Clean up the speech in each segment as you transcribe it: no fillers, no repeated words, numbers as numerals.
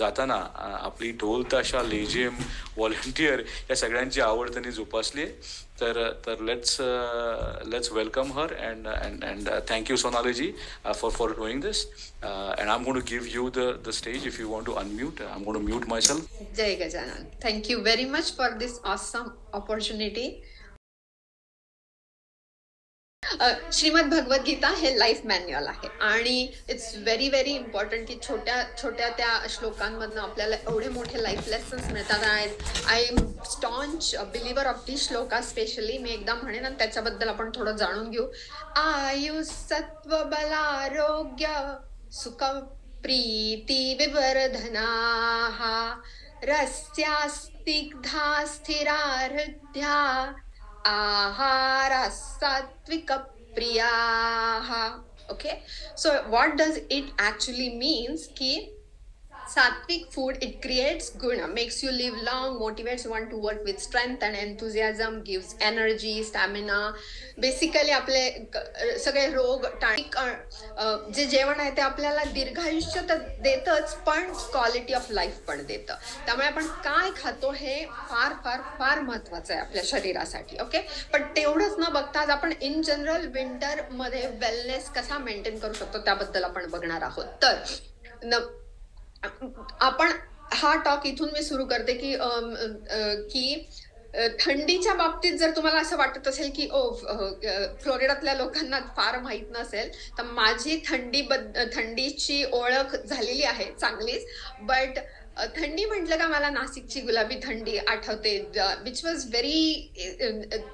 जाताना आपली ढोल ताशा लेझिम व्हॉलंटियर या सगळ्यांची आवड त्यांनी जोपासली आहे. तर let's welcome her and thank you Sonaliji for doing this and I am going to give you the stage if you want to unmute. I am going to mute myself. जय Gajanan. Thank you very much for this awesome opportunity. Shrimad Bhagavad Gita हे life manual आहे आणि it's very very important की छोट्या छोट्या त्या श्लोकांमधनं आपल्याला एवढे मोठे लाईफ लेसन्स मिळतात. I am staunch believer of the shloka specially. मी एकदा म्हणेन आणि त्याच्याबद्दल आपण थोडं जाणून घेऊ. आयु सत्व बलारोग्य सुख प्रीती विवर्धनाः रस्या स्निग्धा स्थिराहृद्या आहारा सात्विक प्रियाः. Okay, so what does it actually means की sattvic food, it creates guna, makes you live long, motivates one to work with strength and enthusiasm, gives energy, stamina. Basically आपले सगळे रोग जे जेवण आहे ते आपल्याला दीर्घायुष्य तर देतच पण क्वालिटी ऑफ लाईफ पण देतं. त्यामुळे आपण काय खातो हे फार फार फार महत्वाचं आहे आपल्या शरीरासाठी. ओके, पण तेवढंच न बघता आज आपण इन जनरल विंटर मध्ये वेलनेस कसा मेंटेन करू शकतो त्याबद्दल आपण बघणार आहोत. तर आपण हा टॉक इथून मी सुरू करते की थंडीच्या बाबतीत जर तुम्हाला असं वाटत असेल की फ्लोरिडातल्या लोकांना फार माहित नसेल तर माझी थंडीची ओळख झालेली आहे चांगलीच. बट थंडी म्हटलं का मला नाशिकची गुलाबी थंडी आठवते, विच वॉज व्हेरी,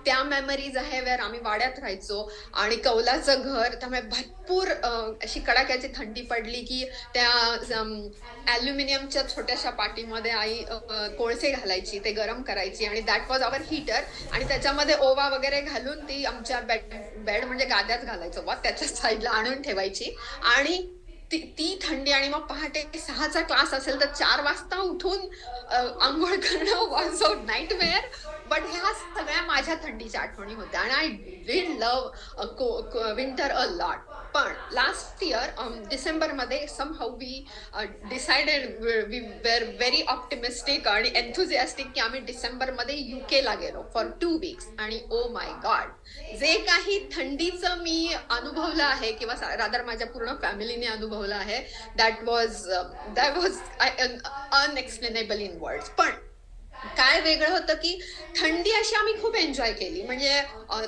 त्या मेमरीज आहे वेअर आम्ही वाड्यात राहायचो आणि कौलाचं घर, त्यामुळे भरपूर अशी कडाक्याची थंडी पडली की त्या ॲल्युमिनियमच्या छोट्याशा पाटीमध्ये आई कोळसे घालायची, ते गरम करायची आणि दॅट वॉज आवर हीटर आणि त्याच्यामध्ये ओवा वगैरे घालून ती आमच्या बेड म्हणजे गाद्यात घालायचो बा, त्याच्या साईडला आणून ठेवायची. आणि ती थंडी आणि मग पहाटे 6चा क्लास असेल तर 4 वाजता उठून आंघोळ करणं वॉज अ नाईटमेअर. बट ह्या सगळ्या माझ्या थंडीच्या आठवणी होत्या आणि I did love winter a lot. पण लास्ट इयर डिसेंबरमध्ये somehow we decided, we were very optimistic आणि एन्थुझियास्टिक की आम्ही डिसेंबरमध्ये UK गेलो फॉर 2 वीक्स. आणि ओ माय गॉड, जे काही थंडीचं मी अनुभवलं आहे किंवा रादर माझ्या पूर्ण फॅमिलीने अनुभवलं आहे, that was unexplainable in words. पण काय वेगळं होतं की थंडी अशी आम्ही खूप एन्जॉय केली, म्हणजे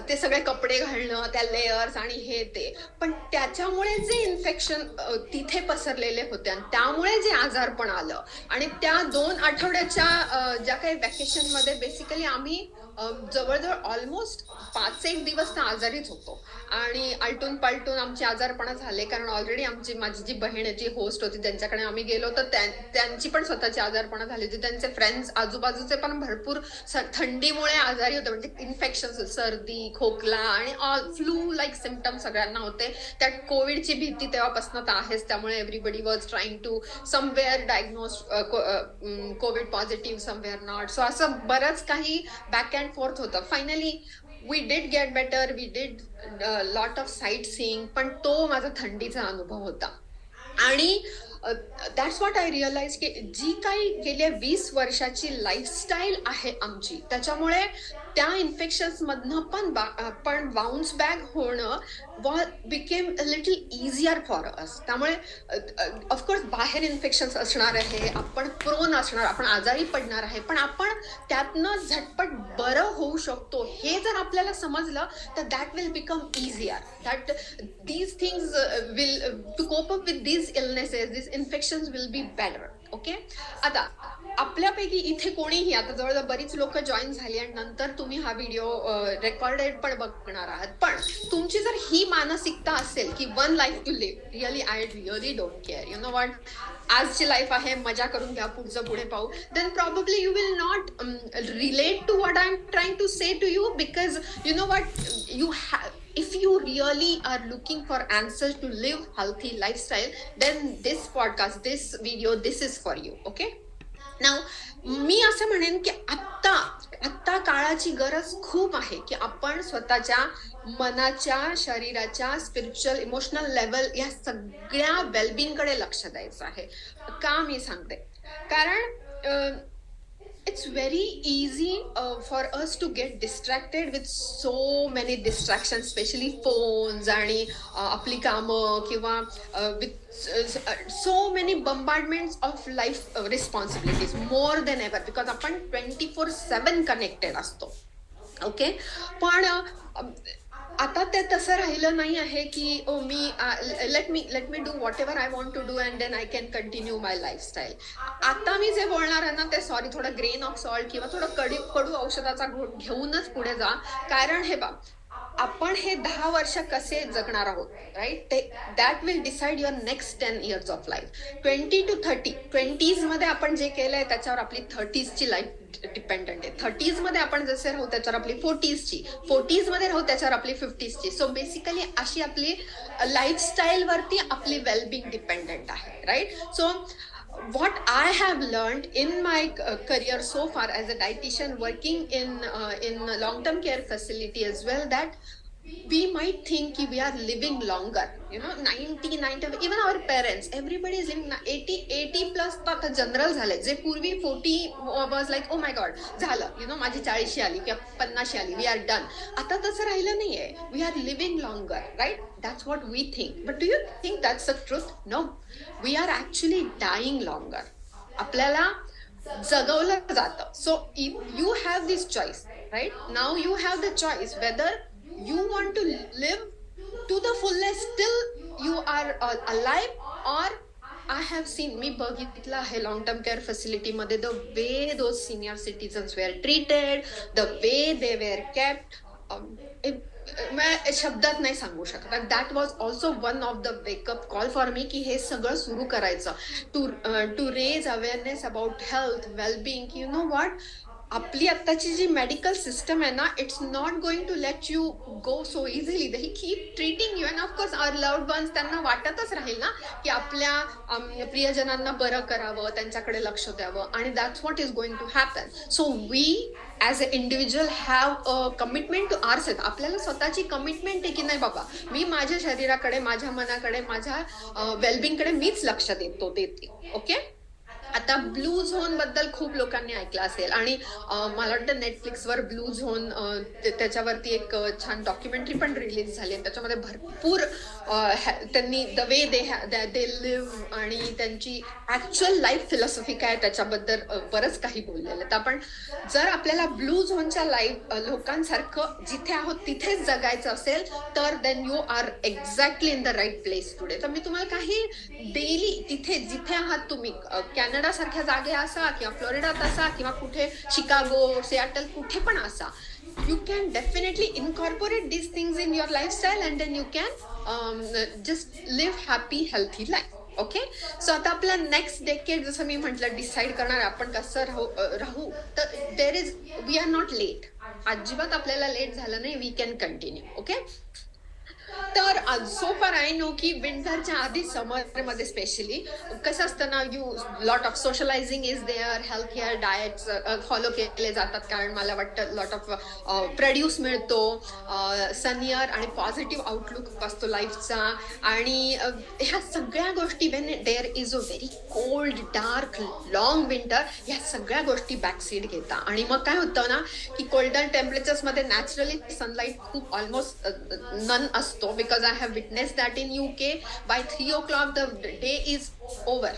ते सगळे कपडे घालणं, त्या लेयर्स आणि हे ते. पण त्याच्यामुळे जे इन्फेक्शन तिथे पसरलेले होते आणि त्यामुळे जे आजारपण आलं आणि त्या 2 आठवड्याच्या ज्या काही वॅकेशनमध्ये बेसिकली आम्ही जवळजवळ ऑलमोस्ट 5-1 दिवस तर आजारीच होतो आणि आलटून पालटून आमचे आजारपणा झाले. कारण ऑलरेडी माझी जी बहीण जी होस्ट होती त्यांच्याकडे आम्ही गेलो तर त्यांची पण स्वतःची आजारपणा झाली होती. त्यांचे फ्रेंड्स आजूबाजूचे पण भरपूर थंडीमुळे आजारी होते, म्हणजे इन्फेक्शन, सर्दी, खोकला आणि फ्लू लाईक सिम्पटम सगळ्यांना होते. त्यात कोविडची भीती तेव्हापासून तर आहेच, त्यामुळे everybody was trying to somewhere diagnose COVID positive, somewhere not. So असं बरंच काही बॅक अँड फोर्थ होतं. Finally we did get better, we did lot of sightseeing. पण तो माझा थंडीचा अनुभव होता. आणि दॅट्स व्हॉट आय रिअलाइज की जी काही गेल्या 20 वर्षाची लाईफस्टाईल आहे आमची, त्याच्यामुळे त्या इन्फेक्शन्स मधनं पण बाउन्स बॅक होणं became a little easier for us. त्यामुळे ऑफकोर्स बाहेर इन्फेक्शन्स असणार आहे, आपण प्रोन असणार, आपण आजारी पडणार आहे, पण आपण त्यातनं झटपट बरं होऊ शकतो हे जर आपल्याला समजलं तर that will become easier. That these things will to cope up with these illnesses, these infections will be better. Okay, आता आपल्यापैकी इथे कोणीही, आता जवळजवळ बरीच लोक जॉईन झाली आणि नंतर तुम्ही हा व्हिडिओ रेकॉर्डेड पण बघणार आहात, पण तुमची जर ही मानसिकता असेल की 1 life to live, really I really don't care, you know what, आजची लाईफ आहे, मजा करून घ्या, पुढचं पुढे पाहू, then probably you will not relate to what I am trying to say to you, because you know what, you have, if you really are looking for answers to live healthy lifestyle, then this podcast, this video, this is for you. Okay, now मी असं म्हणेन की आत्ता काळाची गरज खूप आहे की आपण स्वतःच्या मनाच्या, शरीराच्या, स्पिरिच्युअल, इमोशनल लेवल या सगळ्या वेलबिंगकडे लक्ष द्यायचं आहे. का मी सांगते, कारण it's very easy for us to get distracted with so many distractions, especially phones आणि आपली कामं किंवा with so many bombardments of life responsibilities more than ever, because आपण 24/7 connected असतो. ओके, पण आता ते तसं राहिलं नाही आहे की मी let me do whatever I want to do and then I can continue my lifestyle. आता मी जे बोलणार आहे ना ते सॉरी थोडं ग्रेन ऑफ सॉल्ट किंवा थोडं कडू औषधाचा घोट घेऊनच पुढे जा. कारण हे बा, आपण हे 10 वर्ष कसे जगणार आहोत, right, that will decide your next 10 years of life. 20 to 30, 20s मध्ये आपण जे केलंय त्याच्यावर आपली 30s ची लाईफ डिपेंडंट आहे. 30s मध्ये आपण जसे राहू त्याच्यावर आपली 40s ची, 40s मध्ये राहू त्याच्यावर आपली 50s ची. सो बेसिकली अशी आपली लाईफस्टाईल वरती आपली वेलबिंग डिपेंडंट आहे, right. So what I have learned in my career so far as a dietitian working in a long-term care facility as well, that we might think we are living longer, 90, even our parents, everybody is living 80 plus. आता general झालंय. जे पूर्वी 40 was like oh my god झालं, माझी 40 आली किंवा 50 आली, we are done. आता तसं राहिलं नाहीये. we are living longer, right? That's what we think. But do you think that's the truth? No, we are actually dying longer. आपल्याला जगवलं जातं. So if you have this choice, right? Now you have the choice whether you want to live to the fullest till you are alive, or I have seen, मी बघितलं आहे long term care facility मध्ये the way those senior citizens were treated, the way they were kept, मैं शब्दात नाही सांगू शकत. That was also one of the wake up call for me की हे सगळं सुरू करायचं to raise awareness about health wellbeing. You know what, आपली आत्ताची जी मेडिकल सिस्टम आहे ना, it's not going to let you go so easily. They keep treating you, and of course our loved ones, त्यांना वाटतच राहील ना की आपल्या प्रियजनांना बरं करावं, त्यांच्याकडे लक्ष द्यावं, आणि that's what is going to happen. So we as a individual have a commitment to our self. आपल्याला स्वतःची कमिटमेंट आहे की नाही बाबा, मी माझ्या शरीराकडे, माझ्या मनाकडे, माझ्या वेलबिंगकडे मीच लक्ष देते. ओके. आता ब्लू झोन बद्दल खूप लोकांनी ऐकलं असेल, आणि मला वाटतं नेटफ्लिक्सवर ब्लू झोन त्याच्यावरती एक छान डॉक्युमेंटरी पण रिलीज झाली. त्याच्यामध्ये भरपूर त्यांनी द वे दे लिव्ह आणि त्यांची ऍक्च्युअल लाईफ फिलॉसॉफी काय त्याच्याबद्दल बरंच काही बोललेलं आहे. तर आपण जर आपल्याला ब्लू झोनच्या लाईफ लोकांसारखं जिथे आहोत तिथेच जगायचं असेल तर then you are exactly in the right place today. तर मी तुम्हाला काही डेली तिथे जिथे आहात तुम्ही, कॅनडा सारख्या जागे असा किंवा फ्लोरिडात असा किंवा कुठे शिकागो, सियाटल, कुठे पण असा, you can definitely incorporate these things in your lifestyle and then you can just live happy healthy life. Okay. So आता आपला नेक्स्ट डेकेड जसं मी म्हटलं डिसाईड करणार आपण कसं राहू, तर there is, we are not late. अजिबात आपल्याला लेट झालं नाही, वी कॅन कंटिन्यू. ओके. तर सो फार आय नो की विंटरच्या आधी समरमध्ये स्पेशली कसं असतं ना, you lot of socialising is there, health care diets follow केले जातात, कारण मला वाटतं लॉट ऑफ प्रोड्यूस मिळतो, सनियर आणि पॉझिटिव्ह आउटलुक असतो लाईफचा, आणि ह्या सगळ्या गोष्टी when there is a very cold dark long winter, ह्या सगळ्या गोष्टी बॅकसीड घेतात. आणि मग काय होतं ना की कोल्डर टेम्परेचर्समध्ये नॅचरली सनलाईट खूप ऑलमोस्ट नन असतो, because I have witnessed that in UK by 3 o'clock the day is over.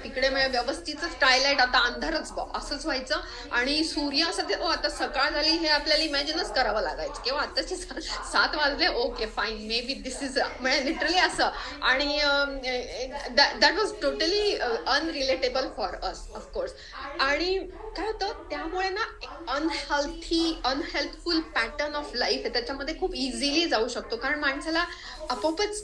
तिकडे व्यवस्थित टायलाइट, आता अंधारच असंच व्हायचं, आणि सूर्य असं आता सकाळ झाली हे आपल्याला इमॅजिनच करावं लागायचं, किंवा आताचे 7 वाजले, okay fine, may be this is, म्हणजे लिटरली असं. आणि that was totally unrelatable for us of course. आणि काय होतं त्यामुळे ना अनहेल्थफुल पॅटर्न ऑफ लाईफ आहे त्याच्यामध्ये खूप इझिली जाऊ शकतो, कारण माणसाला आपोआपच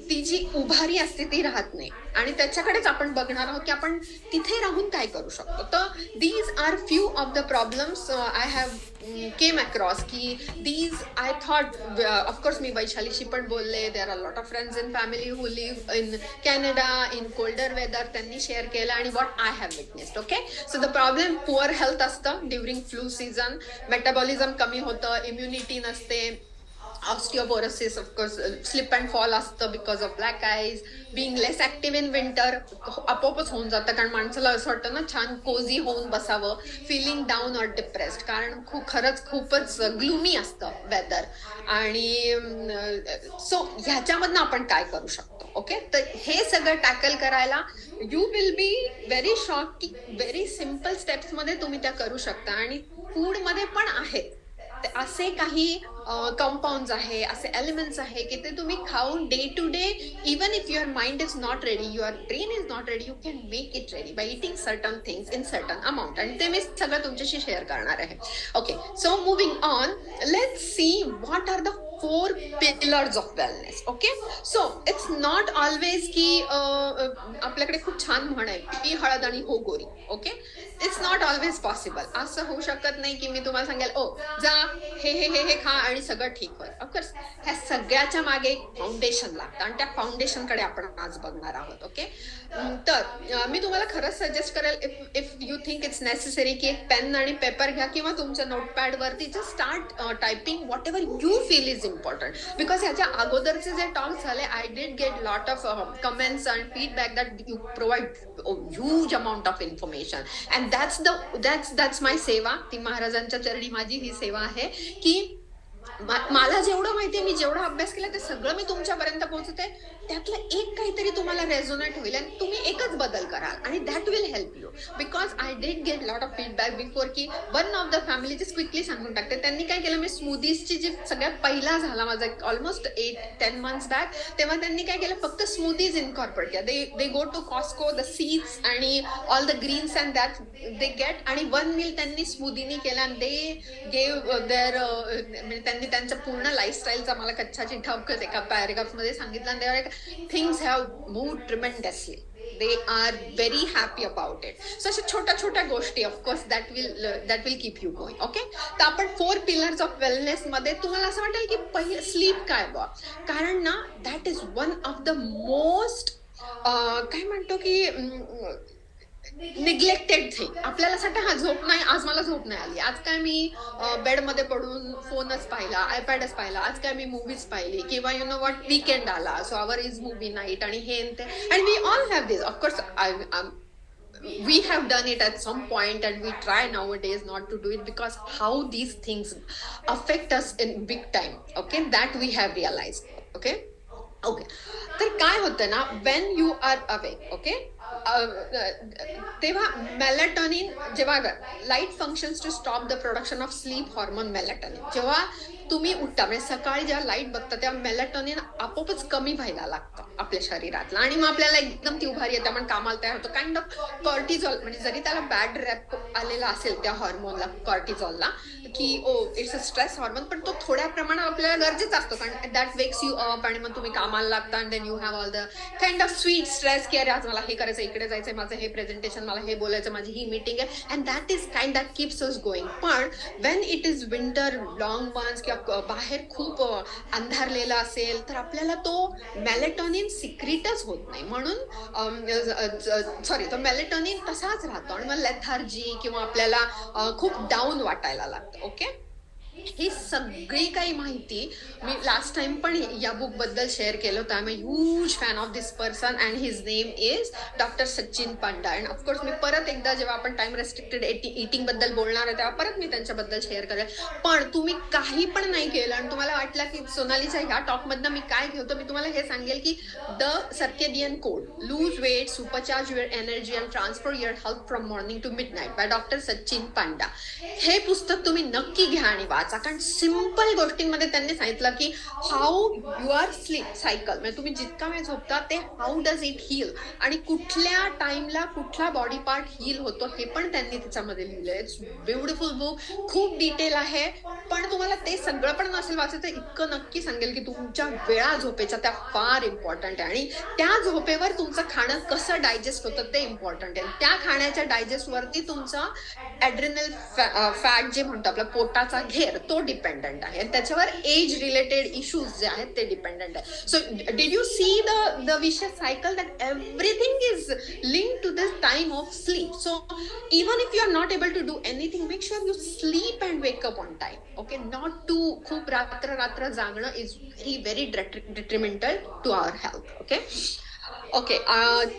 ती जी उभारी असते ती राहत नाही, आणि त्याच्याकडेच आपण बघणार आहोत की आपण तिथे राहून काय करू शकतो. तर these are few of the problems I have came across, की दीज आय थॉट, ऑफकोर्स मी वैशालीशी पण बोलले, there are lot of friends in family who live in Canada in colder weather, त्यांनी शेअर केलं, आणि what I have witnessed. Okay. So the problem poor health असतं during flu season, metabolism कमी होतं, इम्युनिटी नसते, osteoporosis, of course slip and fall असतं because of black eyes, Bing less active in winter आपोआपच होऊन जातं, कारण माणसाला असं वाटतं ना छान कोझी होऊन बसावं, फिलिंग डाऊन और डिप्रेस्ड, कारण खरंच खूपच ग्लुमी असतं वेदर. आणि सो ह्याच्यामधनं आपण काय करू शकतो? ओके, तर हे सगळं टॅकल करायला you will be very shock की व्हेरी सिम्पल स्टेप्स मध्ये तुम्ही त्या करू शकता. आणि फूड मध्ये पण आहेत असे काही कंपाऊंड्स आहे, असे एलिमेंट्स आहे की ते तुम्ही खाऊन day to day, even if your mind is not ready, your brain is not ready, you can make it ready by eating certain things in certain amount. आणि ते मी सगळं तुमच्याशी शेअर करणार आहे. Okay, so moving on, let's see what are the 4 pillars of wellness. Okay, so it's not always की आपल्याकडे खूप छान म्हण आहे पी हळद आणि हो गोरी. Okay, it's not always possible. असं होऊ शकत नाही की मी तुम्हाला सांगेल ओ जा हे हे हे हे खा आणि सगळं ठीक होईल. ऑफकोर्स ह्या सगळ्याच्या मागे एक फाउंडेशन लागतं आणि त्या फाउंडेशनकडे आपण आज बघणार आहोत. ओके, तर मी तुम्हाला खरंच सजेस्ट करेल, if you think it's necessary, की एक पेन आणि पेपर घ्या किंवा तुमच्या नोटपॅड वरती just start typing whatever you feel is important, because ह्याच्या अगोदरचे जे टॉक्स झाले, I did get lot of comments and feedback that you provide huge amount of information, and that's my seva. ती महाराजांच्या चरणी माझी ही सेवा आहे की मला जेवढं माहितीये, मी जेवढा अभ्यास केला ते सगळं मी तुमच्यापर्यंत पोहोचते. त्यातलं एक काहीतरी तुम्हाला रेझोनेट होईल आणि तुम्ही एकच बदल कराल आणि that will help you. Because I did get lot of feedback before की one of the family, just quickly सांगून टाकते, त्यांनी काय केलं, मी स्मूदीजची जी सगळ्यात पहिला झाला माझा ऑलमोस्ट 8-10 months बॅक, तेव्हा त्यांनी काय केलं, फक्त स्मूदीज इनकॉर्पोरेट केल्या. They go to Costco, the seeds आणि all the greens and that they get, आणि 1 meal त्यांनी स्मूदीनी केला. आणि दे गेव देअर, म्हणजे त्यांनी त्यांच्या पूर्ण लाईफस्टाईलचा मला कच्छाची ठपकत एका पॅरेग्राफ मध्ये सांगितलं. आणि things have moved tremendously. They are very happy about it. So अशा छोट्या छोट्या गोष्टी, of course that will keep you going. Okay, तर आपण 4 pillars ऑफ वेलनेस मध्ये तुम्हाला असं वाटेल की पहिलं स्लीप काय बा, कारण ना that is one of the most काय म्हणतो की निग्लेक्टेड थिंग. आपल्याला असं वाटतं हा झोप नाही, आज मला झोप नाही आली, आज काय मी बेडमध्ये पडून फोनच पाहिला, आयपॅडच पाहिला, आज काय मी मूवीज पाहिली, किंवा यु नो वॉट वीकेंड आला so our is movie night, आणि हे ते. And we all have this, of course we have done it at some point and we try nowadays not to do it because how these things affect us in big time. Okay, that we have realized. Okay, तर काय होतं ना, when you are awake, okay, तेव्हा melatonin, जेव्हा light functions to stop the production of sleep hormone melatonin, जेव्हा तुम्ही उठता म्हणजे सकाळी जेव्हा लाईट बघता तेव्हा मेलाटोनिन आपोआपच कमी व्हायला लागतं आपल्या शरीरातलं, आणि मग आपल्याला एकदम ती उभारी येते, आपण कामाला तयार होतो. काइंड ऑफ कॉर्टिझॉल, म्हणजे जरी त्याला बॅड रॅप आलेला असेल त्या हॉर्मोनला, कॉर्टिझॉलला, की oh it's a stress hormone, पण तो थोड्या प्रमाणात आपल्याला गरजेचा असतो, कारण दॅट वेक्स यू अप, आणि मग तुम्ही कामाला लागता, and then you have all the kind of sweet stress की अरे आज मला हे करायचं, इकडे जायचंय, माझं हे प्रेझेंटेशन, मला हे बोलायचं, माझी ही मीटिंग आहे, and that is kind that keeps us going. पण when it is winter, long months, किंवा बाहेर खूप अंधारलेला असेल, तर आपल्याला तो मेलेटोनिन सिक्रीटच होत नाही, म्हणून सॉरी, तो मेलेटोनिन तसाच राहतो, आणि मग लेथार्जी किंवा आपल्याला खूप डाऊन वाटायला लागतं. ओके, ही सगळी काही माहिती मी लास्ट टाइम पण या बुक बद्दल शेअर केलं होतं. I am a huge fan of this person and his name is doctor Sachin Panda. And of course मी परत एकदा जेव्हा आपण टाइम रेस्ट्रिक्टेड ईटिंग बद्दल बोलणार आहे तेव्हा परत मी त्यांच्याबद्दल शेअर करेल. पण तुम्ही काही पण नाही केलं आणि तुम्हाला वाटलं की सोनालीच्या ह्या टॉकमधनं मी काय घेतो, मी तुम्हाला हे सांगेल की the circadian code, lose weight, supercharge your energy and transfer your health from morning to midnight by doctor Sachin Panda. हे पुस्तक तुम्ही नक्की घ्या आणि वाचा, कारण सिंपल गोष्टींमध्ये त्यांनी सांगितलं की हाऊ युअर स्लीप सायकल, म्हणजे तुम्ही जितका वेळ झोपता ते हाऊ डज इट हील, आणि कुठल्या टाइमला कुठला बॉडी पार्ट हील होतो हे पण त्यांनी त्याच्यामध्ये लिहिलंय. इट्स ब्युटिफुल बुक, खूप डिटेल आहे. पण तुम्हाला ते सगळं पण नसेल वाचायचं, इतकं नक्की सांगेल की तुमच्या वेळा झोपेच्या त्या फार इम्पॉर्टंट आहे, आणि त्या झोपेवर तुमचं खाणं कसं डायजेस्ट होतं ते इम्पॉर्टंट आहे. त्या खाण्याच्या डायजेस्ट वरती तुमचा ॲड्रिनल फॅट जे म्हणतो आपला पोटाचा घेर केअर तो डिपेंडंट आहे, त्याच्यावर एज रिलेटेड इश्यूज जे आहेत ते डिपेंडंट आहे. So did you see the vicious cycle that everything is link to this time of sleep. So even if you are not able to do anything, make sure you sleep and wake up on time. Okay, not to खूप रात्र जागणं is very very detrimental to our health. Okay,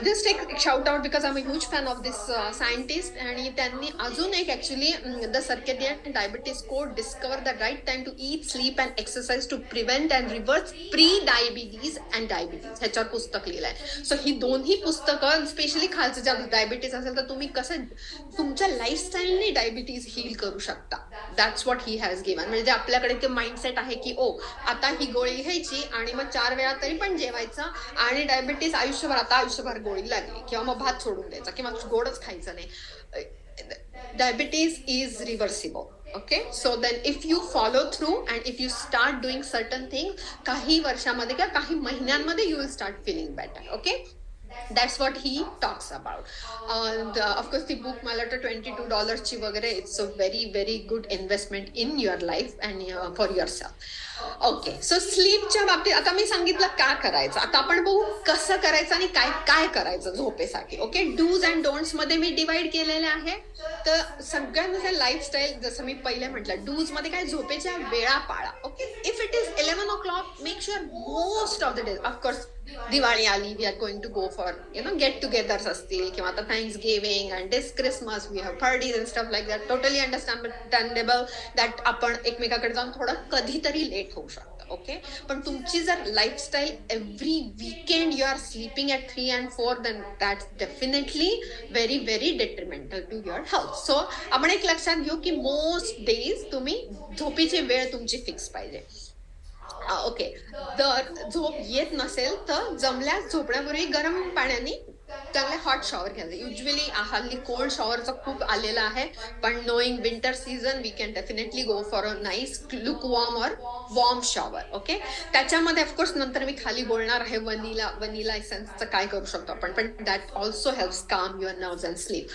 just take shout out because I'm a huge fan of this scientist, आणि त्यांनी अजून एक actually the circadian diabetes code discover the right time to eat, sleep and exercise to prevent and reverse prediabetes and diabetes ह्याच्यावर पुस्तक लिहिलंय. So ही दोन्ही पुस्तकं specially खालचं ज्या डायबिटीज असेल तर तुम्ही कसं तुमच्या लाईफस्टाईलने डायबिटीज हील करू शकता, that's what he has given. म्हणजे आपल्याकडे ते माइंडसेट आहे की ओ आता ही गोळी घ्यायची आणि मग 4 वेळा तरी पण जेवायचं आणि डायबिटीज आयुष्यभर गोळी लागली किंवा मग भात सोडून द्यायचा किंवा गोडच खायचं नाही. Diabetes is reversible. Okay, so then if you follow through and if you start doing certain thing, काही वर्षामध्ये किंवा काही महिन्यांमध्ये you will start feeling better. Okay, that's what he talks about. And of course the book मला वाटतं $22 ची वगैरे, it's a very very good investment in your life and for yourself. Okay, so स्लीपच्या बाबतीत आता मी सांगितलं का करायचं, आता आपण बघू कसं करायचं आणि काय काय करायचं झोपेसाठी. ओके, डूज अँड डोंट्स मध्ये मी डिवाइड केलेले आहे. तर सगळ्यांचं लाईफस्टाईल जसं मी पहिले म्हटलं, डूज मध्ये काय झोपेच्या वेळा पाळा. Okay, if it is 11 o'clock, make sure most of the days, of course Diwali आली, we are going to go for get togethers असतील किंवा आता Thanksgiving and this Christmas we have parties and stuff like that. Totally understandable that आपण एकमेकाकडे जाऊन थोडं कधीतरी late होऊ शकतं. ओके, पण तुमची जर lifestyle every weekend you are sleeping at 3 and 4, then that's definitely very very detrimental to your health. So आपण एक लक्षात घेऊ की मोस्ट डेज तुम्ही झोपेची वेळ तुमची फिक्स पाहिजे. ओके, जर झोप येत नसेल तर जमल्यास झोपण्यापूर्वी गरम पाण्याने चांगले हॉट शॉवर घ्यायचे. युजली हल्ली कोल्ड शॉवरचा खूप आलेला आहे, पण knowing winter season we can definitely go for a nice lukewarm or warm shower. Okay, त्याच्यामध्ये ऑफकोर्स नंतर मी खाली बोलणार आहे वनिला एसेन्सचं काय करू शकतो आपण, पण दॅट ऑल्सो हेल्प्स काम युअर नर्व्स अँड स्लीप.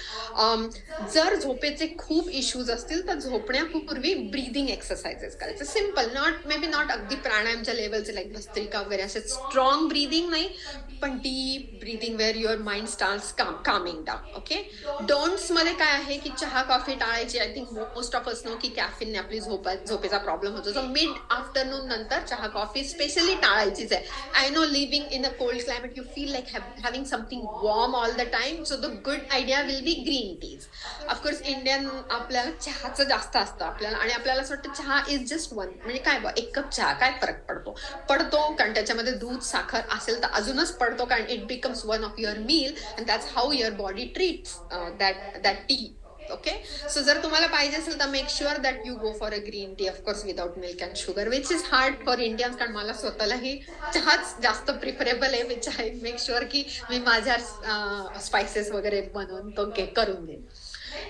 जर झोपेचे खूप इश्यूज असतील तर झोपण्यापूर्वी ब्रीदिंग एक्सरसाइजेस करायचे. सिम्पल, मे बी नॉट अगदी प्राणायामच्या लेवलचे लाईक भस्त्रिका वगैरे असे स्ट्रॉंग ब्रीदिंग नाही, पण deep breathing where your mind starts coming down. Okay, don'ts मध्ये काय आहे की चहा कॉफी टाळायची. I think most of us know की कॅफिनने आपली झोपेचा प्रॉब्लेम होतो. सो मिड आफ्टरनून नंतर चहा कॉफी स्पेशली टाळायचीच आहे. I know living in a cold climate you feel like having something warm all the time, so the good idea will be green teas. Of course Indian आपल्याला चहाचं जास्त असतं आपल्याला, आणि आपल्याला असं वाटतं चहा इज जस्ट वन, म्हणजे काय बा 1 कप चहा काय फरक पडतो, कारण त्याच्यामध्ये दूध साखर असेल तर अजूनच पडतो, कारण it becomes one of your meal and that's how your body treats that tea. Okay, so जर तुम्हाला पाहिजे असेल तर make sure that you go for a green tea, of course without milk and sugar, which is hard for Indians, कारण मला स्वतःलाही चहाच जास्त प्रिफरेबल आहे, विच आय मेक शुअर की मी माझ्या स्पायसेस वगैरे बनवून तो करून देईन.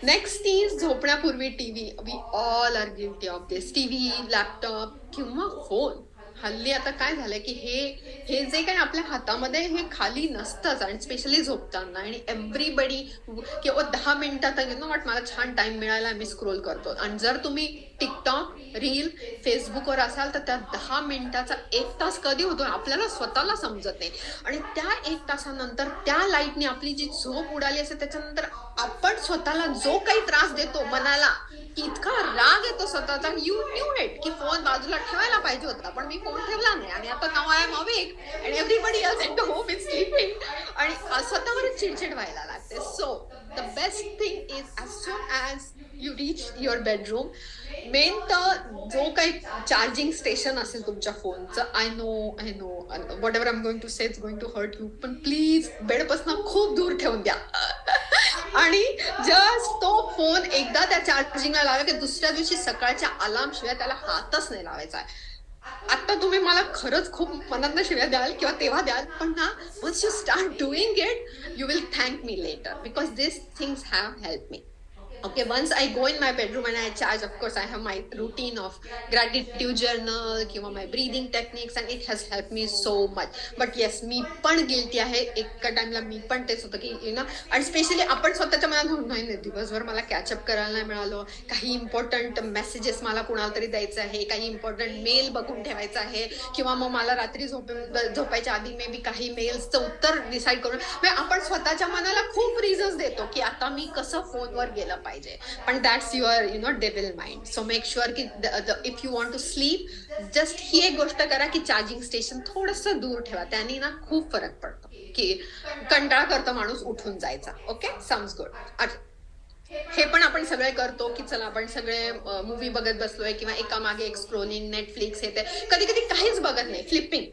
नेक्स्ट इज झोपण्यापूर्वी TV. We all are guilty of this. TV, laptop किंवा फोन. हल्ली आता काय झालंय की हे जे काही आपल्या हातामध्ये हे खाली नसतंच, आणि स्पेशली झोपताना, आणि एव्हरीबडी किंवा 10 मिनिटात मला छान टाइम मिळाला मी स्क्रोल करतो. आणि जर तुम्ही टिकटॉक, रील, फेसबुकवर असाल तर त्या 10 मिनिटाचा 1 तास कधी होतो आपल्याला स्वतःला समजत नाही. आणि त्या 1 तासानंतर त्या लाईटने आपली जी झोप उडाली असते त्याच्यानंतर आपण स्वतःला जो काही त्रास देतो मनाला, की इतका राग येतो स्वतःचा, यू न्यू इट की फोन बाजूला ठेवायला पाहिजे होता, पण मी फोन ठेवला नाही, आणि आता नाव I am awake and everybody else in the home is sleeping, आणि स्वतःवरच चिडचिड व्हायला लागते. So the best thing is as soon as you reach your bedroom, main तर जो काही चार्जिंग स्टेशन असेल तुमच्या फोनचं, I know whatever I am going to say it's going to hurt you, पण प्लीज बेडपासून खूप दूर ठेवून द्या. आणि जस्ट तो फोन एकदा त्या चार्जिंगला लावा की दुसऱ्या दिवशी सकाळच्या अलार्म शिवाय त्याला हातच नाही लावायचा आहे. आता तुम्ही मला खरंच खूप मनातनं शिव्या द्याल किंवा तेव्हा द्याल, पण ना once you start doing it you will thank me later, because this things have help me. Okay, once I go in my bedroom and I charge, of course, I have my routine of gratitude journal किंवा my breathing techniques and it has helped me so much. But yes, मी पण guilty आहे. एका टाइमला मी पण तेच होतं की you know, आणि स्पेशली आपण स्वतःच्या मनात म्हणून नाही दिवसभर मला कॅचअप करायला नाही मिळालं, काही इम्पॉर्टंट मेसेजेस मला कुणाला तरी द्यायचं आहे, काही इम्पॉर्टंट मेल बघून ठेवायचं आहे, किंवा मग मला रात्री झोपायच्या आधी मे बी काही मेल्सचं उत्तर डिसाईड करून, आपण स्वतःच्या मनाला खूप रिझन्स देतो की आता मी कसं फोनवर गेलं पाहिजे. पण that's your you know devil mind. So make sure की if you want to sleep, just ही एक गोष्ट करा की चार्जिंग स्टेशन थोडंसं दूर ठेवा. त्यांनी ना खूप फरक पडतो की कंटाळा करतो माणूस उठून जायचा. Okay, sounds good. हे पण आपण सगळे करतो की चला आपण सगळे मूवी बघत बसलोय किंवा एका मागे एक स्क्रोलिंग, नेटफ्लिक्स येते, कधी कधी काहीच बघत नाही, फ्लिपिंग.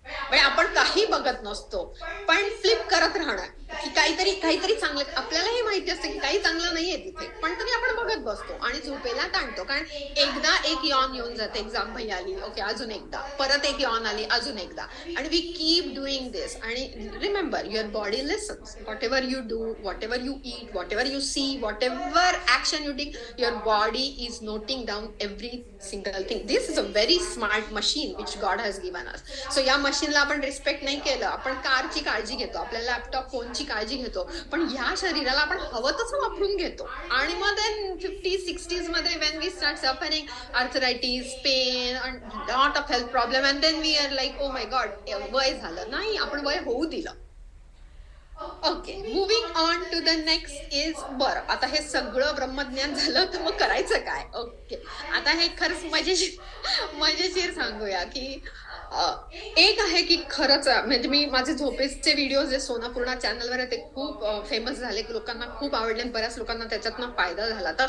म्हणजे आपण काही बघत नसतो पण फ्लिप करत राहणार की काहीतरी चांगलं. आपल्यालाही माहिती असतं की काही चांगलं नाहीये तिथे, पण तरी आपण बघत बसतो आणि झोपेला ताणतो. कारण एकदा एक यॉन येऊन जाते, एक्झाम भई आली, ओके अजून एकदा, परत एक यॉन आली, अजून एकदा, आणि वी कीप डुईंग दिस. आणि remember, your body listens. Whatever you do, whatever you eat, whatever you see, whatever action you take, your body is noting down every single thing. This is a very smart machine which God has given us. So या मशीनला आपण respect नाही केलं. आपण कारची काळजी घेतो, आपल्या लॅपटॉप फोनची काळजी घेतो, पण ह्या शरीराला आपण हवं तसं वापरून घेतो. आणि मग देन 50-60s मध्ये when we start suffering arthritis, pain and lot of health problem, and then we are like oh my God वय झालं. नाही, आपण वय होऊ दिलं. Okay, moving on to the next is, बरं आता हे सगळं ब्रह्मज्ञान झालं तर मग करायचं काय. ओके, आता हे खरंच मजेशीर सांगूया की एक आहे की खरंच म्हणजे मी माझे झोपेचे व्हिडिओ जे सोनापूर्णा चॅनलवर आहे ते खूप फेमस झाले, लोकांना खूप आवडले, बऱ्याच लोकांना त्याच्यातनं फायदा झाला. तर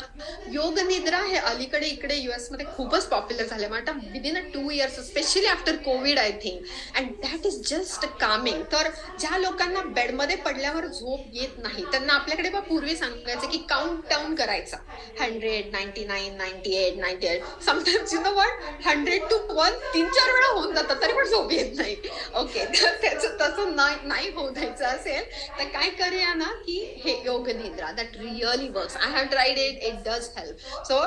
योग निद्रा हे अलीकडे इकडे US मध्ये खूपच पॉप्युलर झाले. मग आता within 2 years, specially after Covid I think, and that is just Kameng. तर ज्या लोकांना बेडमध्ये पडल्यावर झोप येत नाही त्यांना आपल्याकडे पूर्वी सांगायचं की काउंट डाऊन करायचा, 100, 99, 98, 98, sometimes you know what, 100 to 1 3-4 वेळा होऊन जातात तरी पण झोप येत नाही. ओके, तर त्याचं तसं नाही होऊ द्यायचं असेल तर काय करूया ना की हे yoga nidra, that really works. I have tried it, it does help. So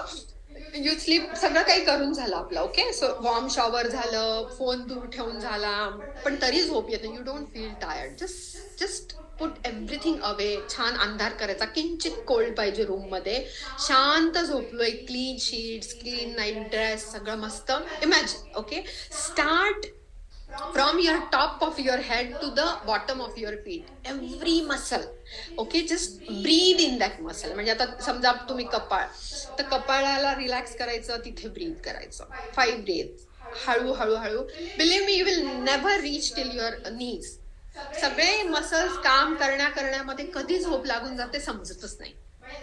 you sleep, सगळं काही करून झालं आपलं. ओके, सो वॉर्म शॉवर झालं, फोन दूर ठेवून झाला, पण तरी झोप येते, you don't feel tired. Just put everything away. छान अंधार करायचा, किंचित कोल्ड पाहिजे रूम मध्ये, शांत झोपलोय, clean sheets, clean night dress, सगळं मस्त. Imagine, okay, start from your top of your head to the bottom of your feet, every muscle. Okay, just breathe in that muscle. म्हणजे आता समजा तुम्ही कपाळ, तर कपाळाला रिलॅक्स करायचं, तिथे ब्रीथ करायचं, 5 breaths, हळू. Believe me, you will never reach till your knees. सगळे मसल्स काम करण्यामध्ये कधी झोप लागून जाते समजतच नाही.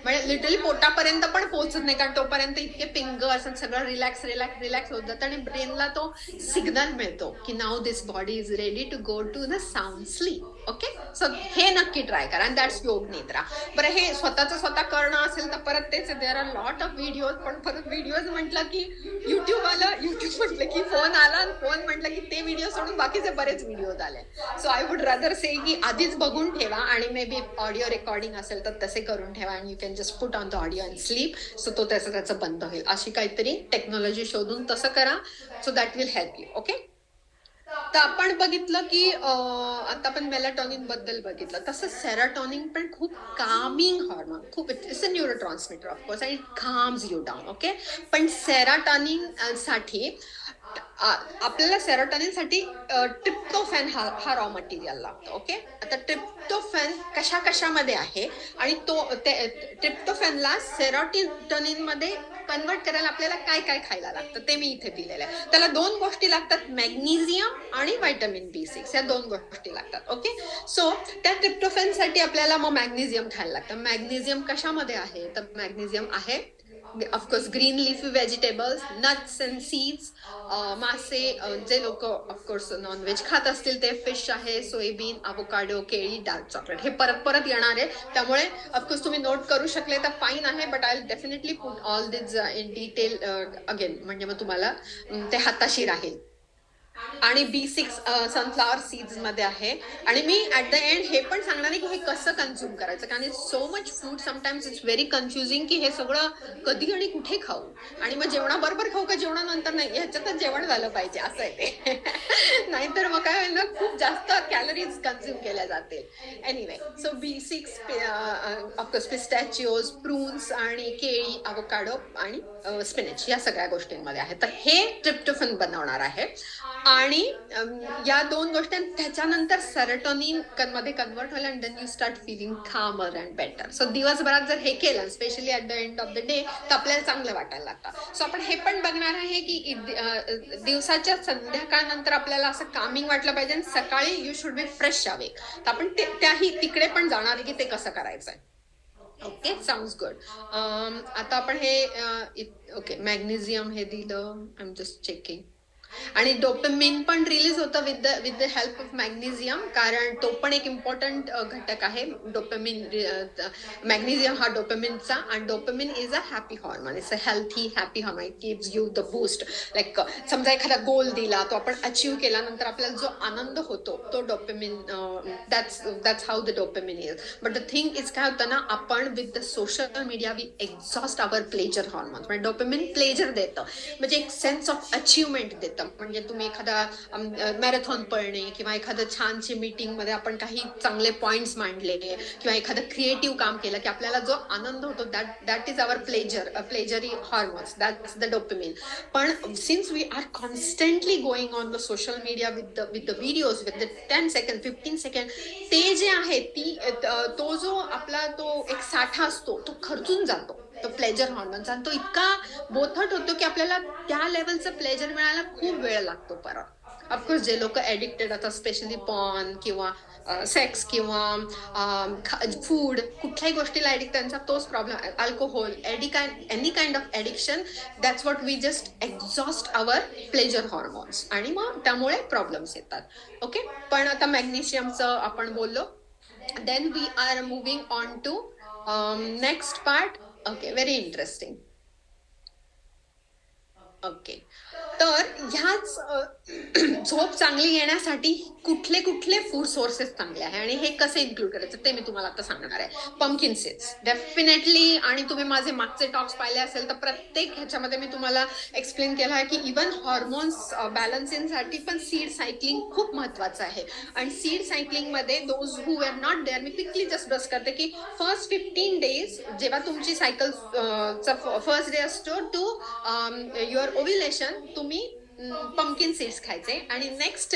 म्हणजे लिटरली पोटापर्यंत पण पोहोचत नाही, कारण तोपर्यंत इतके फिंगर्स सगळं रिलॅक्स होत जातं आणि ब्रेनला तो सिग्नल मिळतो की now this body is ready to go to the sound sleep. Okay, so हे नक्की ट्राय करा, अँड दॅट्स योग निद्रा. बरं, हे स्वतः करणं असेल तर परत तेच, there are lot of videos. पण परत व्हिडिओज म्हटलं की युट्यूब म्हटलं की फोन आला, फोन म्हटलं की ते व्हिडिओ सोडून बाकीचे बरेच व्हिडिओज आले. सो आय वुड रादर से की आधीच बघून ठेवा, आणि मे बी ऑडिओ रेकॉर्डिंग असेल तर तसे करून ठेवा, and you can just put on the audio and sleep. So तो त्याचं बंद होईल. अशी काहीतरी टेक्नॉलॉजी शोधून तसं करा, so that will help you. Okay, तर आपण बघितलं की आता आपण मेलाटॉनिन बद्दल बघितलं, तसं सेरोटॉनिन पण खूप कामिंग हॉर्मोन, खूप it's a neurotransmitter of course, आणि it calms you down. Okay, पण सेरोटॉनिन साठी आपल्याला सेरोटॉनिनसाठी ट्रिप्टोफॅन हा रॉ मटेरियल लागतो. ओके, आता ट्रिप्टोफॅन कशामध्ये आहे, आणि तो ट्रिप्टोफॅनला सेरोटॉनिन मध्ये कन्वर्ट करायला आपल्याला काय खायला लागतं ते मी इथे दिलेलं आहे. त्याला 2 गोष्टी लागतात, मॅग्नेशियम आणि व्हिटॅमिन B6, या 2 गोष्टी लागतात. ओके, सो त्या ट्रिप्टोफॅनसाठी आपल्याला मग मॅग्नेशियम खायला लागतं. मॅग्नेशियम कशामध्ये आहे, तर मॅग्नेशियम आहे of course green leafy vegetables, nuts and seeds, मासे, जे लोक ऑफकोर्स नॉनव्हेज खात असतील ते फिश आहे, सोयाबीन, अवोकाडो, केळी, डार्क चॉकलेट, हे परत येणार आहे. त्यामुळे ऑफकोर्स तुम्ही नोट करू शकले तर फाईन आहे, but I will definitely put all this in detail again, म्हणजे मग तुम्हाला ते हाताशी राहील. आणि B6 सनफ्लॉवर सीड्स मध्ये आहे. आणि मी ऍट द एंड हे पण सांगणार आहे की हे कसं कन्झ्युम करायचं, कारण so much food sometimes it's very confusing की हे सगळं कधी आणि कुठे खाऊ, आणि मग जेवणाबरोबर खाऊ का जेवणानंतर नाही, ह्याच्यातच जेवण झालं पाहिजे असं आहे ते. नाहीतर मग काय होईल ना, खूप जास्त कॅलरीज कन्झ्युम केल्या जातील. Anyway, so B6 of course pistachios, prunes आणि केळी, अवोकाडो आणि स्पिनच या सगळ्या गोष्टींमध्ये आहे. तर हे ट्रिप्टोफॅन बनवणार आहे. आणि या दोन गोष्टी त्याच्यानंतर सेरोटोनिन मध्ये कन्वर्ट होईल and then you start feeling calmer and better. So दिवसभरात जर हे केलं, specially at the end of the day, तर आपल्याला चांगलं वाटायला लागतं. सो आपण हे पण बघणार आहे की दिवसाच्या संध्याकाळनंतर आपल्याला असं कामिंग वाटलं पाहिजे आणि सकाळी you should be fresh awake. तर आपण त्याही तिकडे पण जाणार आहे की ते कसं करायचंय. Okay, sounds good. आता आपण हे ओके मॅग्नेशियम हे दिलं, आय एम जस्ट चेकिंग. आणि डोपामिन पण रिलीज होतं with the help of magnesium, कारण तो पण एक इम्पॉर्टंट घटक आहे. डोपामिन, मॅग्नेशियम हा डोपामिनचा, आणि dopamine is a happy hormone. It's a healthy happy hormone. It gives you the boost. Like समजा एखादा गोल दिला, तो आपण अचीव्ह केल्यानंतर आपल्याला जो आनंद होतो तो dopamine, that's how the dopamine is. But the thing is काय होतं ना, आपण with the social media we exhaust our pleasure hormone. म्हणजे डोपामिन प्लेजर देतं, म्हणजे एक सेन्स ऑफ अचीवमेंट देतं. म्हणजे तुम्ही एखादा मॅरेथॉन पळणे किंवा एखादं छानशी मीटिंग मध्ये आपण काही चांगले पॉइंट्स मांडले किंवा एखादं क्रिएटिव्ह काम केलं की आपल्याला जो आनंद होतो, that is our pleasure hormones, that's the dopamine. पण since we are constantly going on the social media with the videos, with the 10 second 15 second, ते जे आहे तो जो आपला तो एक साठा असतो तो खर्चून जातो, तो प्लेजर हॉर्मोनचा. आणि तो इतका बोथट होतो की आपल्याला त्या लेवलचं प्लेजर मिळायला खूप वेळ लागतो परत. ऑफकोर्स जे लोक ऍडिक्टेड असतात, स्पेशली पॉर्न किंवा सेक्स किंवा फूड, कुठल्याही गोष्टीला ऍडिक्ट, त्यांचा तोच problem. Alcohol, any kind of addiction, that's what we just exhaust our pleasure hormones, आणि मग त्यामुळे प्रॉब्लेम्स येतात. ओके, पण आता मॅग्नेशियमचं आपण बोललो. Then we are moving on to next part. Okay, very interesting. Okay, तर ह्याच झोप चांगली येण्यासाठी कुठले कुठले फूड सोर्सेस चांगले आहे आणि हे कसे इन्क्लूड करायचं ते मी तुम्हाला आता सांगणार आहे. पंपकिन सीड्स डेफिनेटली, आणि तुम्ही माझे मागचे टॉक्स पाहिले असेल तर प्रत्येक ह्याच्यामध्ये मी तुम्हाला एक्सप्लेन केलं आहे की इव्हन हॉर्मोन्स बॅलन्सिंगसाठी पण सीड सायकलिंग खूप महत्वाचं आहे. आणि सीड सायकलिंग मध्ये those who are not there, मी क्विकली जस्ट ब्रश करते की फर्स्ट 15 days जेव्हा तुमची सायकल फर्स्ट डे असतो टू युअर ओव्ह्युलेशन, तुम्ही पंपकिन सीड्स खायचे, आणि नेक्स्ट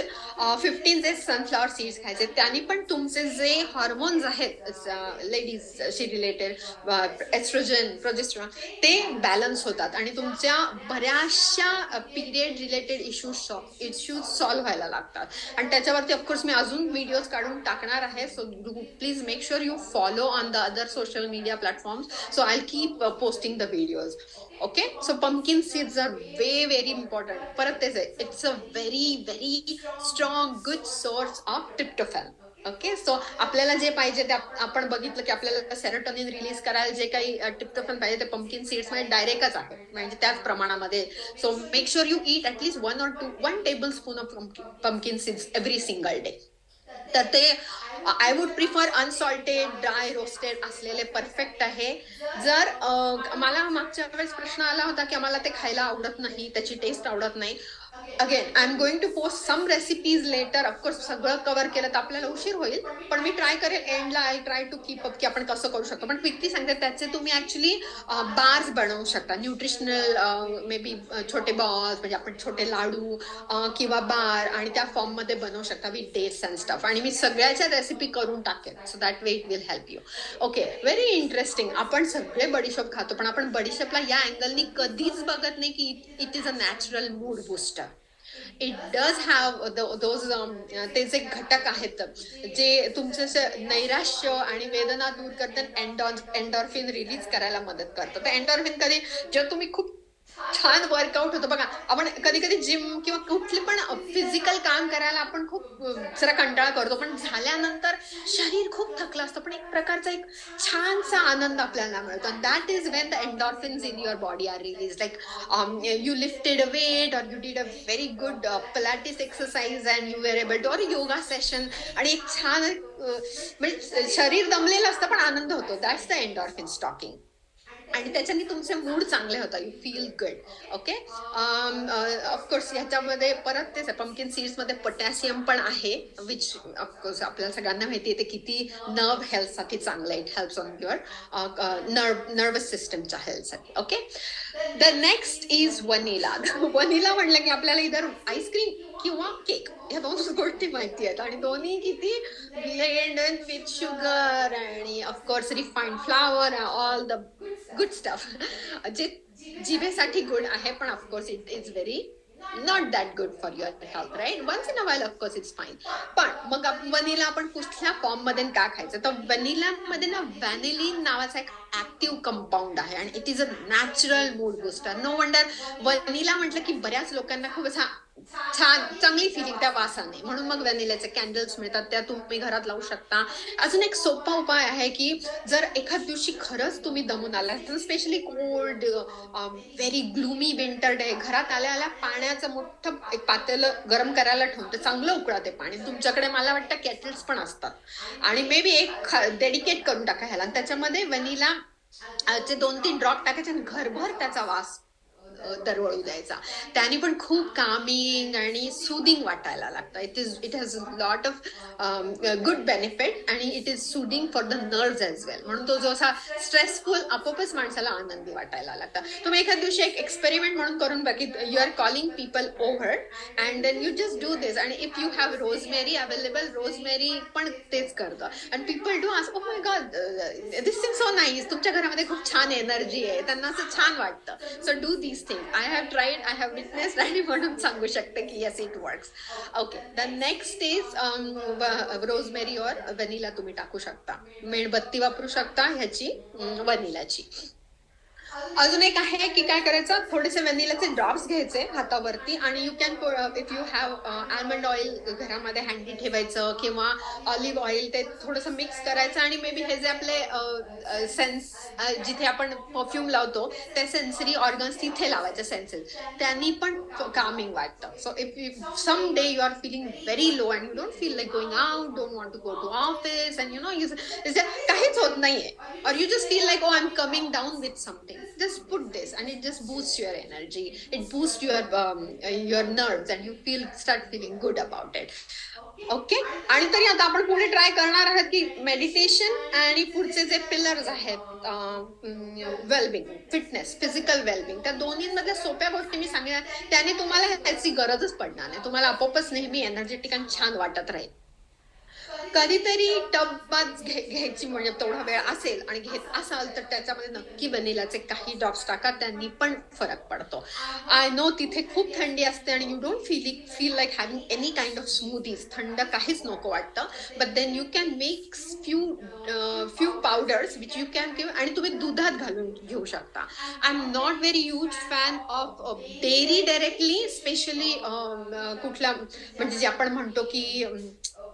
15 days सनफ्लॉवर सीड्स खायचे. त्यांनी पण तुमचे जे हॉर्मोन्स आहेत लेडीजशी रिलेटेड, एस्ट्रोजन, प्रोजेस्टेरॉन, ते बॅलन्स होतात आणि तुमच्या बऱ्याचशा पिरियड रिलेटेड इश्यूज सॉल्व्ह व्हायला लागतात. आणि त्याच्यावरती ऑफकोर्स मी अजून व्हिडिओज काढून टाकणार आहे. So please make sure you follow on the other social media platforms. So I keep posting the videos. Okay, so pumpkin seeds are very important. परत तेच आहे, it's a very strong good source of tryptophan. Okay, so आपल्याला जे पाहिजे ते आपण बघितलं की आपल्याला सेरोटोनिन रिलीज करायला जे काही ट्रिप्टोफॅन पाहिजे ते पंपकिन सीड्स मध्ये डायरेक्टच आहे, म्हणजे त्याच प्रमाणामध्ये. So make sure you eat at least 1 tablespoon of pumpkin seeds every single day. तर ते I would prefer unsalted, dry roasted असलेले परफेक्ट आहे. जर मला मागच्या वेळेस प्रश्न आला होता की आम्हाला ते खायला आवडत नाही, त्याची टेस्ट आवडत नाही. Again I am going to post some recipes later. Of course सगळं कव्हर केलं तर आपल्याला उशीर होईल, पण मी ट्राय करेल एंडला. I try to keep up की आपण कसं करू शकतो. पण क्विकली सांगते, त्याचे तुम्ही ऍक्च्युली बार्स बनवू शकता, न्यूट्रिशनल मे बी छोटे बॉल्स, म्हणजे आपण छोटे लाडू किंवा बार, आणि त्या फॉर्म मध्ये बनवू शकता विथ डेट्स अँड स्टफ. आणि मी सगळ्याच्या रेसिपी करून टाकेन, so that way it will help you. Okay, very interesting. आपण सगळे बडीशोप खातो, पण आपण बडीशोपला या अँगलनी कधीच बघत नाही की it is a natural mood booster. It does have those ते जे घटक आहेत जे तुमचं नैराश्य आणि वेदना दूर करतात, एंडॉर्फिन रिलीज करायला मदत करतात. तर एंडॉर्फिन कधी जेव्हा तुम्ही खूप छान वर्कआउट होतं बघा. आपण कधी कधी जिम किंवा कुठले पण फिजिकल काम करायला आपण खूप जरा कंटाळा करतो, पण झाल्यानंतर शरीर खूप थकलं असतं, पण एक प्रकारचा एक छानसा आनंद आपल्याला मिळतो. That is when the endorphins in your body are release. Like you lifted a weight or you did a very good pilates exercise and you were able to, or yoga session, आणि एक छान म्हणजे शरीर दमलेलं असतं पण आनंद होतो. That's the endorphins talking. आणि त्याच्याने तुमचे मूड चांगले होतात. You feel good. Okay. Of course ह्याच्यामध्ये परत तेच पंपकिन सीड्स मध्ये पोटॅशियम पण आहे, विच ऑफकोर्स आपल्याला सगळ्यांना माहिती आहे ते किती नर्व हेल्थसाठी चांगलं आहे. It helps on your nervous सिस्टमच्या हेल्थसाठी. Okay. The next is vanilla. Vanilla म्हणलं की आपल्याला इधर आईस्क्रीम किंवा केक ह्या दोन गोष्टी माहिती आहेत, आणि दोन्ही किती ब्लेंडेड विथ शुगर आणि of course refined flour, all the good stuff, जे जिभेसाठी गुड आहे, पण of course it is very not that good for your health, right. Once in a while of course it's fine. पण मग वनिला आपण कुठल्या फॉर्म मध्ये काय खायचं, तर वनिला मध्ये ना व्हॅनिलिन नावाचा एक ऍक्टिव्ह कंपाऊंड आहे, आणि it is a natural mood booster. No wonder vanilla म्हटलं की बऱ्याच लोकांना खूप असा छान चांगली फिलिंग त्या वासाने, म्हणून मग व्हॅनिलाचे कॅन्डल्स मिळतात, त्या तुम्ही घरात लावू शकता. अजून एक सोपा उपाय आहे की जर एखाद दिवशी खरंच तुम्ही दमून आला, specially cold very gloomy winter day, घरात आल्या आल्या पाण्याचं मोठं एक पातेलं गरम करायला ठेवून ते चांगलं उकळते पाणी. तुमच्याकडे मला वाटतं केटल्स पण असतात, आणि मे बी एक डेडिकेट करून टाका ह्याला, आणि त्याच्यामध्ये व्हॅनिला चे 2-3 ड्रॉप टाकायचे आणि घरभर त्याचा वास दरवळू द्यायचा. त्याने पण खूप कामिंग आणि सुदिंग वाटायला लागतं. It has lot of good benefit, आणि it is soothing for the nerves as well. म्हणून तो जो असा स्ट्रेसफुल आपोआपच माणसाला आनंदी वाटायला लागतं. तुम्ही एखाद दिवशी एक एक्सपेरिमेंट म्हणून करून बघित, you are calling people over and then you just do this, आणि if you have rosemary available, rosemary पण तेच करतं, and people do ask, oh my god this thing so nice. तुमच्या घरामध्ये खूप छान एनर्जी आहे, त्यांना असं छान वाटतं. So do this thing. I have tried, I have witnessed, आणि म्हणून सांगू शकते की yes it works. Okay, the next is rosemary और व्हॅनिला तुम्ही टाकू शकता. मेणबत्ती वापरू शकता ह्याची, व्हॅनिलाची. अजून एक आहे की काय करायचं, थोडेसे व्हॅनिलाचे ड्रॉप्स घ्यायचे हातावरती, आणि you can if you have almond oil घरामध्ये हँडी ठेवायचं, किंवा ऑलिव्ह ऑइल, ते थोडंसं मिक्स करायचं, आणि मे बी हे जे आपले सेन्स जिथे आपण परफ्यूम लावतो ते सेन्सरी ऑर्गन्स तिथे लावायचे सेन्सेस, त्यांनी पण कामिंग वाटतं. So if some day you are feeling very low and you don't feel like going out, don't want to go to office, and you know काहीच होत नाहीये, or you just feel like, oh, I'm coming down with something, just put this and it just boosts your energy, it boosts your nerves, and you start feeling good about it. Okay. आणि तरी आता आपण पुढे try करणार आहात की meditation आणि पुढचे जे पिलर्स आहेत, वेलबिंग, फिटनेस, फिजिकल वेलबिंग, त्या दोन्हींमधल्या सोप्या गोष्टी मी सांगितल्या, त्याने तुम्हाला ह्याची गरजच पडणार नाही. तुम्हाला आपोआपच नेहमी एनर्जेटिक आणि छान वाटत राहील. कधीतरी टबात घ्यायची म्हणजे तेवढा वेळ असेल आणि घेत असाल तर त्याच्यामध्ये नक्की व्हॅनिलाचे काही ड्रॉप्स टाका, त्यांनी पण फरक पडतो. आय नो तिथे खूप थंडी असते आणि you don't feel like having any kind of smoothies, थंड काहीच नको वाटतं, but then you can make few powders which you can give, आणि तुम्ही दुधात घालून घेऊ शकता. I am not very huge fan of dairy directly, specially कुठला म्हणजे जे आपण म्हणतो की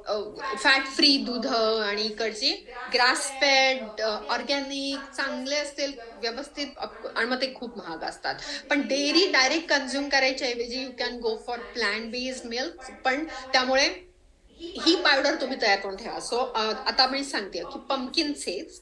फॅट फ्री दूध, आणि इकडचे ग्रास फेड ऑर्गॅनिक चांगले असतील व्यवस्थित, आणि मग ते खूप महाग असतात. पण डेअरी डायरेक्ट कन्झ्युम करायच्या ऐवजी you can go for plant based milk, पण त्यामुळे ही पावडर तुम्ही तयार करून ठेवा. सो आता मी सांगते की pumpkin seeds,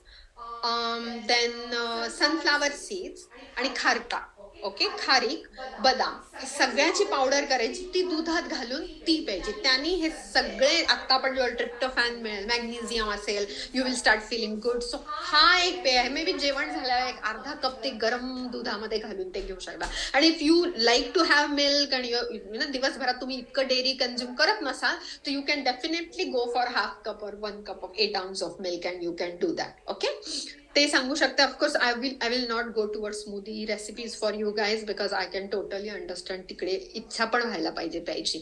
then sunflower seeds आणि खारका, ओके, खारीक, बदाम, सगळ्याची पावडर करायची, ती दुधात घालून ती प्यायची. त्यांनी हे सगळे आता आपण जेव्हा ट्रिप्टोफॅन मिळेल, मॅग्नेशियम असेल, you will start feeling good. So हा एक पेय आहे. मे बी जेवण झाल्यावर एक अर्धा कप ते गरम दुधामध्ये घालून ते घेऊ शकता. आणि if you like to have milk आणि दिवसभरात तुम्ही इतकं डेअरी कन्झ्युम करत नसाल तर you can definitely go for half cup और 1 cup of 8 ounces of milk and you can do that. Okay, ते सांगू शकते. Of course I will not go toward smoothie recipes for you guys, because I can totally understand तिकडे इच्छा पण व्हायला पाहिजे प्यायची.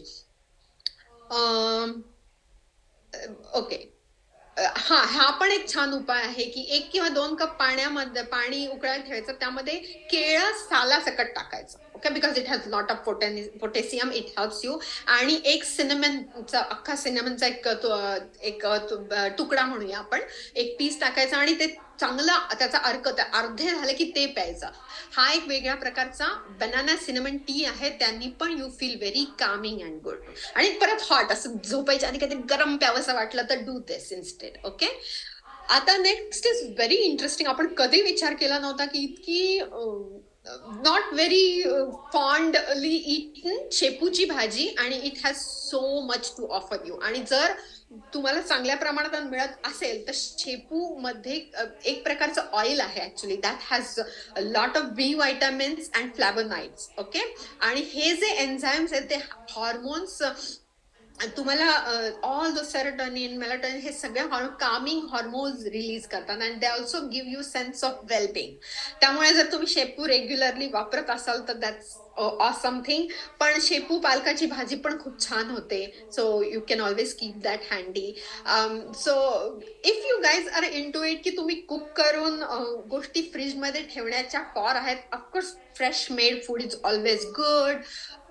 ओके, हा पण एक छान उपाय आहे की 1 किंवा 2 कप पाण्यामध्ये पाणी उकळायला ठेवायचं, त्यामध्ये केळं सालासकट टाकायचं. Okay, because it has lot of potassium, it helps you. आणि एक सिनेमनचा, अख्खा सिनेमनचा एक तुकडा म्हणूया आपण, एक पीस टाकायचा आणि ते चांगला त्याचा अर्धे झाले की ते प्यायचं. हा एक वेगळ्या प्रकारचा बनाना सिनेमन टी आहे, त्यांनी पण you feel very Kameng and good. आणि परत हॉट, असं झोपायच्या आधी काहीतरी गरम प्यावंसं वाटलं तर डू दिस इन्स्टेड. ओके, आता नेक्स्ट इज व्हेरी इंटरेस्टिंग. आपण कधी विचार केला नव्हता की इतकी नॉट व्हेरी फॉन्डली इटन शेपूची भाजी, आणि it has so much to offer you. आणि जर तुम्हाला चांगल्या प्रमाणात मिळत असेल तर शेपू मध्ये एक प्रकारचं ऑइल आहे actually, that has lot of B vitamins and flavonoids. Okay, आणि हे जे एन्झाईम्स आहेत ते हॉर्मोन्स तुम्हाला ऑल द सेरोटोनिन, मेलाटोनिन, हे सगळे कामिंग हॉर्मोन्स रिलीज करतात, and they also give you sense of wellbeing. त्यामुळे जर तुम्ही शेपू रेग्युलरली वापरत असाल तर दॅट्स ऑसम थिंग. पण शेपू पालकाची भाजी पण खूप छान होते, so you can always keep that handy. So if you guys are into it की तुम्ही कुक करून गोष्टी फ्रीजमध्ये ठेवण्याच्या फॉर आहेत, of course fresh made food is always good.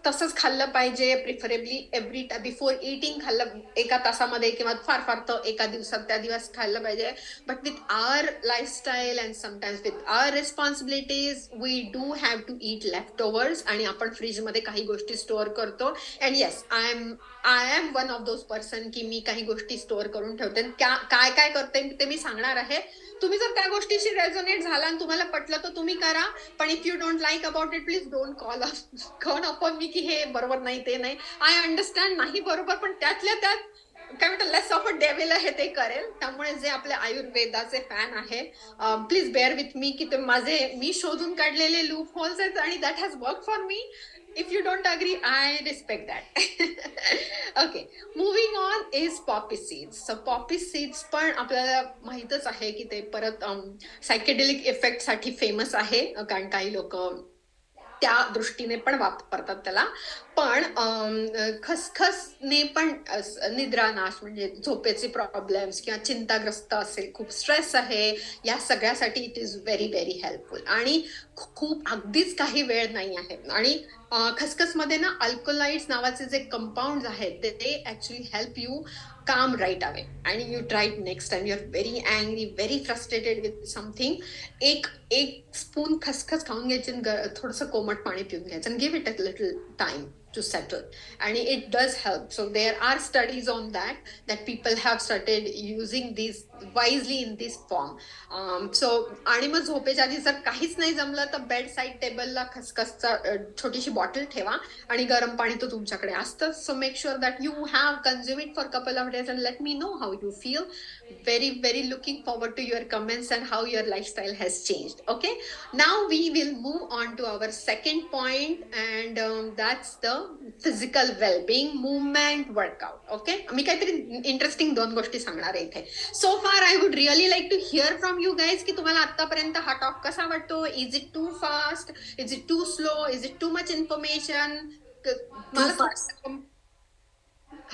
तसंच खाल्लं पाहिजे, प्रिफरेबली बिफोर इटिंग खाल्लं, 1 तासामध्ये किंवा फार फार तर 1 दिवसात त्या दिवस खाल्लं पाहिजे. But with our lifestyle and sometimes with our responsibilities we do have to eat leftovers, आणि आपण फ्रीजमध्ये काही गोष्टी स्टोअर करतो. And yes, I am one of those person की मी काही गोष्टी स्टोअर करून ठेवते. काय काय करते ते मी सांगणार आहे. तुम्ही जर त्या गोष्टीशी रेझोनेट झाला आणि तुम्हाला पटलं तर तुम्ही करा, पण if you don't like about it, please don't call upon मी की हे बरोबर नाही, ते नाही. आय अंडरस्टँड, नाही बरोबर, पण त्यातल्या त्यात काय म्हणतात, लेस ऑफ अ डेव्हिल आहे ते करेल. त्यामुळे जे आपले आयुर्वेदाचे फॅन आहे, प्लीज बेअर विथ मी की ते मी शोधून काढलेले लूप होल्स आहेत, आणि that has work for me. If you don't agree, I respect that. Okay, moving on is poppy seeds. So poppy seeds पण आपल्याला माहितच आहे की ते परत सायकेडेलिक इफेक्ट साठी फेमस आहे, कारण काही लोक त्या दृष्टीने पण वापरतात त्याला. पण खसखसने पण निद्रानाश, म्हणजे झोपेचे प्रॉब्लेम्स किंवा चिंताग्रस्त असेल, खूप स्ट्रेस आहे, या सगळ्यासाठी it is very very helpful. आणि खूप अगदीच काही वेळ नाही आहे. आणि खसखसमध्ये ना अल्कोलाइड्स नावाचे जे कंपाऊंड आहेत ते actually help you calm right away. And you try it next time you're very angry, very frustrated with something. एक स्पून खसखस खाऊन घ्यायची, थोडंसं कोमट पाणी पिऊन घ्यायचं, and give it a little time to settle, and it does help. So there are studies on that people have started using these wisely in this form. So आणि मग झोपेच्या आधी जर काहीच नाही जमलं तर बेड साईड टेबलला खसखसचा छोटीशी बॉटल ठेवा, आणि गरम पाणी तर तुमच्याकडे असतं. So make sure that you have consume it for couple of days and let me know how you feel. Very very looking forward to your comments and how your lifestyle has changed. Okay, now we will move on to our second point, and that's the physical well-being, movement, workout. Okay, मी काहीतरी interesting 2 गोष्टी सांगणार आहे इथे. So far I would really like to hear from you guys की तुम्हाला आतापर्यंत हा talk कसा वाटतो. Is it too fast? Is it too slow? Is it too much information? Too fast.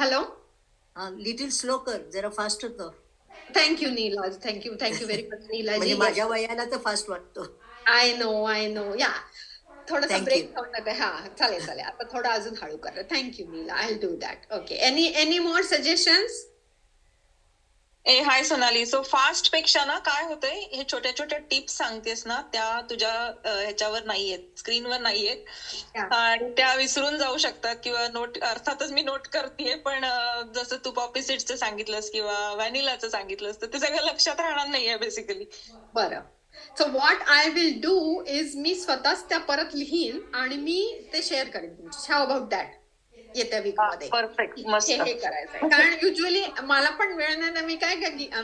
Hello? Little slow कर, जरा फास्ट होतं. Thank you Neelaj, thank you मच नीलाजी. म्हणजे माझ्या वयाला तर फास्ट वाटतो. आय नो या थोडासा ब्रेक होणार आहे. हा चालेल, आता थोडा अजून हळू कर. Thank you Neela, I will do that. Okay, any more suggestions? High Sonali. So fast पेक्षा ना काय होतंय, हे छोट्या छोट्या टिप्स सांगतेस ना, त्या तुझ्या ह्याच्यावर नाहीयेत, स्क्रीनवर नाहीयेत, आणि त्या विसरून जाऊ शकतात, किंवा नोट, अर्थातच मी नोट करतेय, पण जसं तू पॉपी सीड्सचं सांगितलंस किंवा व्हॅनिलाचं सांगितलंस तर ते सगळं लक्षात राहणार नाहीये बेसिकली. बरं, so what I will do is मी स्वतःच त्या परत लिहीन आणि मी ते शेअर करेन तुमच्याशी. How about that? येत्या वीक मध्ये हे करायचंय, कारण युजली मला पण वेळ नाही. मी काय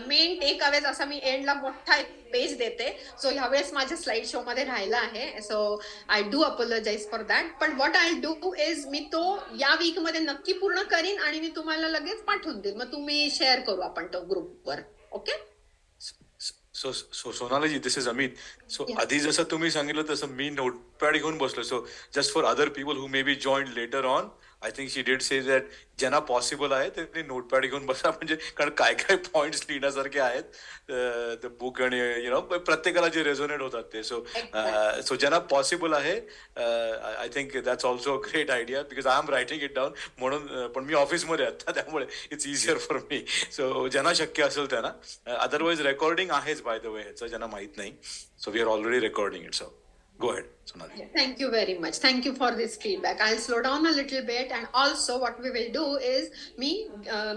मेन टेक अवेज असा मी एंडला मोठा एक पेज देते. सो ह्यावेळेस माझ्या स्लाइड शो मध्ये राहिला आहे, so I do apologise for that. पण व्हॉट आय डू इज मी तो या वीक मध्ये नक्की पूर्ण करीन आणि मी तुम्हाला लगेच पाठवून देईन. मग तुम्ही शेअर करू आपण तो ग्रुपवर. Okay. So Sonaliji, this is Amit. So आधी जसं तुम्ही सांगितलं तसं मी नोटपॅड घेऊन बसलो. So just for other people who may be join later on, I think she did say that ज्यांना पॉसिबल आहे त्यांनी नोटपॅड घेऊन बसा, म्हणजे कारण काय काय पॉइंट्स लिहिण्यासारखे आहेत बुक, आणि प्रत्येकाला जे रेझोनेट होतात ते. सो ज्यांना पॉसिबल आहे, I think that's also a great idea, because I am writing it down म्हणून. पण मी ऑफिसमध्ये आता, त्यामुळे it's easier for me. So ज्यांना शक्य असेल त्यांना. अदरवाईज रेकॉर्डिंग आहेच बाय द वे, ह्याचं ज्यांना माहित नाही. So we are already recording it. So go ahead, Sonali. Thank you very much. Thank you for this feedback. I'll slow down a little bit, and also what we will do is मी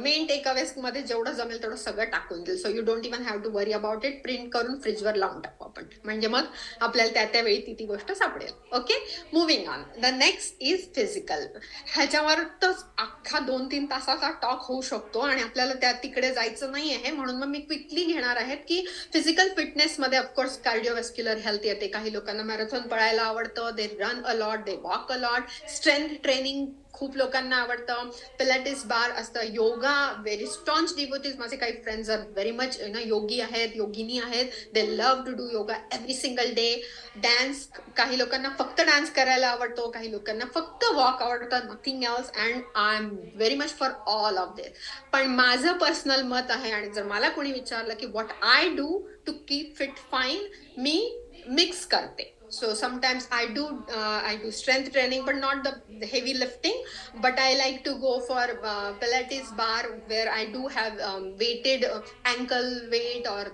main takeaways मध्ये जेवढं जमेल तेवढं सगळं टाकून देईल. So you don't even have to worry about it. Print करून फ्रीजवर लावून टाकू आपण, म्हणजे मग आपल्याला त्यावेळी ती गोष्ट सापडेल. Okay, moving on. The next is physical. ह्याच्यावरच अख्खा 2-3 तासाचा टॉक होऊ शकतो, आणि आपल्याला त्या तिकडे जायचं नाही आहे, म्हणून मग मी क्विकली घेणार आहे की फिजिकल फिटनेस मध्ये ऑफकोर्स कार्डिओव्हॅस्क्युलर हेल्थ येते. काही लोकांना मॅरेथॉन पळायला आवडतं, they run a lot, they walk a lot. Strength training खूप लोकांना आवडतं. पिलाटिस बार असतं. योगा, व्हेरी स्टॉन्च डिवोटीज, माझे काही friends are very much yogi आहेत, योगिनी आहेत. They love to do yoga every single day. Dance, काही लोकांना फक्त डान्स करायला आवडतो, काही लोकांना फक्त वॉक आवडतं, nothing else. And I am very much for all of this. पण माझं पर्सनल मत आहे, आणि जर मला कोणी विचारलं की what I do to keep fit fine, मी मिक्स करते. So sometimes I do strength training, but not the heavy lifting. But I like to go for Pilates bar, where I do have weighted ankle weight or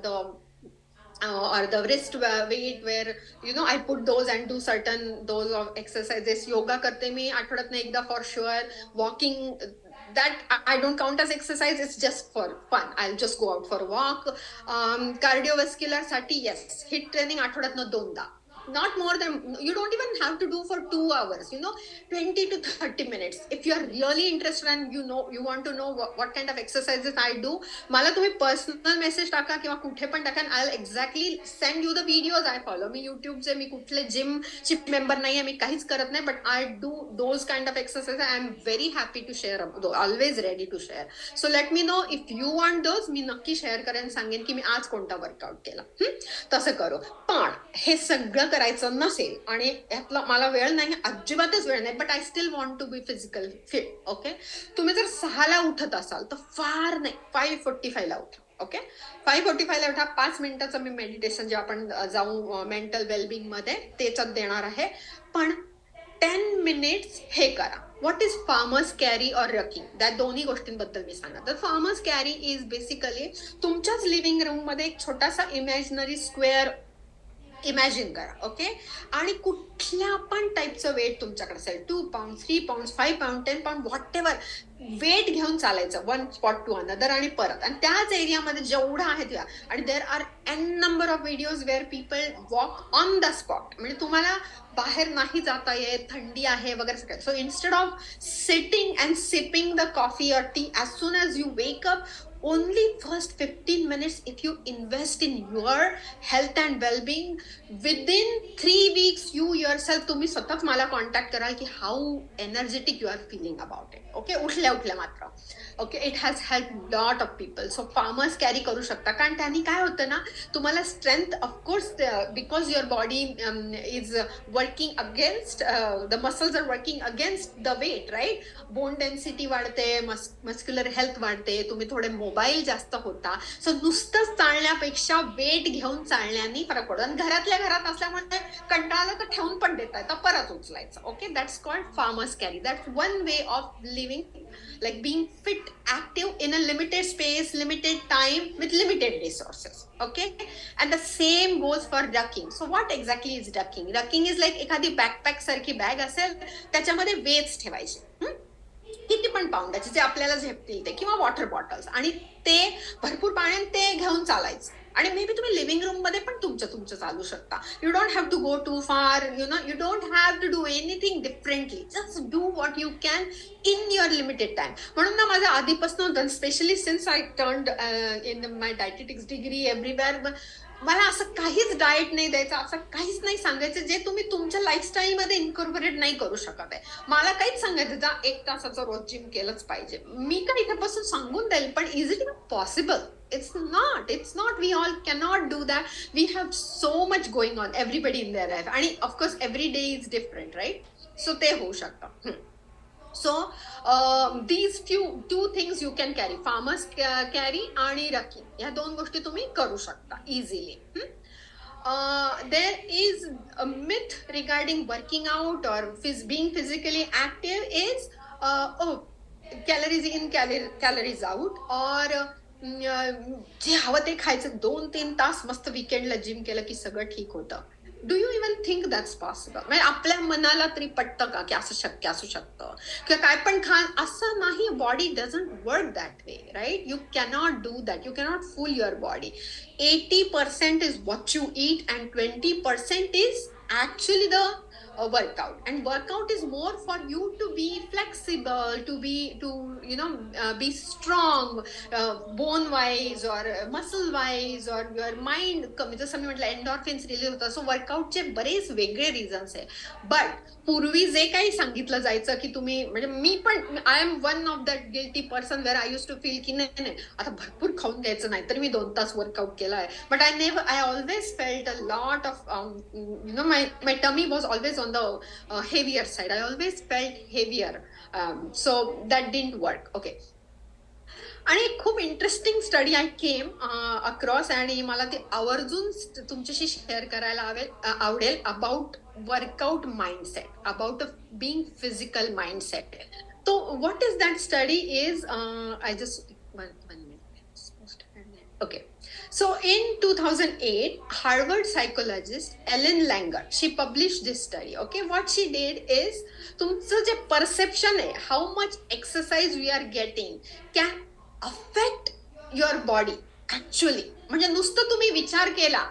the wrist weight, where I put those and do certain those of exercises. Yoga karte mi आठवड्यातनं एकदा for sure. Walking, that I don't count as exercise, it's just for fun. I'll just go out for a walk. Cardiovascular साठी yes, HIIT training आठवड्यातनं 2दा. Not more than, you don't even have to do for 2 hours, 20 to 30 minutes. If you are really interested and you want to know what kind of exercises I do, मला तुम्ही personal message टाका किंवा कुठे पण टाका, I'll exactly send you the videos I follow. मी युट्यूबचे, मी कुठले जिमची member नाही आहे, मी काहीच करत नाही, but I do those kind of exercises. I am very happy to share, always ready to share. So let me know if you want those. मी नक्की share करेन, सांगेन की मी आज कोणता वर्कआउट केला. तसं करू. पण हे सगळं करायचं नसेल आणि यातला मला वेळ नाही, अजिबातच वेळ नाही, but I still want to be physical fit. Okay, तुम्ही जर 6ला उठत असाल तर फार नाही 5:45 ला उठा. ओके, 5:45 ला उठा. 5 मिनिटाचं मी मेडिटेशन जे आपण जाऊ मेंटल वेलबिंग मध्ये त्याच्यात देणार आहे. पण 10 मिनिट्स हे करा. व्हॉट इज फार्मर्स कॅरी और रकिंग, त्या दोन्ही गोष्टींबद्दल मी सांगणार. तर फार्मर्स कॅरी इज बेसिकली तुमच्याच लिव्हिंग रूम मध्ये एक छोटासा इमॅजिनरी स्क्वेअर इमॅजिन करा. ओके, आणि कुठल्या पण टाईपचं वेट तुमच्याकडे असेल, 2 pound, 3 pound, 5 pound, 10 pound, whatever weight घेऊन चालायचं, वन स्पॉट टू अनदर आणि परत, आणि त्याच एरियामध्ये जेवढं आहे त्या. आणि there are n number of videos where people walk on the spot, म्हणजे तुम्हाला बाहेर नाही जाता येत, थंडी आहे वगैरे सगळं. So instead of sitting and sipping the coffee और T as soon as you wake up, only first 15 minutes, if you invest in your health and well-being, within 3 weeks you yourself, तुम्ही स्वतःच मला कॉन्टॅक्ट कराल की how energetic you are feeling about it. Okay, उठल्या मात्र. Okay, it has help lot of people. So farmers carry करू शकता, कारण त्यांनी काय होतं ना, तुम्हाला strength, of course because your body is working against, the muscles are working against the weight, right. Bone density वाढते, मस्क्युलर हेल्थ वाढते, तुम्ही थोडे मोबाईल जास्त होता. सो नुसतंच चालण्यापेक्षा वेट घेऊन चालण्याने फरक पडतो. आणि घरातल्या घरात असल्यामुळे कंटाळा तर ठेवून पण देता येतं, परत उचलायचं. Okay, that's called farmers carry. That's one way of living, like being fit, active in a limited space, limited time, with limited resources. Okay, and the same goes for ducking. So what exactly is ducking? Ducking is like एखादी backpack सारखी bag असेल, त्याच्यामध्ये weights ठेवायचे, किती पण पाऊंडाचे जे आपल्याला झेपतील ते, किंवा वॉटर बॉटल्स, आणि ते भरपूर पाण्यात ते घेऊन चालायचं. आणि मे बी तुम्ही लिव्हिंग रूम मध्ये पण तुमचं चालू शकता. You don't have to go to far, you don't have to do anything differently. Just do what you can in your limited time. म्हणून ना माझं आधीपासून होतं, specially since I turned in my dietetics degree everywhere, मला असं काहीच diet नाही द्यायचं, असं काहीच नाही सांगायचं जे तुम्ही तुमच्या लाईफस्टाईलमध्ये इन्कॉर्पोरेट नाही करू शकत आहे. मला काहीच सांगायचं जा 1 तासाचं रोज जिम केलंच पाहिजे, मी काय इथेपासून सांगून देईल, पण is it possible? It's not. We all cannot do that. We have so much going on, everybody in their life. And of course, every day is different, right? So ते होऊ शकतं. So these two things you can carry, farmers carry आणि rocky, ह्या 2 गोष्टी तुम्ही करू शकता easily. There is a myth regarding working out or being physically active is calories in, calories out, or जे हवं ते खायचं, 2-3 तास मस्त विकेंडला जिम केलं की सगळं ठीक होतं. Do you even think that's possible? म्हणजे आपल्या मनाला तरी पटतं का की असं शक्य असू शकतं किंवा काय पण खा, असं नाही. Body doesn't work that way, right? You cannot do that. You cannot fool your body. 80% is what you eat and 20% is actually the workout, and workout is more for you to be flexible, to be strong, bone wise or muscle wise, or your mind, जसं मी म्हटलं एंडॉर्फिन्स release होतात. So वर्कआउटचे बरेच वेगळे reasons आहे. But पूर्वी जे काही सांगितलं जायचं की तुम्ही, म्हणजे मी पण, I am one of that guilty person where I use to feel की नाही आता भरपूर खाऊन घ्यायचं नाही तर मी 2 तास वर्कआउट केला आहे. But I always felt a lot of my tummy was always on the heavier side. I always felt heavier, so that didn't work. Okay. आणि खूप interesting study I came across, आणि मला ते आवर्जून तुमच्याशी शेअर करायला आवडेल, about workout mindset, about being physical mindset. तो what is that study is, I just one minute. Okay. So in 2008, Harvard psychologist Ellen Langer, she published this study. Okay, what she did is, तुमचं जे perception आहे, how much exercise we are getting can affect your body actually. म्हणजे नुसतं तुम्ही विचार केला,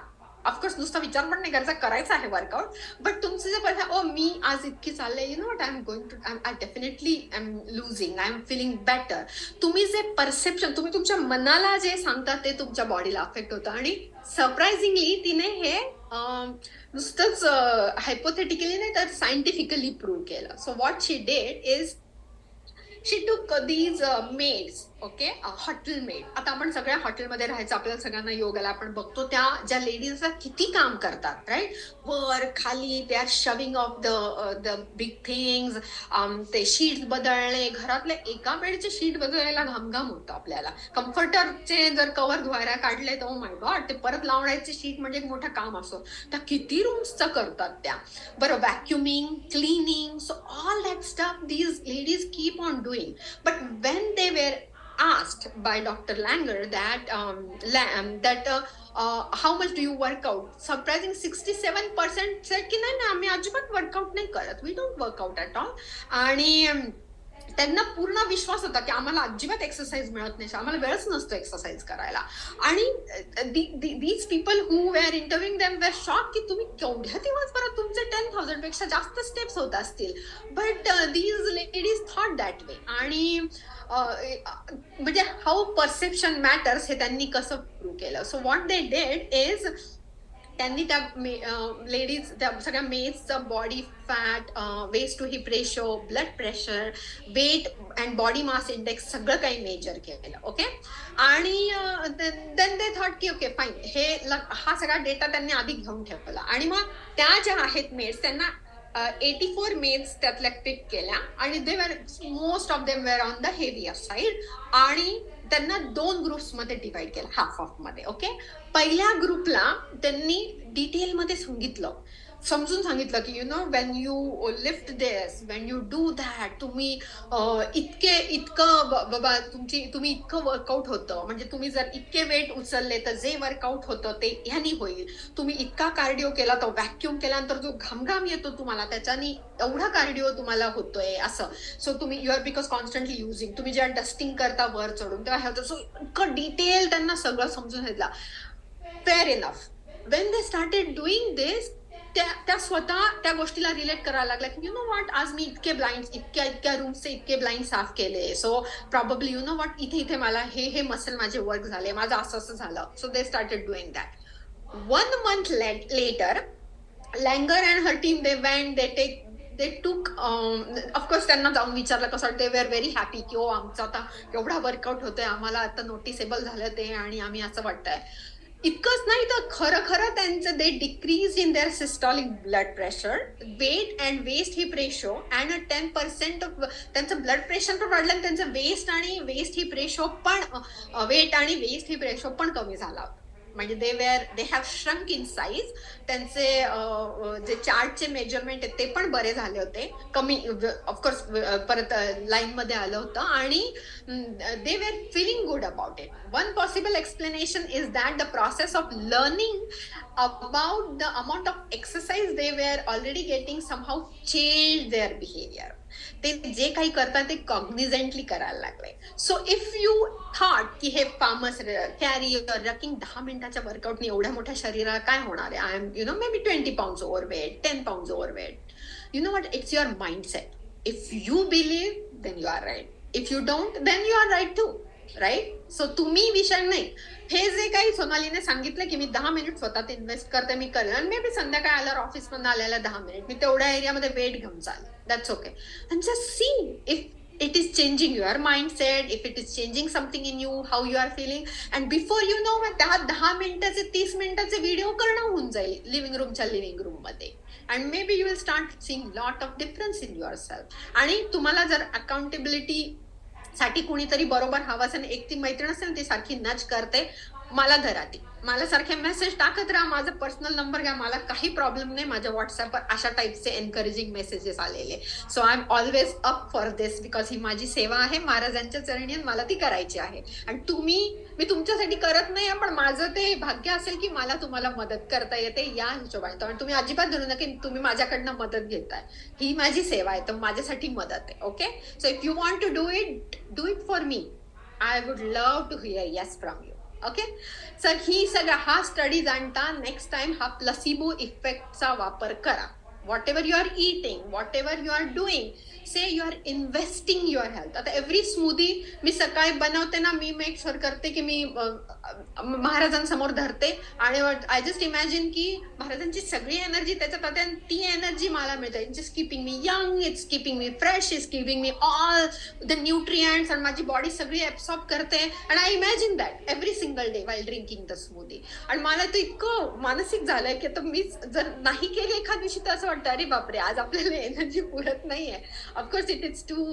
of course नुसता विचार पण नाही करायचा आहे वर्कआउट, बट तुमचं जे मी आज इतकी चाललंय, you know what, I am going to, I definitely I am losing, I am feeling better. तुम्ही जे परसेप्शन, तुम्ही तुमच्या मनाला जे सांगता ते तुमच्या बॉडीला अफेक्ट होतं. आणि सरप्राइझिंगली तिने हे नुसतंच हायपोथेटिकली नाही तर सायंटिफिकली प्रूव्ह केलं. So what she did is, she took these maids, okay, hotel maid. आता आपण सगळ्या हॉटेलमध्ये राहायचं, आपल्याला सगळ्यांना योगाला आपण बघतो, त्या ज्या लेडीज किती काम करतात, राईट, वर खाली, they are shoving of the big things, ते शीट बदलणे, घरातले एका बेडचे शीट बदलायला घामघाम होतं आपल्याला. कम्फर्टरचे जर कव्हर धुवायला काढले तर माय गॉड, ते परत लावण्याचे शीट म्हणजे एक मोठं काम असतो. त्या किती रूम्सचं करतात त्या, बरं, vacuuming, cleaning, so all that stuff these ladies keep on doing. But when they were asked by Dr. Langer that how much do you work out, surprising 67% said की नाही आम्ही अजिबात वर्कआउट नाही करत, we don't work out at all. आणि त्यांना पूर्ण विश्वास होता की आम्हाला अजिबात एक्सरसाइज मिळत नाही, आम्हाला वेळच नसतो एक्सरसाइज करायला. आणि these people who were interviewing them were shock की तुम्ही केवढ्या दिवसभरात तुमचे 10,000 पेक्षा जास्त स्टेप्स होत असतील. But these ladies thought that way. आणि म्हणजे हाऊ परसेप्शन मॅटर्स हे त्यांनी कसं प्रूव्ह केलं. So what they did is, त्यांनी त्या लेडीज, त्या सगळ्या मेड्सचं body fat, waist to hip ratio, blood pressure, weight and body mass index सगळं काही मेजर केलं. ओके. आणि देन दे थॉट की ओके फाईन, हा सगळा डेटा त्यांनी आधी घेऊन ठेवला. आणि मग त्या ज्या आहेत मेड्स, त्यांना 84 मेड्स त्यातल्या पिक केल्या, आणि they were, most of them were on the heavier side, आणि त्यांना 2 ग्रुप्समध्ये डिवाइड केलं, हाफ ऑफ मध्ये. ओके. पहिल्या ग्रुपला त्यांनी डिटेलमध्ये समजून सांगितलं की Wien you lift this, Wien you do that, तुम्ही इतकं बाबा तुम्ही इतकं वर्कआउट होतं, म्हणजे तुम्ही जर इतके वेट उचलले तर जे वर्कआउट होतं ते ह्यानी होईल. तुम्ही इतका कार्डिओ केला, तर व्हॅक्युम केल्यानंतर जो घामघाम येतो तुम्हाला, त्याच्यानी एवढा कार्डिओ तुम्हाला होतोय असं. सो तुम्ही you are because constantly using, तुम्ही जेव्हा डस्टिंग करता वर चढून तेव्हा हे होतं. सो इतकं डिटेल त्यांना सगळं समजून घेतलं. Fair enough. When they started doing this, त्या स्वतः त्या गोष्टीला रिलेट करायला लागल्या की वॉट, आज मी इतके ब्लाइंड, इतक्या रूम्सचे इतके ब्लाइंड साफ केले, सो प्रॉबब्ली वॉट, इथे मला हे मसल माझे वर्क झाले, माझं असं झालं. So they started doing that. 1 month later, Langer and her team, they took, of course त्यांना जाऊन विचारलं कसं, दे वेअर व्हेरी हॅपी की आमचं आता एवढा वर्कआउट होतोय, आम्हाला आता नोटिसेबल झालं ते, आणि आम्ही असं वाटतंय. इतकंच नाही तर खरं खरं त्यांचं they decrease in their systolic blood pressure, weight and waist hip ratio and 10% त्यांचं ब्लड प्रेशर पण वाढलं आणि त्यांचं वेस्ट आणि वेस्ट हिप रेशो पण वेट आणि वेस्ट हिप रेशो पण कमी झाला होता. म्हणजे they have shrunk in size. त्यांचे जे चार्टचे मेजरमेंट आहेत ते पण बरे झाले होते, कमी ऑफकोर्स परत लाईन मध्ये आलं होतं आणि they were feeling good about it. One possible explanation is that the process of learning about the amount of exercise they were already getting somehow change there behaviour. ते जे काही करतात ते कॉग्निझेंटली करायला लागले. सो इफ यू थॉट की हे farms carry रकिंग 10 मिनिटाच्या वर्कआउटने एवढ्या मोठ्या शरीराला काय होणार आहे, I am maybe 20 pounds overweight, 10 pounds overweight. You know what? It's your mindset. If you believe, then you are right. If you don't, then you are right too. Right. So तुम्ही विषय नाही. हे जे काही सोनालीने सांगितलं की मी 10 minute स्वतःत invest करते, मी करेन आणि मे बी संध्याकाळी आल्यावर ऑफिस मधून आल्याला 10 मिनिट मी तेवढ्या एरियामध्ये वेट घेऊन चालेल, that's okay. And just see if it is changing your mindset, if it is changing something in you, how you are feeling, and before you know त्या 10 मिनिटाचे 30 मिनिटाचे व्हिडिओ करणं होऊन जाईल लिव्हिंग रूम मध्ये. and maybe you will start seeing lot of difference in yourself. आणि तुम्हाला जर अकाउंटेबिलिटी साठी कुणीतरी बरोबर हवं असेल, एक ती मैत्रीण असेल ती सारखी नच करते, मला धरा ती, मला सारखे मेसेज टाकत राहा, माझा पर्सनल नंबर घ्या, मला काही प्रॉब्लेम नाही. माझ्या व्हॉट्सअपवर अशा टाईपचे एनकरेजिंग मेसेजेस आलेले. So I am always up for this because ही माझी सेवा आहे महाराजांच्या चरणी आणि मला ती करायची आहे. आणि मी तुमच्यासाठी करत नाही, पण माझं ते भाग्य असेल की मला तुम्हाला मदत करता येते या हिशोबाने. तर तुम्ही अजिबात धरू नका की तुम्ही माझ्याकडनं मदत घेताय, ही माझी सेवा आहे तर माझ्यासाठी मदत आहे. Okay. So if you want to do it for me. I would love to hear yes from you. Okay. Sir ही सगळा हा स्टडी जाणता नेक्स्ट टाइम हा प्लसिबो इफेक्टचा वापर करा. Whatever you are eating, whatever you are doing, say you are investing your health. आता every smoothie मी सकाळी बनवते ना, मी मेक शुअर करते की मी महाराजांसमोर धरते आणि आय जस्ट इमॅजिन की महाराजांची सगळी एनर्जी त्याच्यात होते आणि ती एनर्जी मला मिळते. It's just keeping me young, it's keeping me fresh, it's keeping me all the nutrients आणि माझी बॉडी सगळी ऍब्सॉर्ब करते. आणि I imagine that every single day while drinking the smoothie. आणि मला तर इतकं मानसिक झालंय की आता मी जर नाही केली एखाद दिवशी तर असं वाटतं अरे बापरे आज आपल्याला एनर्जी पुरत नाहीये. Of course, it is too,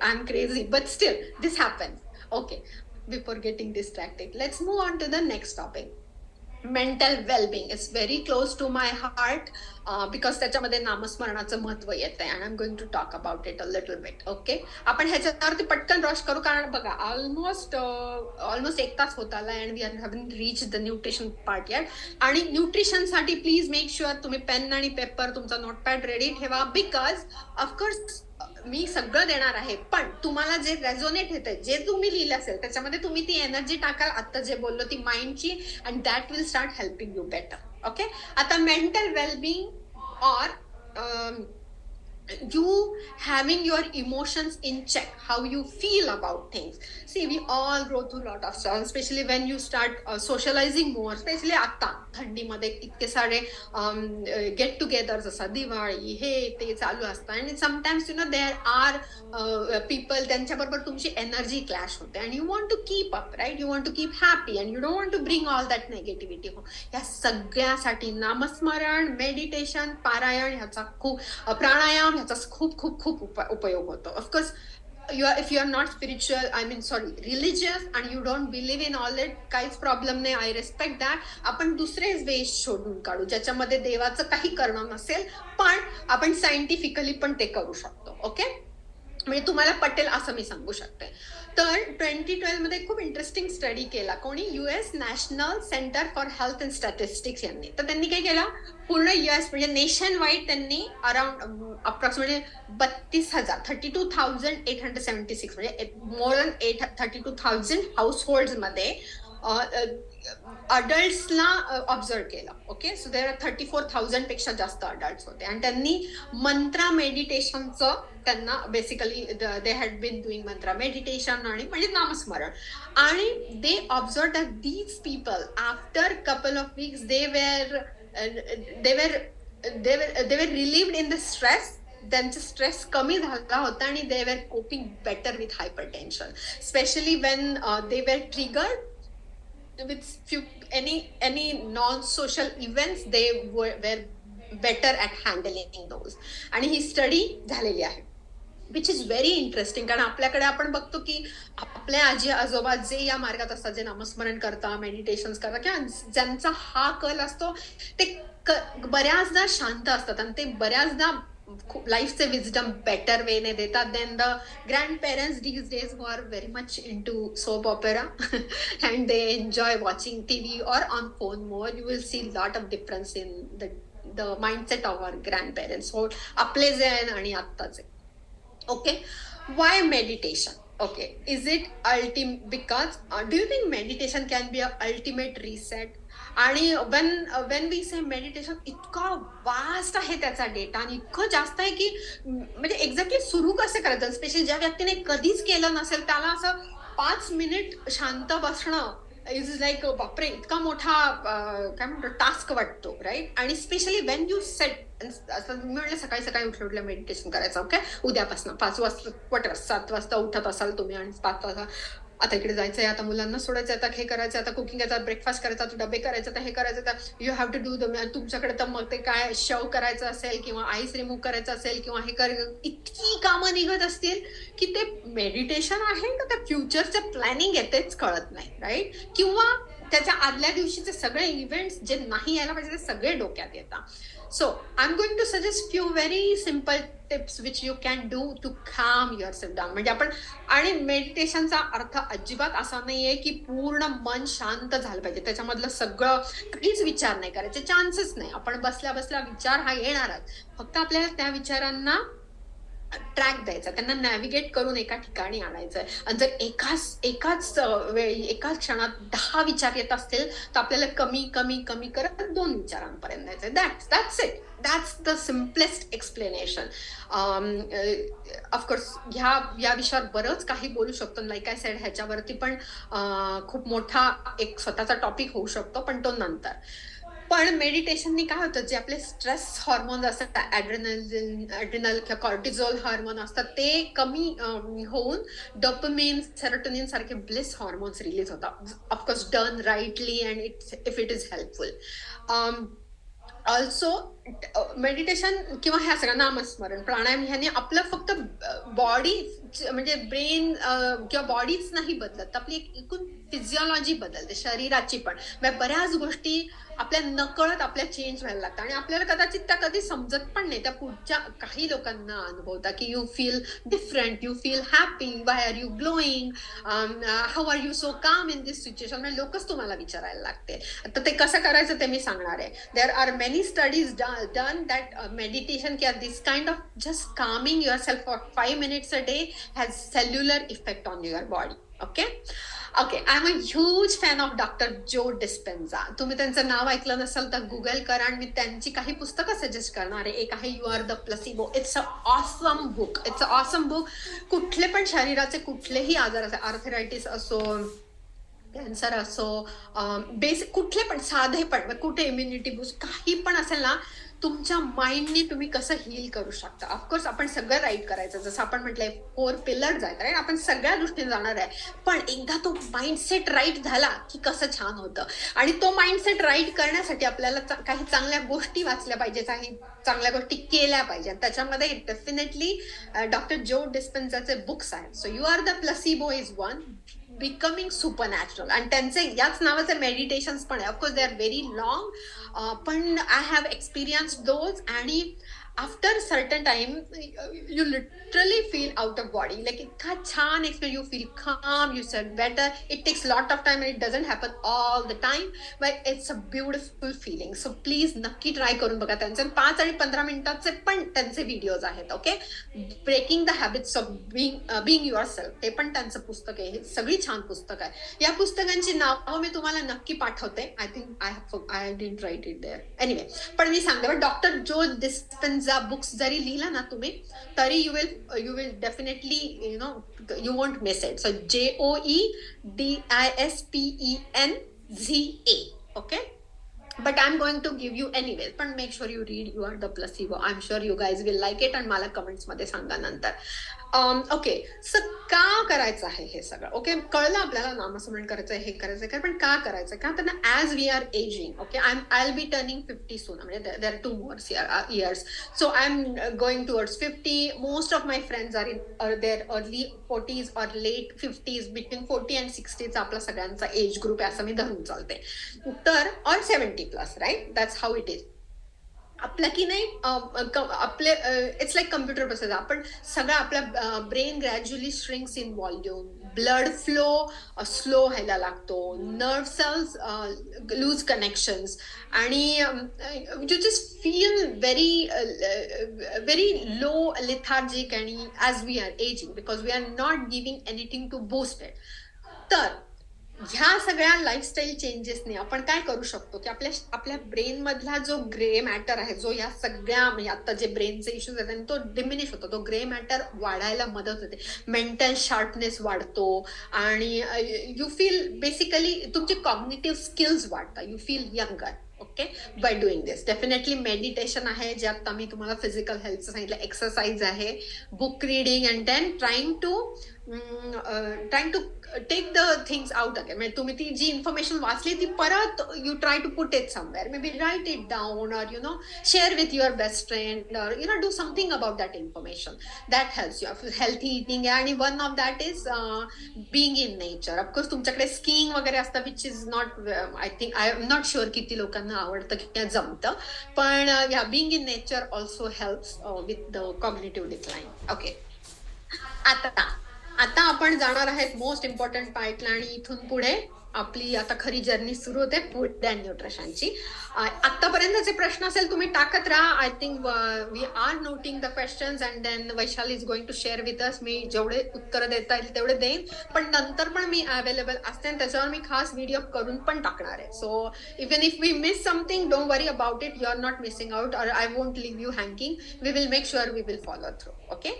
I'm crazy, but still, this happens. Okay, before getting distracted, let's move on to the next topic. Mental well-being is very close to my heart because त्याच्यामध्ये नामस्मरणाचं महत्व येत आहे. and I'm going to talk about it a little bit. Okay, आपण ह्याच्यावरती पटकन rush करू कारण बघा ऑलमोस्ट 1 तास होत आला and we haven't reached the nutrition part yet. आणि न्यूट्रिशन साठी प्लीज मेक शुअर तुम्ही पेन आणि पेपर तुमचा नोटपॅड रेडी ठेवा बिकॉज ऑफकोर्स मी सगळं देणार आहे, पण तुम्हाला जे रेझोनेट होतंय, जे तुम्ही लिहिलं असेल त्याच्यामध्ये तुम्ही ती एनर्जी टाकाल आता जे बोललो ती माइंडची, and that will start helping you better. Okay. आता mental wellbeing or you having your emotions in check, how you feel about things. See, we all go through a lot of stuff, especially when you start socializing more, especially आता थंडीमध्ये इतके सारे get together जसं दिवाळी हे ते चालू असतं. आणि sometimes you know there are people त्यांच्याबरोबर तुमची एनर्जी क्लॅश होते and you want to keep up, right. You want to keep happy and you don't want to bring all that negativity. या सगळ्यासाठी नामस्मरण, मेडिटेशन, पारायण ह्याचा खूप, प्राणायाम ह्याचा खूप खूप खूप उपयोग होतो. Of course if you are not spiritual, religious and you don't believe in all that, काहीच प्रॉब्लेम नाही. I respect that. आपण दुसरेच वेश शोधून काढू ज्याच्यामध्ये देवाचं काही करणं नसेल, पण आपण सायंटिफिकली पण ते करू शकतो. ओके. म्हणजे तुम्हाला पटेल असं मी सांगू शकते. तर 2012 मध्ये खूप इंटरेस्टिंग स्टडी केला कोणी, US national centre for health and statistics यांनी. तर त्यांनी काय केलं, पूर्ण US म्हणजे नेशन वाईड त्यांनी अराउंड अप्रॉक्सिमेटली 32,876 म्हणजे मोर दॅन 32,000 हाऊस होल्ड मध्ये अडल्ट्सला ऑब्झर्व केलं. ओके. सो देर आर 34,000 पेक्षा जास्त अडल्ट्स होते आणि त्यांनी मंत्रा मेडिटेशनचं त्यांना basically they had been doing mantra meditation आणि म्हणजे नामस्मरण. आणि they observe that these people after couple of weeks they were relieved in the stress. त्यांचा स्ट्रेस कमी झाला होता आणि they were coping better with hypertension, specially when they were triggered with few any non-social events, they were better at handling those. आणि ही study झालेली आहे, which is very interesting. कारण आपल्याकडे आपण बघतो की आपल्या आजी आजोबा जे या मार्गात असतात, जे नामस्मरण करतात, मेडिटेशन करतात, किंवा ज्यांचा हा कल असतो, ते बऱ्याचदा शांत असतात आणि ते बऱ्याचदा लाईफचे विजडम बेटर वेने देतात then the grandparents these days who are very much into soap opera and they enjoy watching TV or on phone more. You will see lot of difference in the mindset of our grandparents. So आपले जे आहे आणि आत्ताचे. Okay, why meditation? Okay, is it because do you think meditation can be a ultimate reset? आणि when we say meditation, इतका vast आहे त्याचा data आणि इतकं जास्त आहे की म्हणजे एक्झॅक्टली सुरू कसं करायचं, स्पेशली ज्या व्यक्तीने कधीच केलं नसेल त्याला असं 5 मिनिट शांत बसणं इज लाईक बापरे, इतका मोठा काय म्हणतो टास्क वाटतो, राईट? आणि स्पेशली वेन यू सेट, असं मी म्हटलं सकाळी सकाळी उठल्या मेडिटेशन करायचं. ओके, उद्यापासून 5 वाजता 7 वाजता उठत असाल तुम्ही आणि 5 वाजता आता इकडे जायचंय, आता मुलांना सोडायचं, आता हे करायचं, आता कुकिंग करायचं, ब्रेकफास्ट करायचा, डबे करायचं, तर हे करायचं, तर यू हॅव टू डू तुमच्याकडे तर मग ते काय शव करायचं असेल किंवा आईस रिमूव्ह करायचं असेल किंवा हे करायचं, इतकी कामं निघत असतील की ते मेडिटेशन आहे का त्या फ्युचरचं प्लॅनिंग आहे तेच कळत नाही, राईट? किंवा त्याच्या आदल्या दिवशीचे सगळे इव्हेंट्स जे नाही यायला पाहिजे ते सगळे डोक्यात येतात. So I'm going to suggest few very simple tips which you can do to calm yourself down. म्हणजे आपण, आणि मेडिटेशनचा अर्थ अजिबात असा नाहीये की पूर्ण मन शांत झालं पाहिजे, त्याच्यामधलं सगळं काहीच विचार नाही करायचे, चान्सेस नाही. आपण बसल्या बसल्या विचार हा येणारच, फक्त आपल्याला त्या विचारांना ट्रॅक द्यायचा, त्यांना नॅव्हिगेट करून एका ठिकाणी आणायचंय. आणि जर एकाच वेळी एकाच क्षणात 10 विचार येत असतील तर आपल्याला कमी कमी कमी करत 2 विचारांपर्यंत जायचंय. That's it. That's the simplest explanation. Of course या विषयावर बरंच काही बोलू शकतो, लाईक आय सेड ह्याच्यावरती पण खूप मोठा एक स्वतःचा टॉपिक होऊ शकतो, पण तो नंतर. पण मेडिटेशननी काय होतं, जे आपले स्ट्रेस हॉर्मोन्स असतात, ॲड्रिनल किंवा कॉर्टिझोल हार्मोन असतात, ते कमी होऊन डोपामिन, सेरोटोनिन सारखे ब्लिस हॉर्मोन्स रिलीज होतात. Of course done rightly and if it is helpful. Also meditation किंवा ह्या सगळं नामस्मरण, प्राणायाम ह्याने आपलं फक्त बॉडी म्हणजे ब्रेन किंवा बॉडीच नाही बदलत, आपली एकूण फिजिओलॉजी बदलते, शरीराची पण. बऱ्याच गोष्टी आपल्या नकळत आपल्या चेंज व्हायला लागतात आणि आपल्याला कदाचित त्या कधी समजत पण नाही. त्या पुढच्या काही लोकांना अनुभवता की you feel different, you feel happy, why are you glowing, how are you so calm in this situation, म्हणजे लोकच तुम्हाला विचारायला लागते. तर ते कसं करायचं ते मी सांगणार आहे. There are many studies done that meditation किंवा this kind of just calming yourself for 5 minutes a day has cellular effect on your body. Okay, I am a huge fan of doctor जो डिस्पेन्झा. तुम्ही त्यांचं नाव ऐकलं नसेल तर Google करा आणि मी त्यांची काही पुस्तकं सजेस्ट करणार आहे. एक आहे you are the placebo. It's a awesome book. कुठले पण शरीराचे कुठलेही आजार असे, आर्थरायटिस असो, कॅन्सर असो, बेसिक कुठले पण, साधे पण, कुठे इम्युनिटी बूस्ट काही पण असेल ना, तुमच्या माइंडनी तुम्ही कसं हील करू शकता. ऑफकोर्स आपण सगळं राईट करायचं, जसं आपण म्हटलंय 4 पिलर जायचं, राईट? आपण सगळ्या दृष्टीने जाणार आहे, पण एकदा तो माइंडसेट राईट झाला की कसं छान होतं. आणि तो माइंडसेट राईट करण्यासाठी आपल्याला काही चांगल्या गोष्टी वाचल्या पाहिजे, काही चांगल्या गोष्टी केल्या पाहिजे. त्याच्यामध्ये डेफिनेटली डॉक्टर जो डिस्पेन्झाचे बुक्स आहेत. So you are the placebo is one, becoming supernatural, आणि त्यांचे याच नावाचे मेडिटेशन्स पण आहे. Of course they are very long, पण आय हॅव एक्सपिरियन्स दोज. आणि after certain time you literally feel out of body, like इतका छान experience, you feel calm, you feel better. It takes lot of time and it doesn't happen all the time, but it's a beautiful feeling. So please नक्की try करून बघा. त्यांचे 5 आणि 15 मिनिटाचे पण त्यांचे व्हिडिओज आहेत. Okay, breaking the habits of being yourself, ते पण त्यांचं पुस्तक आहे. हे सगळी छान पुस्तक आहे. या पुस्तकांची नावं मी तुम्हाला नक्की पाठवते. I think I didn't write it there. Anyway, पण मी सांगते, डॉक्टर जो डिस्पेन्झा बुक्स जरी लिहिला ना तुम्ही, तरी you will definitely you won't miss it. So JOEDISPENZA. Okay, but I'm going to give you anyways, but make sure you read You Are the Placebo. I'm sure you guys will like it and मला comments मध्ये सांगा नंतर. Okay, so का करायचं आहे हे सगळं? Okay, कळलं आपल्याला नामस्मरण करायचं आहे, हे करायचं आहे, पण का करायचं? का तर as we are aging, okay, I will be turning 50 soon, म्हणजे there are 2 more years, so I'm going towards 50. Most of my friends are in their early 40s or late 50s, between 40 and 60 आपला सगळ्यांचा age group आहे असं मी धरून चालते. तर or 70+, right? That's how it is. आपल्या की नाही आपले इट्स लाईक कम्प्युटर प्रोसेस. आपण सगळं आपल्या brain gradually shrinks in volume, blood flow slow व्हायला लागतो, नर्व सेल्स लूज कनेक्शन्स, आणि you just feel very low, lethargic, आणि as we are ageing because we are not giving anything to boost it. तर ह्या सगळ्या lifestyle चेंजेसने आपण काय करू शकतो की आपल्या ब्रेन मधला जो ग्रे मॅटर आहे, जो या सगळ्या म्हणजे आता जे ब्रेनचे इश्यूज आहेत तो डिमिनिश होतो, तो ग्रे मॅटर वाढायला मदत होते, मेंटल शार्पनेस वाढतो, आणि यू फील बेसिकली तुमचे कॉग्निटिव्ह स्किल्स वाढतात, you feel younger. Okay, bye doing this. Definitely meditation आहे, जे आता मी तुम्हाला फिजिकल हेल्थचं सांगितलं, एक्सरसाइज आहे, book reading, and then trying to take the things out again. म्हणजे तुम्ही ती जी इन्फॉर्मेशन वाचली ती परत you try to put it somewhere, maybe write it down, और share with your best friend, और do something about that information. That helps you. Healthy eating आहे, आणि one of that is being in nature. Of course तुमच्याकडे skiing वगैरे असतं, which is not, I am not sure किती लोकांना आवडतं किंवा जमतं, पण या being in nature also helps with the cognitive decline. Okay, आता आपण जाणार आहेत मोस्ट इम्पॉर्टंट पार्टला, आणि इथून पुढे आपली आता खरी जर्नी सुरू होते फूड अँड न्यूट्रिशनची. आतापर्यंतचे प्रश्न असेल तुम्ही टाकत राहा. I think we are noting the questions, and then Vaishali is going to share with us. मी जेवढे उत्तरं देता येईल तेवढे देईन, पण नंतर पण मी अवेलेबल असते, आणि त्याच्यावर मी खास व्हिडिओ करून पण टाकणार आहे. So even if we miss something, don't worry about it, you are not missing out, और I won't leave you hanging. We will make sure we will follow through. Okay,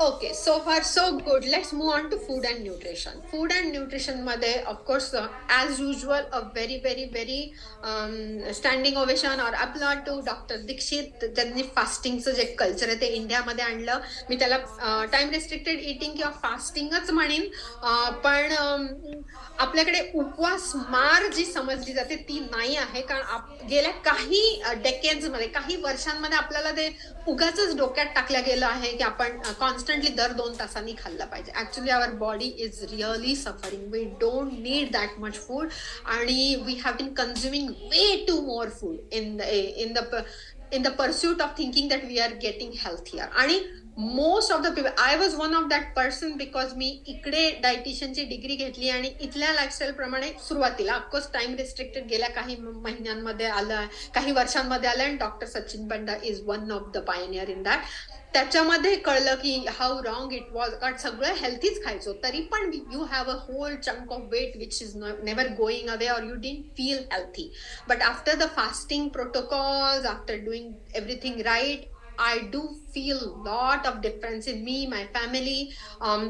Okay, so far so good. Let's move on to food and nutrition. Food and nutrition मध्ये of course as usual a very standing ovation or applaud to Dr. Dixit. त्यांनी फास्टिंगचं जे culture आहे ते इंडियामध्ये आणलं. मी त्याला time restricted eating किंवा फास्टिंगच म्हणेन, पण आपल्याकडे उपवास मार जी समजली जाते ती नाही आहे, कारण गेल्या काही डेकेड्स मध्ये, काही वर्षांमध्ये आपल्याला ते उगाचच डोक्यात टाकल्या गेलं आहे की आपण कॉन्स्टंटली दर 2 तासांनी खाल्लं पाहिजे. Actually our body is really suffering. We don't need that much food, आणि we have been consuming way too more food in the pursuit of thinking that we are getting healthier. आणि most of the people, I was one of that person, because मी इकडे डायटिशियनची degree घेतली आणि इथल्या lifestyle प्रमाणे सुरुवातीला of course time restricted गेल्या काही महिन्यांमध्ये आलं, काही वर्षांमध्ये आलं, आणि doctor Sachin Banda is one of the Pioneer in that. त्याच्यामध्ये कळलं की हाऊ रॉंग इट वॉज, कारण सगळं हेल्थीच खायचो, तरी पण you have a whole chunk of weight which is never going away, और you didn't feel healthy. But after the fasting protocols, after doing everything right, I do feel lot of difference in me, my family,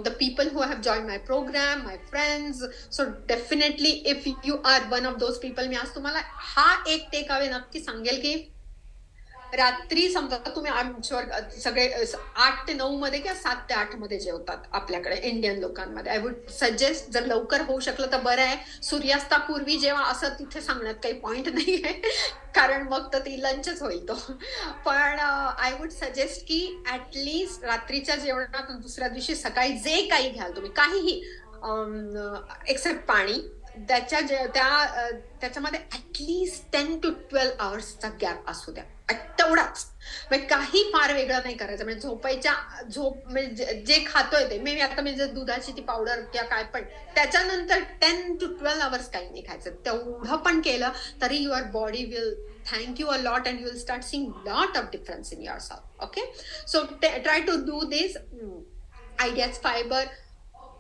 the people who have joined my program, my friends. So definitely if you are one of those people, मी आज तुम्हाला हा एक take away नक्की सांगेल की रात्री समजा तुम्ही सगळे 8 ते 9 मध्ये किंवा 7 ते 8 मध्ये जेवतात आपल्याकडे इंडियन लोकांमध्ये. आय वुड सजेस्ट, जर लवकर होऊ शकलं तर बरं आहे, सूर्यास्तापूर्वी जेव्हा, असं तिथे सांगण्यात काही पॉइंट नाही आहे, कारण मग तर ती लंचच होईल तो. पण आय वुड सजेस्ट की ऍटलिस्ट रात्रीच्या जेवणात दुसऱ्या दिवशी सकाळी जे काही घ्याल तुम्ही, काहीही एक्सेप्ट पाणी, त्याच्यामध्ये ऍटलिस्ट 10 to 12 आवर्सचा गॅप असू द्या, तेवढाच. म्हणजे काही फार वेगळं नाही करायचं. म्हणजे म्हणजे जे खातोय ते, मे बी आता मी जर दुधाची ती पावडर किंवा काय, पण त्याच्यानंतर 10 to 12 आवर्स काही नाही खायचं. तेवढं पण केलं तरी your body will thank you a lot, and you will start seeing lot of difference in yourself. Okay, so try to do this ideas. Fiber,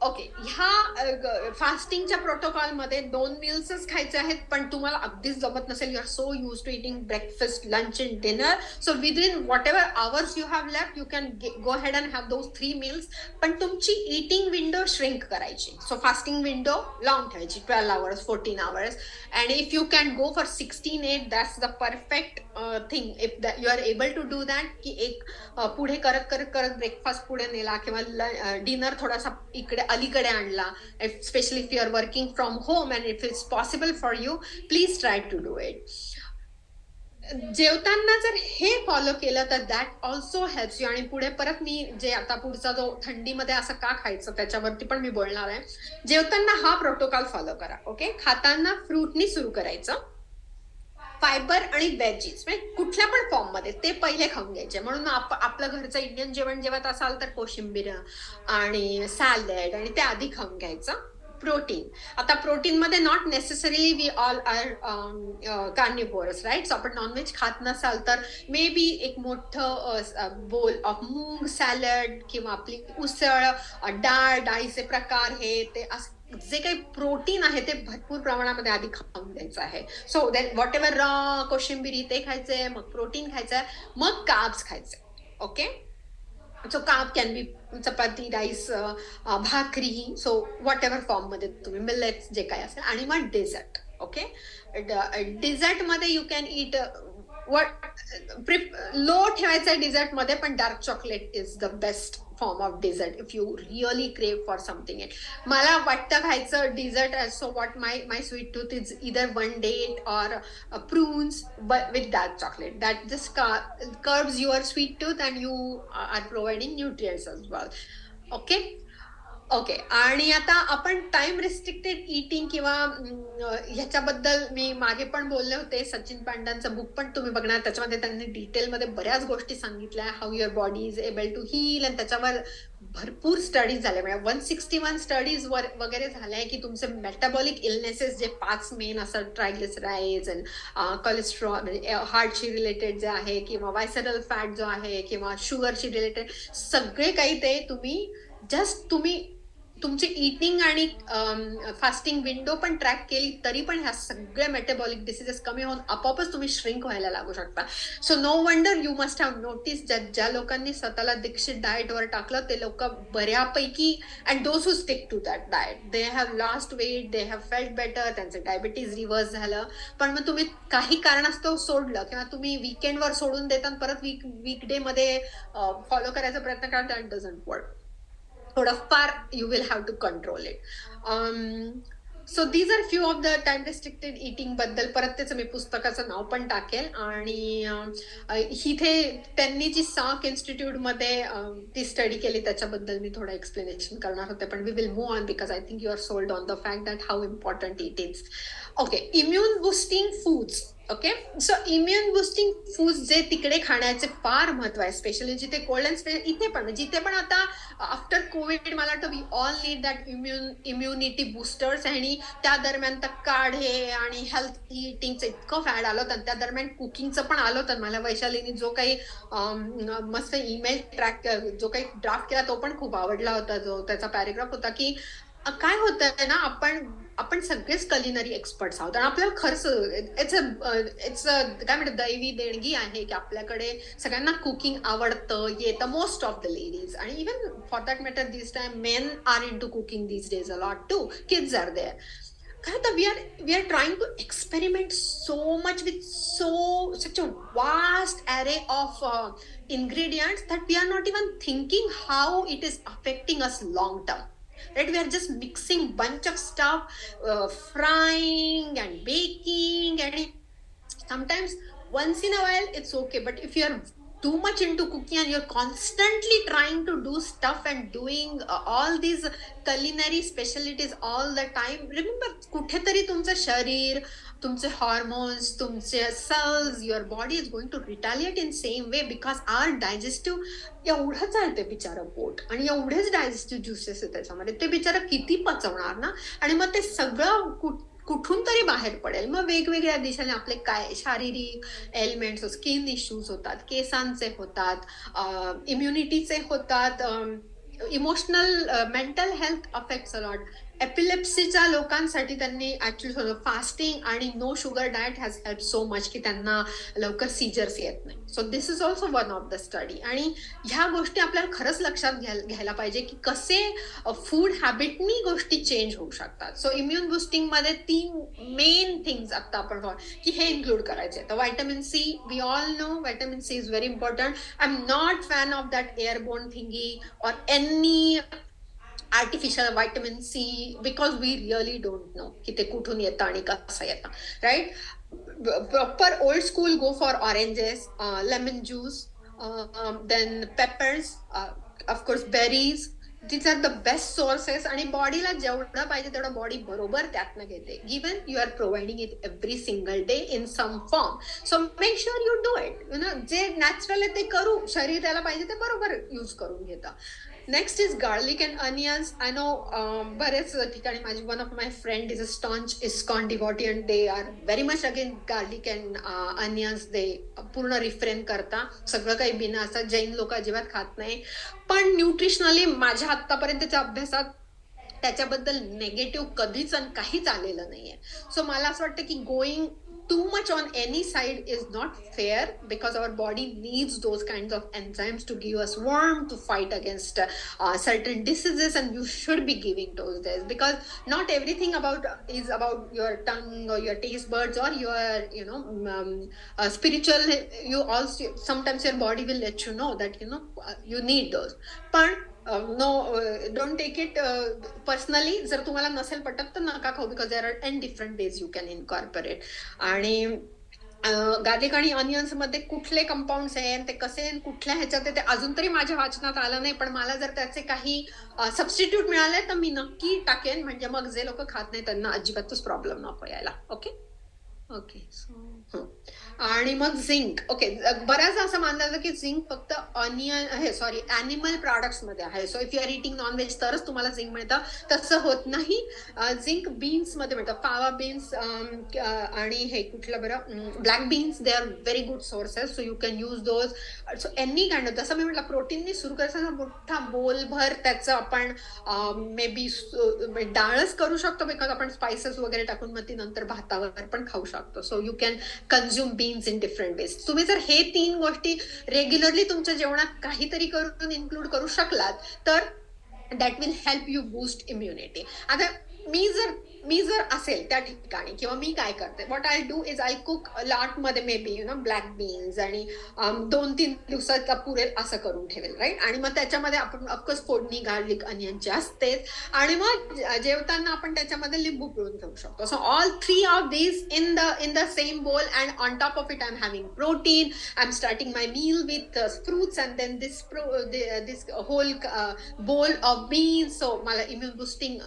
okay, ह्या फास्टिंगच्या प्रोटोकॉलमध्ये 2 मील्सच खायचे आहेत, पण तुम्हाला अगदीच जमत नसेल, you are so used to eating breakfast, lunch and dinner, so within whatever hours you have left you can go head and have those 3 meals. पण तुमची इटिंग विंडो श्रिंक करायची. सो फास्टिंग विंडो लॉंग ठेवायची, 12 hours, 14 hours, and if you can go for 16-8 that's the perfect thing. If you are able to do that, की एक पुढे करत करत करत ब्रेकफास्ट पुढे नेला किंवा डिनर थोडासा इकडे अलीकडे आणला, specially if you are working from home and if it's possible for you, please try to do it. जेवताना जर हे फॉलो केलं तर दॅट ऑल्सो हेल्प्स यू. आणि पुढे परत मी जे आता पुढचा जो थंडीमध्ये असं का खायचं त्याच्यावरती पण मी बोलणार आहे. जेवताना हा प्रोटोकॉल फॉलो करा. ओके, खाताना फ्रूटनी सुरू करायचं. फायबर आणि व्हेजीज म्हणजे कुठल्या पण फॉर्म मध्ये ते पहिले खाऊन घ्यायचे. म्हणून आपलं घरचं इंडियन जेवण जेवत असाल तर कोशिंबीर आणि सॅलड आणि ते आधी खाऊन घ्यायचं. प्रोटीन, आता प्रोटीन मध्ये not necessarily we all are carnivorous, right. So आपण नॉनव्हेज खात नसाल तर मे बी एक मोठं बोल ऑफ मूग सॅलड किंवा आपली उसळ, डाळीचे प्रकार, हे ते जे काही प्रोटीन आहे ते भरपूर प्रमाणामध्ये आधी खाऊन द्यायचं आहे. So then whatever raw कोशिंबिरी ते खायचंय, मग प्रोटीन खायचंय, मग कार्ब्स खायचे. Okay, so carb can be chapati, rice, bhakri, so whatever form मध्ये तुम्ही मिलेट्स जे काय असेल. आणि मग डेझर्ट. ओके, डेझर्ट मध्ये यू कॅन इट लो ठेवायचं आहे डिझर्ट मध्ये, पण dark chocolate is the best form of dessert if you really crave for something. मला वाटतं खायचं dessert, so what my sweet tooth is either 1 date और prunes with dark chocolate. That just curbs your sweet tooth and you are providing nutrients as well. Okay, okay. आणि आता आपण time restricted eating किंवा ह्याच्याबद्दल मी मागे पण बोलले होते. सचिन पांडांचं बुक पण तुम्ही बघणार, त्याच्यामध्ये त्यांनी डिटेलमध्ये बऱ्याच गोष्टी सांगितल्या, how your body is able to heal, आणि त्याच्यावर भरपूर स्टडीज झाले. म्हणजे 161 स्टडीज वगैरे झाल्या की तुमचे मेटाबॉलिक इलनेसेस जे 5 मेन असतात, ट्रायग्लिसराइड्स अँड कोलेस्ट्रॉल, म्हणजे हार्टशी रिलेटेड जे आहे, किंवा वायसरल फॅट जो आहे, किंवा शुगरशी रिलेटेड, सगळे काही ते तुम्ही तुमची इटिंग आणि फास्टिंग विंडो पण ट्रॅक केली तरी पण ह्या सगळ्या मेटाबॉलिक डिसीजेस कमी होऊन आपोआपच तुम्ही श्रिंक व्हायला लागू शकता. So no wonder you must have notice ज्या लोकांनी स्वतःला दीक्षित डाएटवर टाकलं ते लोक बऱ्यापैकी, and those who stick to that diet, they have lost weight, they have felt better, त्यांचं डायबिटीज रिव्हर्स झालं. पण मग तुम्ही काही कारणास्तव सोडलं किंवा तुम्ही वीकेंडवर सोडून देता परत वीकडे मध्ये फॉलो करायचा प्रयत्न करा, दॅट डझंट वर्क. थोडंफार you will have to control it. So these are few of the time restricted eating बद्दल. परत त्याचं मी पुस्तकाचं नाव पण टाकेल. आणि इथे त्यांनी जी साक इन्स्टिट्यूटमध्ये ती स्टडी केली त्याच्याबद्दल मी थोडं एक्सप्लेनेशन करणार होते, पण we will move on because I think you are sold on the fact that how important it is. Okay, immune boosting foods. Okay, so immune boosting foods जे तिकडे खाण्याचे फार महत्व आहे, स्पेशली जिथे कोल्ड अँड इथे पण जिथे पण आता आफ्टर कोविड मला वाटतं we all need that immunity boosters. आणि त्या दरम्यान तर काढे आणि हेल्थी इटिंगचं इतकं फॅड आलं होतं, त्या दरम्यान कुकिंगचं पण आलं होतं. मला वैशालीने जो काही मस्त ईमेल ट्रॅक जो काही ड्राफ्ट केला तो पण खूप आवडला होता, जो त्याचा पॅरेग्राफ होता की काय होतंय ना, आपण सगळेच कलिनरी एक्सपर्ट्स आहोत आणि आपल्याला खर्च इट्स काय म्हणतात दैवी देणगी आहे की आपल्याकडे सगळ्यांना कुकिंग आवडतं, येतं, मोस्ट ऑफ द लेडीज. आणि even for that matter this time men are into cooking this days a lot too, kids are there. काय होतं, we are trying to experiment so much with such a vast array of ingredients that we are not even thinking how it is affecting us long term. Right, we are just mixing bunch of stuff, frying and baking, and sometimes once in a while it's okay, but if you are too much into cooking and you're constantly trying to do stuff and doing all these culinary specialties all the time, remember कुठेतरी तुमचं शरीर, तुमचे hormones, तुमचे cells, your body is going to retaliate in same way because our digestive एवढंच आहे ते बिचारं पोट आणि एवढेच डायजेस्टिव्ह ज्युसेस आहे त्याच्यामध्ये, ते बिचारं किती पचवणार ना. आणि मग ते सगळं कुठून तरी बाहेर पडेल. मग वेगवेगळ्या दिशेने आपले काय शारीरिक एलिमेंट्स, स्किन इश्यूज होतात, केसांचे होतात, इम्युनिटीचे होतात, emotional mental health affects a lot. एपिलेप्सीच्या लोकांसाठी त्यांनी ऍक्च्युअली फास्टिंग आणि no sugar diet has help so much की त्यांना लवकर सीजर्स येत नाही. So this is also one of the study. आणि ह्या गोष्टी आपल्याला खरंच लक्षात घ्यायला पाहिजे की कसे फूड हॅबिटनी गोष्टी चेंज होऊ शकतात. सो इम्युन बुस्टिंग मध्ये 3 मेन थिंग्स आता आपण की हे इन्क्लूड करायचे. तर vitamin C, we all know vitamin C is very important. I am not fan of that Airborne thingy और any artificial vitamin C because we really don't know की ते कुठून येतं आणि कसं येतं, right. Proper old school go for oranges, lemon juice, then peppers, of course berries. these are the best sources. आणि बॉडीला जेवढं पाहिजे तेवढं बॉडी बरोबर त्यातनं घेते. Given you are providing it every single day in some form. So make sure you do it. You know जे natural आहे ते करू, शरीर त्याला पाहिजे ते बरोबर यूज करून घेतं. Next is garlic and onions. I know बरेच ठिकाणी माझी one of my friend is a staunch ISKCON devotee and they are very much again garlic and onions. They पूर्ण रिफ्रेन करता. सगळं काही बिना असं जैन लोक अजिबात खात नाही. पण न्यूट्रिशनली माझ्या आतापर्यंतच्या अभ्यासात त्याच्याबद्दल नेगेटिव्ह कधीच आणि काहीच आलेलं नाहीये. सो मला असं वाटतं की going too much on any side is not fair because our body needs those kinds of enzymes to give us warmth to fight against certain diseases, and you should be giving those days because not everything is about your tongue or your taste buds or your spiritual. You also sometimes your body will let you know that you need those. But no, don't take it personally. जर तुम्हाला नसेल पटत तर नका खाऊ because there are an different ways you can incorporate. आणि garlic आणि onions मध्ये कुठले कंपाऊंड्स आहेत, ते कसे कुठल्या ह्याच्यात ते अजून तरी माझ्या वाचनात आलं नाही. पण मला जर त्याचे काही सबस्टिट्यूट मिळाले तर मी नक्की टाकेन. म्हणजे मग जे लोक खात नाही त्यांना अजिबातच प्रॉब्लेम नको यायला. Okay okay. आणि मग झिंक. ओके, बऱ्याचदा असं मानलं जातं की झिंक फक्त ॲनिमल प्रोडक्ट्स मध्ये आहे. So if you are eating nonveg तरच तुम्हाला झिंक मिळतं. तसं होत नाही. झिंक बीन्स मध्ये मिळतं. फावा बीन्स आणि हे कुठलं बरं, black beans, they are very good sources. So you can use those. So any kind of, जसं मी म्हटलं प्रोटीननी सुरू करायचं मोठा बोलभर त्याचं आपण मे बी डाळच करू शकतो बिकॉज आपण स्पायसेस वगैरे टाकून मग ती नंतर भातावर पण खाऊ शकतो. So you can consume beans in different ways. तुम्ही जर हे 3 गोष्टी रेग्युलरली तुमच्या जेवणात काहीतरी करून इन्क्लूड करू शकलात तर that will help you boost immunity. आता मी जर असेल त्या ठिकाणी किंवा मी काय करते, what I do is I cook lot मध्ये मे बी ब्लॅक बीन्स आणि 2-3 दिवसाचा पुरेल असं करून ठेवेल, राईट. आणि मग त्याच्यामध्ये आपण ऑफकोर्स फोडणी गार्लिक अनियनची असतेच. आणि मग जेवताना आपण त्याच्यामध्ये लिंबू पिळून घेऊ शकतो. So all 3 of these in the same bowl and on top of it I am having protein. I am starting my meal with fruits and then this whole bowl of beans. So मला immune boosting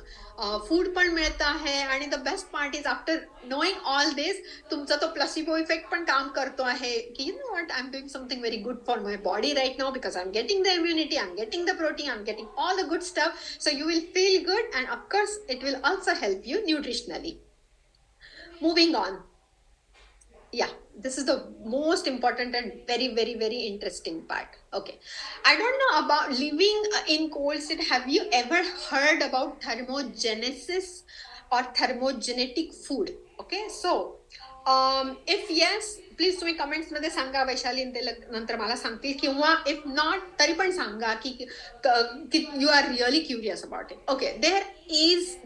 food पण मिळतं आहे. आणि the best part is after knowing all this तुमचा तो placebo effect पण काम करतो आहे की you know what, I am doing something very good for my body right now because I am getting the immunity, I am getting the protein, I am getting all the good stuff. So you will feel good and of course it will also help you nutritionally. Moving on. Yeah, this is the most important and very, very, very interesting part. Okay. I don't know about living in cold state. Have you ever heard about thermogenesis or thermogenetic food? Okay. So, if yes, please तुम्ही comments मध्ये सांगा. वैशाली नंतर मला सांगतील. किंवा if not तरी पण सांगा की you are really curious about it. Okay,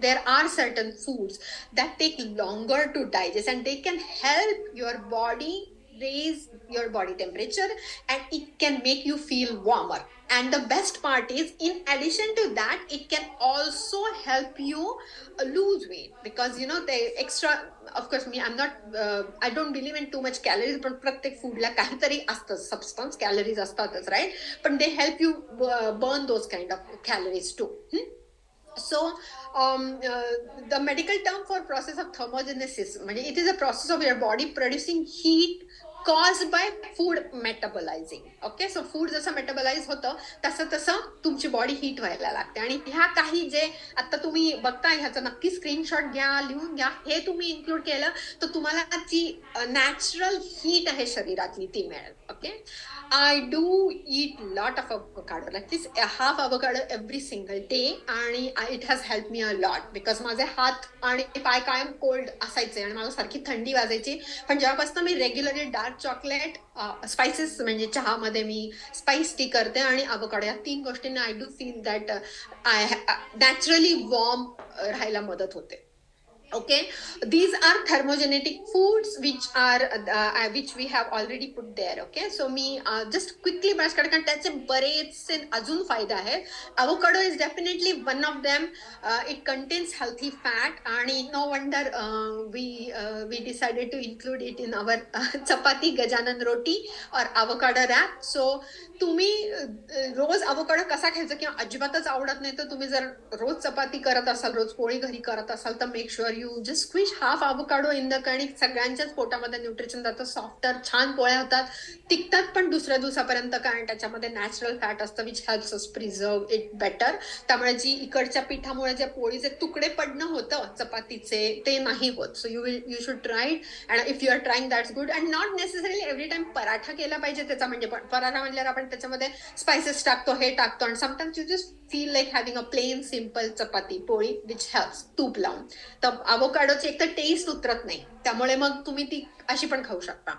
there are certain foods that take longer to digest and they can help your body raise your body temperature and it can make you feel warmer. And the best part is, in addition to that, it can also help you lose weight because the extra, of course I don't believe in too much calories, but प्रत्येक फूडला काहीतरी असतं substance, calories असतातच, right? But they help you burn those kind of calories too. So the medical term for process of thermogenesis, it is a process of your body producing heat caused by food metabolizing. Okay, so food जसं metabolise होतं तसं तुमची body heat व्हायला लागते. आणि ह्या काही जे आता तुम्ही बघताय ह्याचा नक्की स्क्रीनशॉट घ्या, लिहून घ्या. हे तुम्ही इन्क्लूड केलं तर तुम्हाला ती नॅचरल हीट आहे शरीरातली ती मिळेल. Okay, I do eat lot of avocado, at least a half avocado every single day, आणि it has helped me a lot because माझे हात आणि पाय कायम कोल्ड असायचे आणि मला सारखी थंडी वाजायची. पण जेव्हापासून मी रेग्युलरली डार्क चॉकलेट स्पायसेस म्हणजे चहामध्ये मी स्पाइस टी करते आणि avocado या 3 गोष्टींना I do feel that I naturally warm राहायला मदत होते. Okay, these are thermogenetic foods which we have already put there. Okay, so me just quickly brush करते कारण त्याचे बरेचसे अजून फायदे आहेत. Avocado is definitely one of them. It contains healthy fat आणि no wonder we decided to include it in our chapati gajanan roti or avocado wrap. So तुम्ही रोज avocado कसा खायचा किंवा अजिबातच आवडत नाही तर तुम्ही जर रोज चपाती करत असाल, रोज पोळी घरी करत असाल तर make sure you just squish half avocado in the कणिक. सगळ्यांच्याच पोटामध्ये न्यूट्रिशन जातं, सॉफ्टर छान पोळ्या होतात, टिकतात पण दुसऱ्या दिवसापर्यंत कारण त्याच्यामध्ये नॅचरल फॅट असतं which helps us preserve it better. त्यामुळे जी इकडच्या पिठामुळे जे पोळीचे तुकडे पडणं होतं चपातीचे ते नाही होत. So you should try it and if you are trying that's good and not necessarily every time paratha केला पाहिजे त्याचा. म्हणजे पराठा म्हणल्यावर आपण त्याच्यामध्ये स्पायसेस टाकतो, हे टाकतो आणि sometimes you just feel like having a plain simple chapati poli which helps तूप लावून. तर avocado एक तर टेस्ट उतरत नाही, त्यामुळे मग तुम्ही ती अशी पण खाऊ शकता.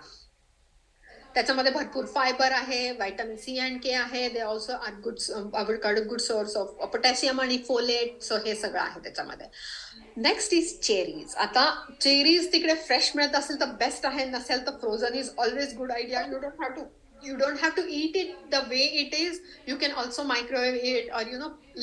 त्याच्यामध्ये भरपूर फायबर आहे, व्हायटामिन सी अँड के आहे. They also are good avocado good source of potassium आणि फोलेट. सो हे सगळं आहे त्याच्यामध्ये. Next is cherries. आता चेरीज तिकडे फ्रेश मिळत असेल तर बेस्ट आहे, नसेल तर frozen is always good idea. You don't have to eat it the way it is. You can also microwave it or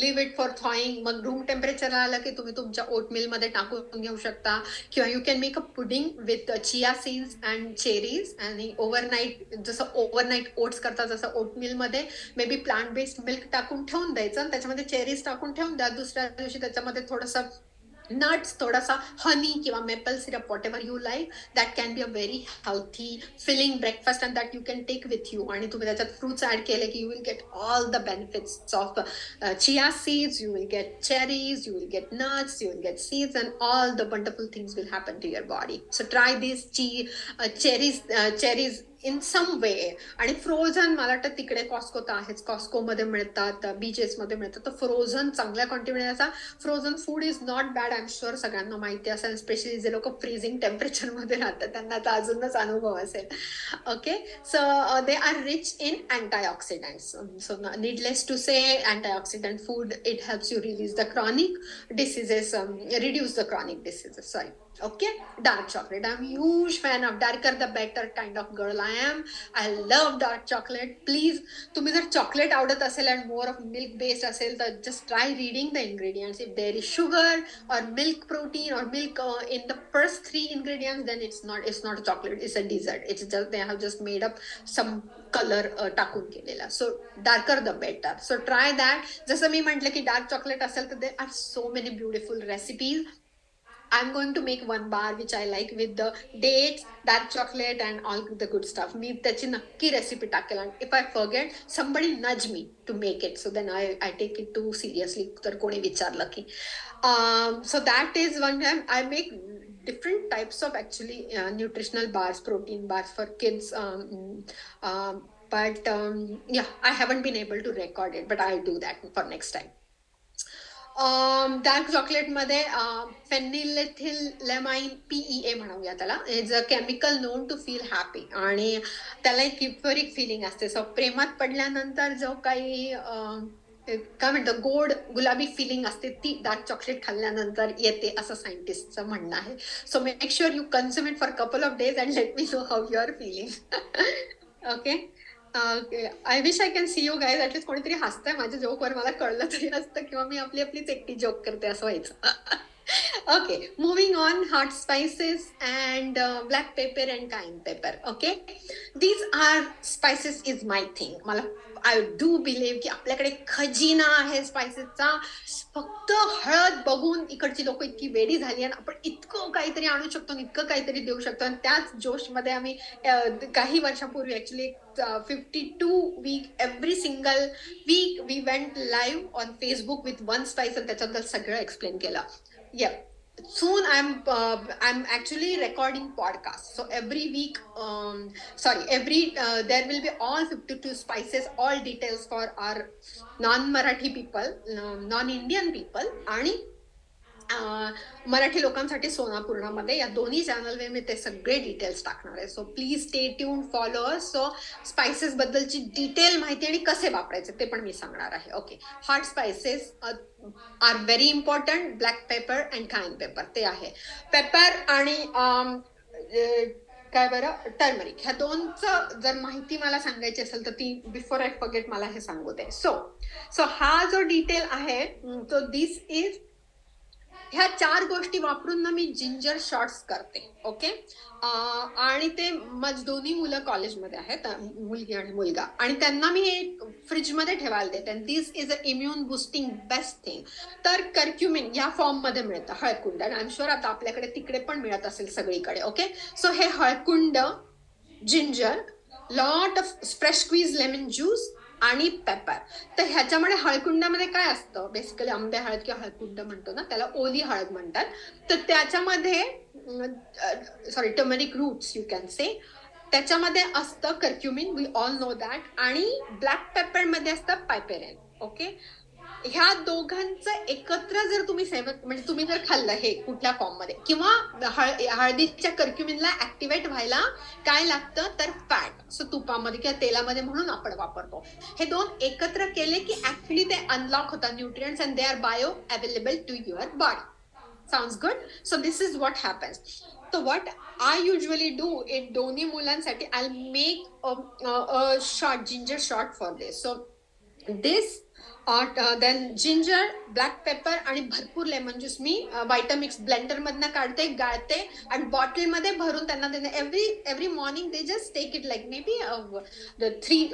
leave it for thawing. मग room temperature आलं की तुम्ही तुमच्या ओटमील मध्ये टाकून घेऊ शकता किंवा you can make a pudding with chia seeds and cherries आणि ओव्हरनाईट जसं ओव्हरनाईट ओट्स करतात जसं ओटमील मध्ये may be plant based milk टाकून ठेवून द्यायचं आणि त्याच्यामध्ये चेरीज टाकून ठेवून द्या. दुसऱ्या दिवशी त्याच्यामध्ये थोडंसं nuts, थोडासा honey किंवा maple syrup, whatever you like, that can be a very healthy filling breakfast and that you can take with you. आणि तुम्ही त्याच्यात fruits add केले की you will get all the benefits of chia seeds, you will get cherries, you will get nuts, you will get seeds and all the wonderful things will happen to your body. So try these cherries in some way. आणि frozen मला वाटतं तिकडे Costco तर आहेच, Costco मध्ये मिळतात, beaches मध्ये मिळतात. तर फ्रोझन चांगल्या क्वांटिटीचा frozen food is not bad. I am sure सगळ्यांना माहिती असेल, स्पेशली जे लोक फ्रीजिंग टेम्परेचर मध्ये राहतात त्यांना तर अजूनच अनुभव असेल. Okay, so they are rich in antioxidants. So needless to say antioxidant food it helps you release the chronic diseases, reduce the chronic diseases. Sorry. Okay, dark chocolate. I'm a huge fan of darker the better kind of girl I am. I love dark chocolate. Please, तुम्ही जर chocolate आवडत असेल and more of milk based असेल तर just try reading the ingredients. If there is sugar or milk protein or milk in the first 3 ingredients, then it's not a chocolate. It's a dessert. It's just they have just made up some color टाकून केलेला. So darker the better. So try that. जसं मी म्हटलं की dark chocolate असेल तर there are so many beautiful recipes. I'm going to make one bar which I like with the dates, dark chocolate and all the good stuff. मी त्याची नक्की recipe टाकेल आणि if I forget, somebody nudge me to make it. So then I take it too seriously. तर कोणी विचारलं की. So that is one time I make different types of actually nutritional bars, protein bars for kids. But yeah, I haven't been able to record it, but I'll do that for next time. Dark chocolate मध्ये phenylethylamine PEA म्हणूया त्याला, is a chemical known to feel happy आणि त्याला एक युफोरिक feeling असते. So प्रेमात पडल्यानंतर जो काही काय म्हणतो गोड गुलाबी फिलिंग असते ती डार्क चॉकलेट खाल्ल्यानंतर येते असं सायंटिस्टचं म्हणणं आहे. So make sure you consume it for couple of days and let me know how you are feeling. Okay, I wish I can see you guys. At least कोणीतरी हसतंय माझ्या जोकवर, मला कळलं तरी असतं किंवा मी आपलीच एकटी जोक करते असं व्हायचं. Okay, moving on, hot spices and black pepper and cayenne pepper. Okay, these are spices is my thing. मला आय डू बिलीव्ह की आपल्याकडे खजिना आहे स्पायसेसचा. फक्त हळद बघून इकडची लोक इतकी वेडी झाली आणि आपण इतकं काहीतरी आणू शकतो, इतकं काहीतरी देऊ शकतो. आणि त्याच जोशमध्ये आम्ही काही वर्षापूर्वी actually 52 week every single week we went live on Facebook with one spice आणि त्याच्याबद्दल सगळं एक्सप्लेन केलं. soon I'm actually recording podcasts, so every week there will be all 52 spices, all details for our non-Marathi people, non-Indian people आणि मराठी लोकांसाठी सोनापूर्णामध्ये या दोन्ही चॅनलवर मी ते सगळे डिटेल्स टाकणार आहे. So please stay tune, follow us. So spices बद्दलची डिटेल माहिती आणि कसे वापरायचे ते पण मी सांगणार आहे. Okay, hot spices are very important. Black pepper and cayenne pepper ते आहे. पेपर आणि काय बरं, टर्मरिक, ह्या दोनचं जर माहिती मला सांगायची असेल तर ती बिफोर आय फॉरगेट मला हे सांगू दे. सो हा जो डिटेल आहे तो दिस इज, ह्या 4 गोष्टी वापरून ना मी जिंजर शॉट्स करते. ओके, आणि ते माझी दोन्ही मुलं कॉलेजमध्ये आहेत, मुलगी आणि मुलगा, आणि त्यांना मी एक फ्रीजमध्ये ठेवायला देते. This is a immune boosting best thing. तर कर्क्युमिन या फॉर्म मध्ये मिळतं, हळकुंड, आणि आय एम शुअर आता आपल्याकडे तिकडे पण मिळत असेल सगळीकडे. ओके, सो हे हळकुंड, ginger, lot of fresh squeeze lemon juice आणि पेपर. तर ह्याच्यामध्ये हळकुंडामध्ये काय असतं, बेसिकली आंबे हळद किंवा हळकुंड म्हणतो ना, त्याला ओली हळद म्हणतात. तर त्याच्यामध्ये turmeric roots you can say, त्याच्यामध्ये असतं curcumin, we all know that, आणि ब्लॅक पेपर मध्ये असतं पायपेरेन. ओके, ह्या दोघांचं एकत्र जर तुम्ही सेवन, म्हणजे तुम्ही जर खाल्लं हे कुठल्या फॉर्म मध्ये, किंवा हळदीच्या कर्क्युमिनला ऍक्टिव्हेट व्हायला काय लागतं तर फॅट, सो तुपामध्ये किंवा तेलामध्ये म्हणून आपण वापरतो. हे दोन एकत्र केले की ऍक्च्युली ते अनलॉक होतात nutrients and they are bio available to your body. Sounds good. So this is what happens. So what I usually do in दोन्ही मुलांसाठी, I'll make a shot, ginger shot for this. So this then ginger, black pepper आणि भरपूर lemon juice मी Vitamix blender मधनं काढते, गाळते आणि बॉटलमध्ये भरून त्यांना देते. Every morning they just take it like maybe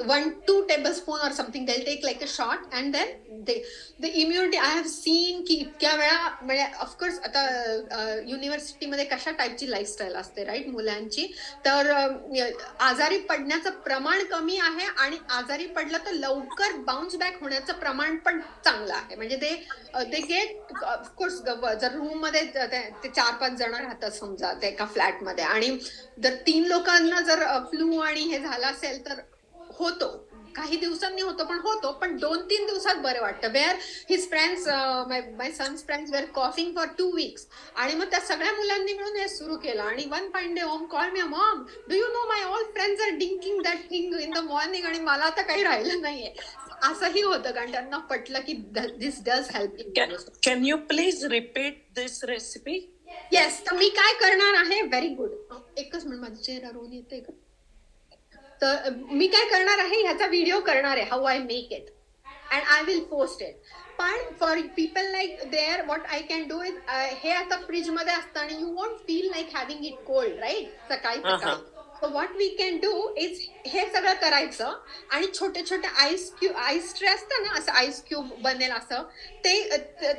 1-2 tablespoon or something. They'll take like a shot and then the immunity I have seen की इतक्या वेळा, म्हणजे ऑफकोर्स आता युनिव्हर्सिटीमध्ये कशा टाईपची लाईफस्टाईल असते राईट मुलांची, तर आजारी पडण्याचं प्रमाण कमी आहे आणि आजारी पडलं तर लवकर बाउन्स बॅक होण्याचं प्रमाण पण चांगलं आहे. म्हणजे ते गेट, ऑफकोर्स जर रूम मध्ये ते 4-5 जण राहतात समजा ते एका फ्लॅटमध्ये, आणि जर 3 लोकांना जर फ्लू आणि हे झालं असेल तर होतो, काही दिवसांनी होतो पण होतो, पण 2-3 दिवसात बरं वाटतं. Were his friends, my son's friends were coughing for 2 weeks, आणि मग त्या सगळ्या मुलांनी मिळून हे सुरू केलं. आणि one fine day home call me, mom do you know my all friends are drinking that thing in the morning, आणि मला आता काही राहिलं नाहीये. असंही होतं कारण त्यांना पटलं की this does help. Can you please repeat this recipe? Yes, तर मी काय करणार आहे, व्हेरी गुड, एकच मिनिट, माझा चेहरा रोन येतोय का. तर मी काय करणार आहे, ह्याचा व्हिडिओ करणार आहे, how I make it, and I will post it. पण for people like there what I can do is, हे आता फ्रीज मध्ये असतं आणि you want feel like having it cold right सकाळी. So what we can do is हे सगळं करायचं आणि छोटे छोटे आईस ट्रे असतं ना, असं आईस क्यूब बनेल असं, ते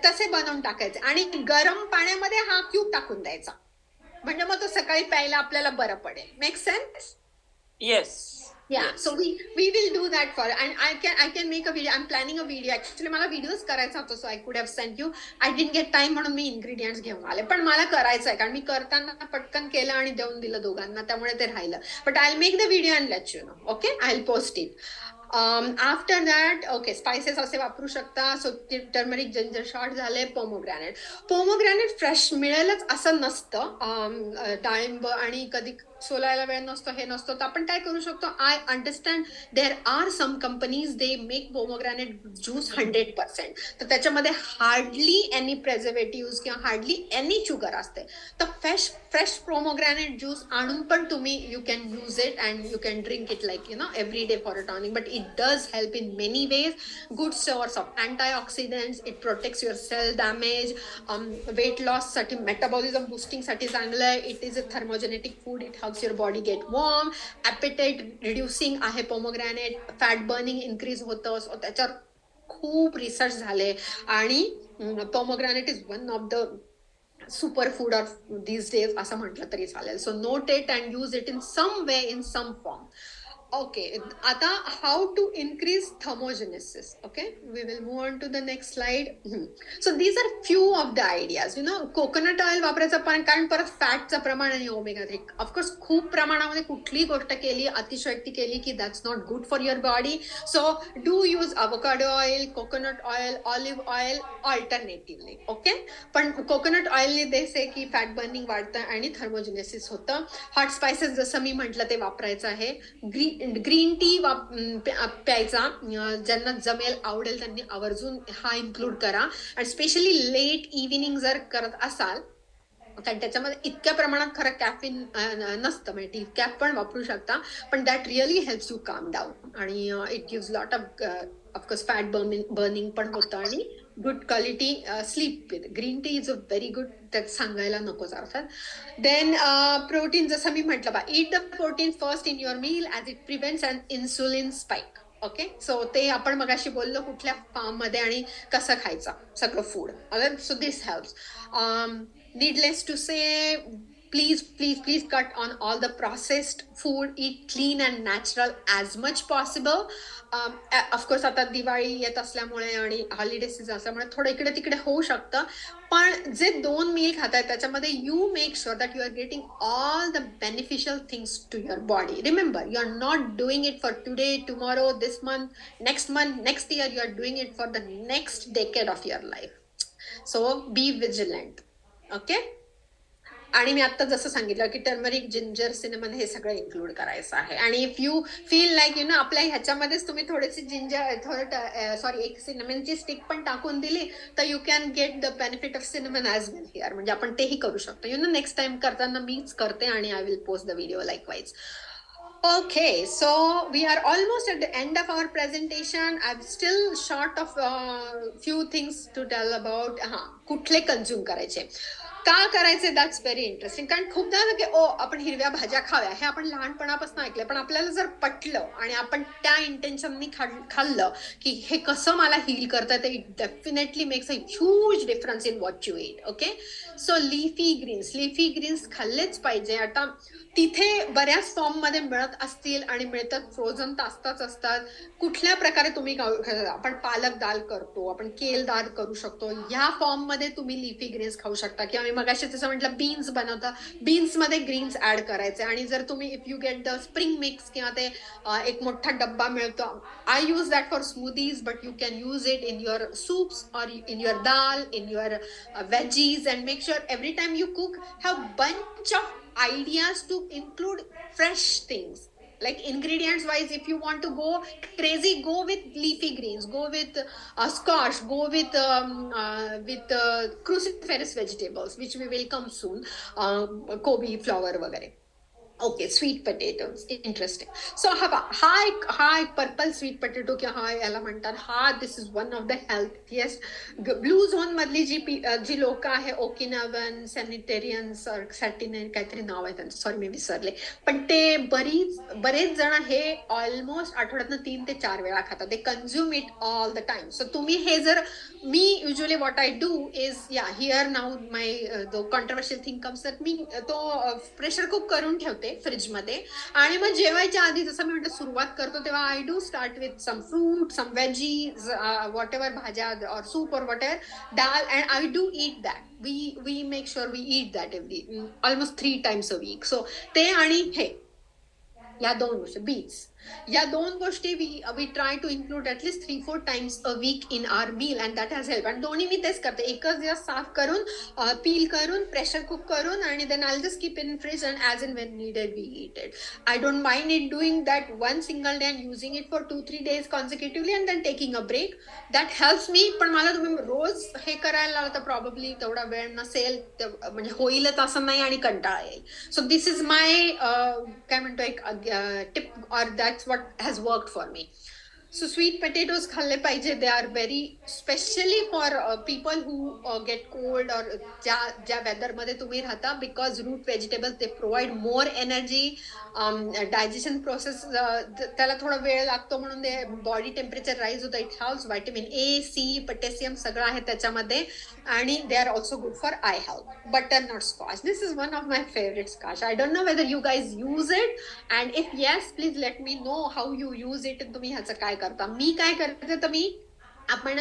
तसे बनवून टाकायचे आणि गरम पाण्यामध्ये हा क्यूब टाकून द्यायचा, म्हणजे मग तो सकाळी प्यायला आपल्याला बरं पडेल. Make sense? Yes. Yeah, so we will do that for, and I can make a video. I'm planning a video. Actually मला व्हिडिओज करायचा होता, so I could have sent you. I didn't get time म्हणून मी ingredients घेऊन आले, पण मला करायचं आहे कारण मी करताना पटकन केलं आणि देऊन दिलं दोघांना, त्यामुळे ते राहिलं. But I will make the video and let you know. Okay, I will post it. After that okay, spices असे वापरू शकता. सो टर्मरिक, जिंजर शॉट झाले. पोमोग्रॅनेट फ्रेश मिळेलच असं नसतं, डाळिंब आणि कधी सोलायला वेळ नसतो, हे नसतो, तर आपण काय करू शकतो, I understand there are some companies they make pomegranate juice 100%, तर त्याच्यामध्ये हार्डली एनी प्रेझर्वेटिव्ह किंवा हार्डली एनी शुगर असते. तर फ्रेश पोमोग्रॅनेट ज्यूस आणून पण तुम्ही you can use it and you can drink it like you know every day for a tonic, but it does help in many ways. Good source of antioxidants, it protects your cell damage, weight loss साठी, metabolism boosting साठी चांगलं आहे. It is a thermogenetic food, it helps your body get warm. Appetite reducing आहे pomegranate. Fat burning increase होतं, सो त्याच्यावर खूप research झाले आणि पोमोग्रॅनेट is one of the super food of these days असं म्हटलं तरी चालेल. So note it and use it in some way, in some form. Okay, आता how to increase thermogenesis. Okay, we will move on to the next slide. So these are few of the ideas. Coconut oil वापरायचं पण कारण परत फॅटचं प्रमाण आणि omega 3. Of course खूप प्रमाणामध्ये कुठलीही गोष्ट केली अतिशयोक्ती केली की that's not good for your body. So do use avocado oil, coconut oil, olive oil alternatively. Okay, पण कोकोनट ऑइलने देसे की फॅट बर्निंग वाढतं आणि थर्मोजेनेसिस होतं. हॉट स्पायसेस जसं मी म्हटलं ते वापरायचं आहे. ग्रीन टी प्यायचा, ज्यांना जमेल आवडेल त्यांनी आवर्जून हा इन्क्लूड करा. आणि स्पेशली लेट इव्हिनिंग जर करत असाल कारण त्याच्यामध्ये इतक्या प्रमाणात खरं कॅफिन नसतं, म्हणजे टी कॅफ पण वापरू शकता, पण दॅट रिअली हेल्प्स यू काम डाऊन आणि it gives lot of course fat burning पण होतं आणि good quality sleep with. Green tea is a very good, त्यात सांगायला नकोच अर्थात. देन प्रोटीन जसं मी म्हटलं बा, eat the protein first in your meal as it prevents an insulin spike. Okay, so ते आपण मगाशी बोललो कुठल्या फार्म मध्ये आणि कसं खायचं सगळं food. So this helps. Needless to say, please cut on all the processed food. Eat clean and natural as much possible. Of course आता दिवाळी येत असल्यामुळे आणि हॉलिडे सीझन असल्यामुळे थोडं इकडे तिकडे होऊ शकतं, पण जे 2 मील खाताय त्याच्यामध्ये you make sure that you are getting all the beneficial things to your body. Remember, you are not doing it for today, tomorrow, this month, next year. You are doing it for the next decade of your life. So be vigilant. Okay, आणि मी आता जसं सांगितलं की turmeric, ginger, cinnamon हे सगळं include करायचं आहे. आणि इफ यू फील लाईक आपल्या ह्याच्यामध्येच तुम्ही थोडीशी एक सिनेमनची स्टिक पण टाकून दिली तर you can get the benefit of cinnamon as well here. म्हणजे आपण तेही करू शकतो. नेक्स्ट टाइम करताना मीच करते आणि I will post the video likewise. Okay, so we are almost at the end of our presentation. I'm still short of few things to tell about. कुठले कन्झ्युम करायचे, का करायचे, दॅट्स व्हेरी इंटरेस्टिंग. कारण खूपदा की आपण हिरव्या भाज्या खाव्या हे आपण लहानपणापासून ऐकलंय, पण आपल्याला जर पटलं आणि आपण त्या इंटेन्शननी खाल्लं की हे कसं मला हील करतं, ते it definitely makes a huge difference in what you eat. Okay, so leafy greens खाल्लेच पाहिजे. आता तिथे बऱ्याच फॉर्म मध्ये मिळत असतील आणि मिळतात, फ्रोझन तास असतात. कुठल्या प्रकारे तुम्ही आपण पालक दाल करतो, आपण केल दाल करू शकतो, ह्या फॉर्म मध्ये तुम्ही लिफी ग्रीन्स खाऊ शकता. किंवा मी मगाशी जसं म्हटलं बीन्स बनवता, बीन्स मध्ये ग्रीन्स ऍड करायचे. आणि जर तुम्ही if you get the spring mix किंवा ते एक मोठा डब्बा मिळतो, I use that for smoothies, but you can use it in your soups और in your dal, in your veggies, and make sure every time you cook have bunch of ideas to include fresh things. Like ingredients wise, if you want to go crazy, go with leafy greens, go with squash, go with cruciferous vegetables, which we will come soon, Kobe flower वगैरे. Okay, sweet potatoes, interesting. So हा एक purple sweet potato किंवा हा याला म्हणतात, this is one of the healthiest. Blue zone मधली जी लोक आहे, ओकिनावन, सॅनिटेरियन्स, सॅटिन काहीतरी नाव आहे त्यांचं, सॉरी मी विसरले, पण ते बरेच जण हे ऑलमोस्ट आठवड्यातनं 3 ते 4 वेळा खातात. ते consume it all the time. So तुम्ही हे जर, मी usually what I do is, here now my controversial thing comes, that मी तो प्रेशर कुक करून ठेवते फ्रीज मध्ये आणि मग जेवायच्या आधी जसं मी म्हणते सुरुवात करतो तेव्हा I do start with some fruit, some veggies, whatever भाज्या और सूप और whatever, dal, and I do eat that. We make sure we eat that almost 3 times a week. सो ते आणि हे या 2 गोष्टी, बीट्स, या 2 गोष्टी we try to include at least 3-4 times a week in our meal, and that has helped. आणि दोन्ही मी तेच करते, एकच दिवस साफ करून, पील करून, प्रेशर कुक करून, आणि then I just keep in fridge and as and when needed we eat it. I don't mind it doing that 1 single day and using it for 2-3 days consecutively and then taking a break. That helps me. पण मला तुम्ही रोज हे करायला लावलं तर probably तेवढा वेळ नसेल, म्हणजे होईलच असं नाही आणि कंटाळा येईल. सो दिस इज माय काय म्हणतो एक टिप, और that's what has worked for me. So sweet potatoes खाल्ले पाहिजे. They are very specially for people who get cold और ज्या वेदरमध्ये तुम्ही राहता, because root vegetables they provide more energy. Digestion process त्याला थोडा वेळ लागतो म्हणून ते बॉडी टेम्परेचर राईज होतं. It haves vitamin A, C, potassium सगळं आहे त्याच्यामध्ये, आणि they are also good for eye health. Butternut squash, this is one of my favourite squash. I don't know whether you guys use it, and if yes please let me know how you use it. तुम्ही ह्याचं काय करता. मी काय करते तर मी आपण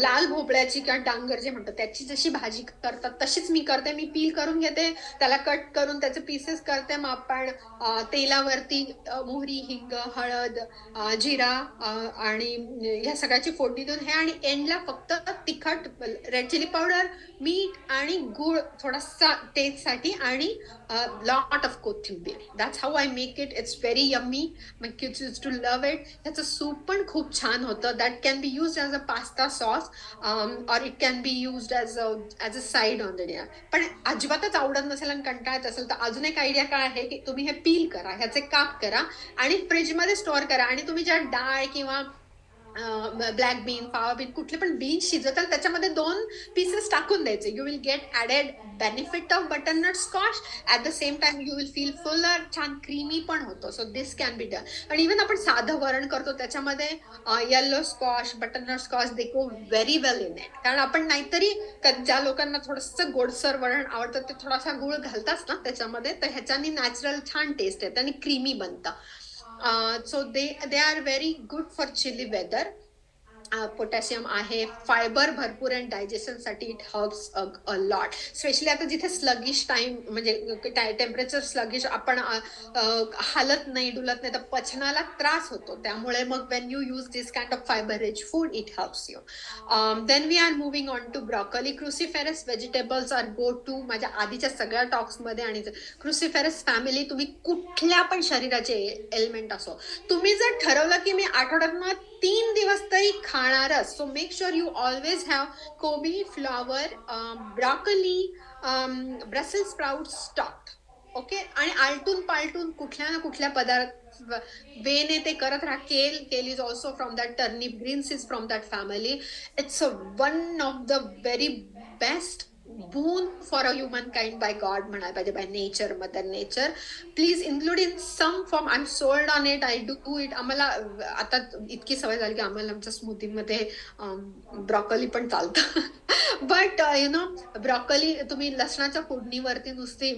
लाल भोपळ्याची किंवा डांगर जे म्हणतो त्याची जशी भाजी करतात तशीच मी करते. मी पील करून घेते, त्याला कट करून त्याचे पीसेस करते. मग आपण तेलावरती मोहरी, हिंग, हळद, जिरा आणि ह्या सगळ्याची फोडणी देऊन हे, आणि एंडला फक्त तिखट, रेड चिली पावडर, मीठ आणि गूळ थोडासा टेस्टसाठी, आणि लॉट ऑफ कोथिंबीर. That's how I make it. It's very yummy. My kids use to love it. ह्याचं सूप पण खूप छान होतं. That can be use as a pasta sauce और it can be use as a side on the dinner. पण अजिबातच आवडत नसेल आणि कंटाळत असेल तर अजून एक आयडिया काय आहे की तुम्ही हे पील करा, ह्याचे काप करा आणि फ्रीजमध्ये स्टोअर करा. आणि तुम्ही ज्या डाळ किंवा ब्लॅक बीन, फावा बीन, कुठले पण बीन शिजवताल त्याच्यामध्ये 2 पीसेस टाकून द्यायचे. You will get added benefit of butternut squash. At the same time you will feel fuller, छान क्रीमी पण होतो. So this can be done. आणि इव्हन आपण साधं वरण करतो त्याच्यामध्ये yellow squash, butternut squash they go very well in it. कारण आपण नाहीतरी ज्या लोकांना थोडंसं गोडसर वरण आवडतं ते थोडासा गुळ घालतात ना त्याच्यामध्ये, तर ह्याच्यानी नॅचरल छान टेस्ट येते आणि क्रीमी बनतं. So they are very good for chilly weather. Potassium आहे, फायबर भरपूर, आणि डायजेशन साठी it helps a lot. Specially आता जिथे स्लगिश टाइम म्हणजे टेम्परेचर स्लगिश, आपण हालत नाही, डुलत नाही, तर पचनाला त्रास होतो. त्यामुळे मग when you use this kind of fibre rich food it helps you. Then we are moving on to broccoli. Cruciferous vegetables are go to माझ्या आधीच्या सगळ्या टॉक्समध्ये. आणि क्रुसिफेरस फॅमिली, तुम्ही कुठल्या पण शरीराचे एलिमेंट असो, तुम्ही जर ठरवलं की मी आठवड्यात 3 दिवस तरी खाणारच, so make sure you always have kobi, flower, broccoli, Brussel sprout stock. Okay. आणि आलटून पालटून कुठल्या ना कुठल्या पदार्थ वेने ते करत राहा. Kale is also from that, turnip greens is from that family. It's one of the very best boon for a humankind by God म्हणायला पाहिजे, by nature, mother nature. Please include in some form. I'm sold on it. I do it. आम्हाला आता इतकी सवय झाली की आम्हाला आमच्या स्मूथीमध्ये ब्रॉकली पण चालतं. बट यु नो, ब्रॉकली तुम्ही लसणाच्या फोडणीवरती नुसती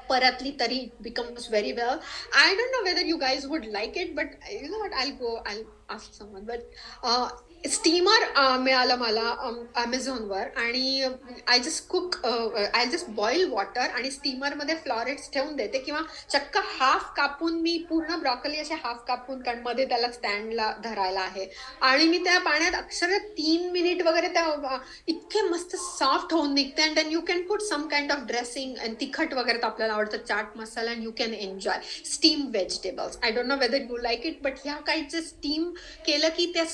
परतली तरी it becomes very well. I don't know whether you guys would like it, but you know what, I'll ask someone. But steamer मिळालं मला अमेझॉनवर, आणि आय जस्ट बॉईल वॉटर आणि स्टीमरमध्ये फ्लॉरेट्स ठेवून देते, किंवा चक्क हाफ कापून मी पूर्ण ब्रॉकली असे हाफ कापून, कारण मध्ये त्याला स्टँडला धरायला आहे, आणि मी त्या पाण्यात अक्षरशः 3 मिनिट वगैरे त्या इतके मस्त सॉफ्ट होऊन निघते. And then you can put some kind of dressing आणि तिखट वगैरे तर आपल्याला आवडतं, chaat masala, and you can enjoy steam vegetables. I don't know whether you like it, but ह्या काहीचे स्टीम केलं की त्या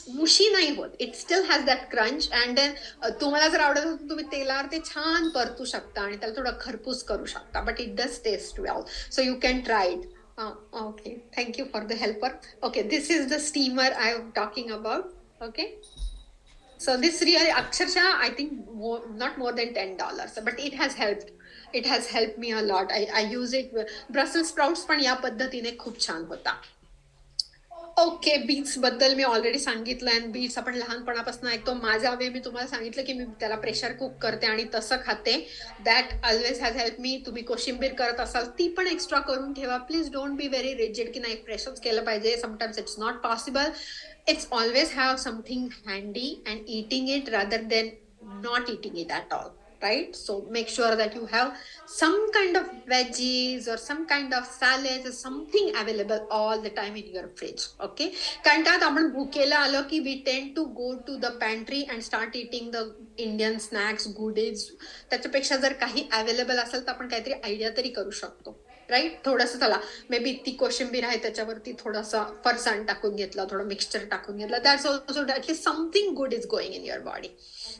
मुशी नाही होत. It still has that crunch. And then तुम्हाला जर आवडत असेल तुम्ही तेलावर ते छान परतू शकता आणि त्याला थोडं खरपूस करू शकता. But it does taste well, so you can try it. Okay, thank you for the helper. Okay, this is the steamer I am talking about. Okay, so this really aksharsha I think not more than $10, but it has helped me a lot. I use it. Brussels sprouts पण या पद्धतीने खूप छान होता. Okay, beats बद्दल मी already सांगितलं. आणि beats आपण लहानपणापासून ऐकतो. माझ्या वे मी तुम्हाला सांगितलं की मी त्याला प्रेशर कुक करते आणि तसं खाते. That always has help me. तुम्ही कोशिंबीर करत असाल ती पण एक्स्ट्रा करून ठेवा. Please don't be very rigid की नाही प्रेशरच केलं पाहिजे. Sometimes it's not possible. It's always have something handy and eating it rather than not eating it at all. Right? So make sure that you have some kind of veggies or some kind of salads or something available all the time in your fridge. Okay? कारण त्यात आपण भुकेला आलो की we tend to go to the pantry and start eating the Indian snacks, goodies. त्याच्यापेक्षा जर काही available असेल तर आपण काहीतरी आयडिया तरी करू शकतो. राईट? थोडंसं चला मे बी ती कोशिंबीर आहे त्याच्यावरती थोडासा फरसाण टाकून घेतला, थोडं मिक्सचर टाकून घेतलं. That's also at least something good is going in your body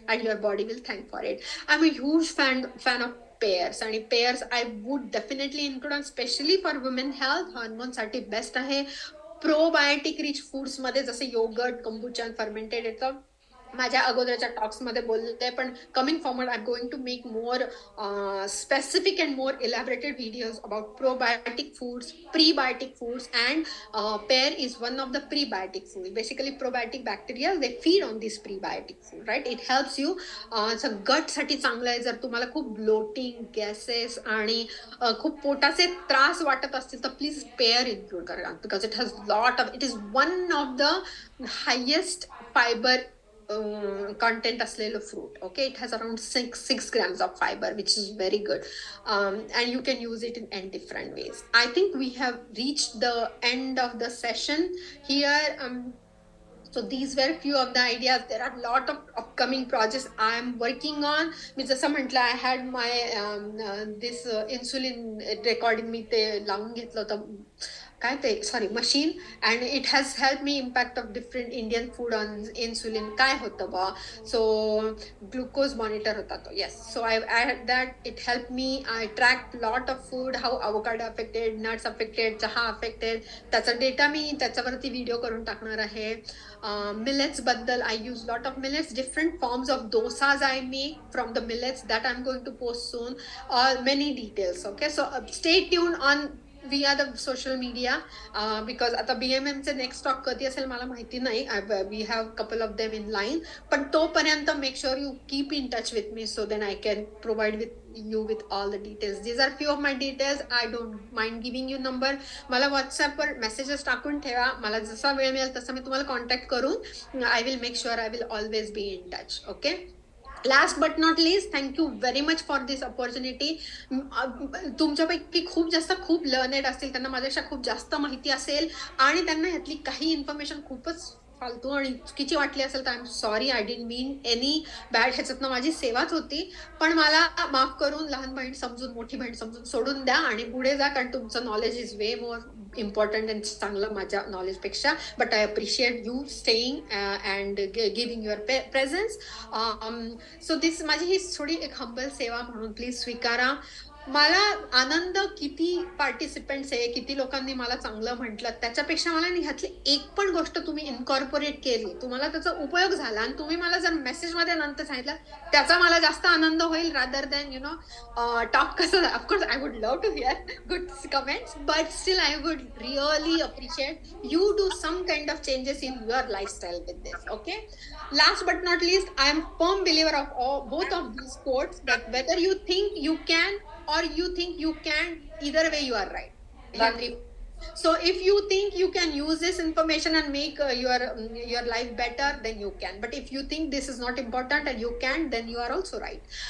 and your body will thank for it. I'm a huge fan of pears, आणि pears I would definitely include, specially for women health, हार्मोनसाठी best आहे. Probiotic rich foods मध्ये जसे yogurt, कंबुचा, fermented येतं. माझ्या अगोदरच्या talks मध्ये बोलते, पण coming forward I am going to make more specific and more elaborated videos about probiotic foods, prebiotic foods, and pear is one of the prebiotic foods. Basically probiotic bacteria, they feed on this prebiotic food, right? It helps you, गट साठी चांगलं आहे. जर तुम्हाला खूप blotting, gases आणि खूप पोटाचे त्रास वाटत असतील तर प्लीज पेअर इन्क्लूड करा, because it has lot of, it is one of the highest fibre content asleelo fruit. Okay, it has around 6 grams of fiber, which is very good, and you can use it in different ways. I think we have reached the end of the session here. So these were few of the ideas. There are a lot of upcoming projects I am working on. मी जसं म्हटलं, I had my this insulin recording मी ते लावून घेतलं होतं, काय ते machine, and it has help me impact of different Indian food on insulin. काय होतं बा, सो ग्लुकोज मॉनिटर होता तो, yes. So I had that, it help me, I track lot of food, how avocado affected, nuts affected, चहा affected, त्याचा data मी त्याच्यावरती video करून टाकणार आहे. मिलेट्स बद्दल, I use lot of millets, different forms of dosas I make from the millets, that I am going to post soon, many details. Okay, so stay tune on via the social media, because आता BMM चे next talk कधी असेल मला माहिती नाही. We have couple of them in line, पण तोपर्यंत make sure you keep in touch with me, so then I can provide with you with all the details. These are few of my details. I don't mind giving you number. मला WhatsApp वर messages टाकून ठेवा, मला जसा वेळ मिळेल तसा मी तुम्हाला कॉन्टॅक्ट करून I will make sure I will always be in touch. Okay, last but not least, thank you very much for this opportunity. तुमच्यापैकी खूप लर्नेड असतील, त्यांना माझ्यापेक्षा खूप जास्त माहिती असेल, आणि त्यांना ह्यातली काही इन्फॉर्मेशन खूपच फालतू आणि चुकीची वाटली असेल तर I am sorry, I didn't mean any bad. ह्याच्यातनं माझी सेवाच होती, पण मला माफ करून लहान बहीण समजून, मोठी बहीण समजून सोडून द्या आणि पुढे जा, कारण तुमचं knowledge is way more important and चांगलं माझ्या नॉलेजपेक्षा. But I appreciate you staying and giving your presence. So this माझी ही थोडी एक हंबल सेवा म्हणून प्लीज स्वीकारा. मला आनंद किती पार्टिसिपेंट्स आहे, किती लोकांनी मला चांगलं म्हटलं, त्याच्यापेक्षा मला ह्यातली एक पण गोष्ट तुम्ही इन्कॉर्पोरेट केली, तुम्हाला त्याचा उपयोग झाला, आणि तुम्ही मला जर मेसेजमध्ये नंतर सांगितलं, त्याचा मला जास्त आनंद होईल, रादर दॅन टॉक. कसं, of course I would love to hear good comments, but still I would really appreciate you do some kind of changes in your lifestyle with this. Okay, last but not least, I am firm believer of both of these quotes, that whether you think you can or you think you can, either way you are right. So if you think you can use this information and make your life better, then you can. But if you think this is not important and you can, then you are also right.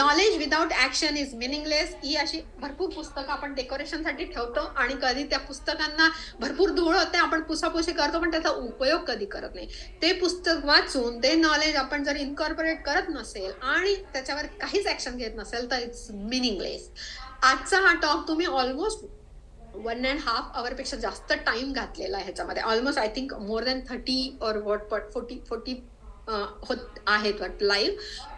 Knowledge without action is meaningless. ही अशी भरपूर पुस्तकं आपण decoration साठी ठेवतो, आणि कधी त्या पुस्तकांना भरपूर धूळ होते, आपण पुसापुशी करतो, पण त्याचा उपयोग कधी करत नाही. ते पुस्तक वाचून ते नॉलेज आपण जर इन्कॉर्पोरेट करत नसेल आणि त्याच्यावर काहीच ऍक्शन घेत नसेल तर इट्स मिनिंगलेस. आजचा हा टॉक तुम्ही ऑलमोस्ट 1.5 hour पेक्षा जास्त टाइम घातलेला आहे ह्याच्यामध्ये. Almost I think more than 30 or 40 आहेत वाट live.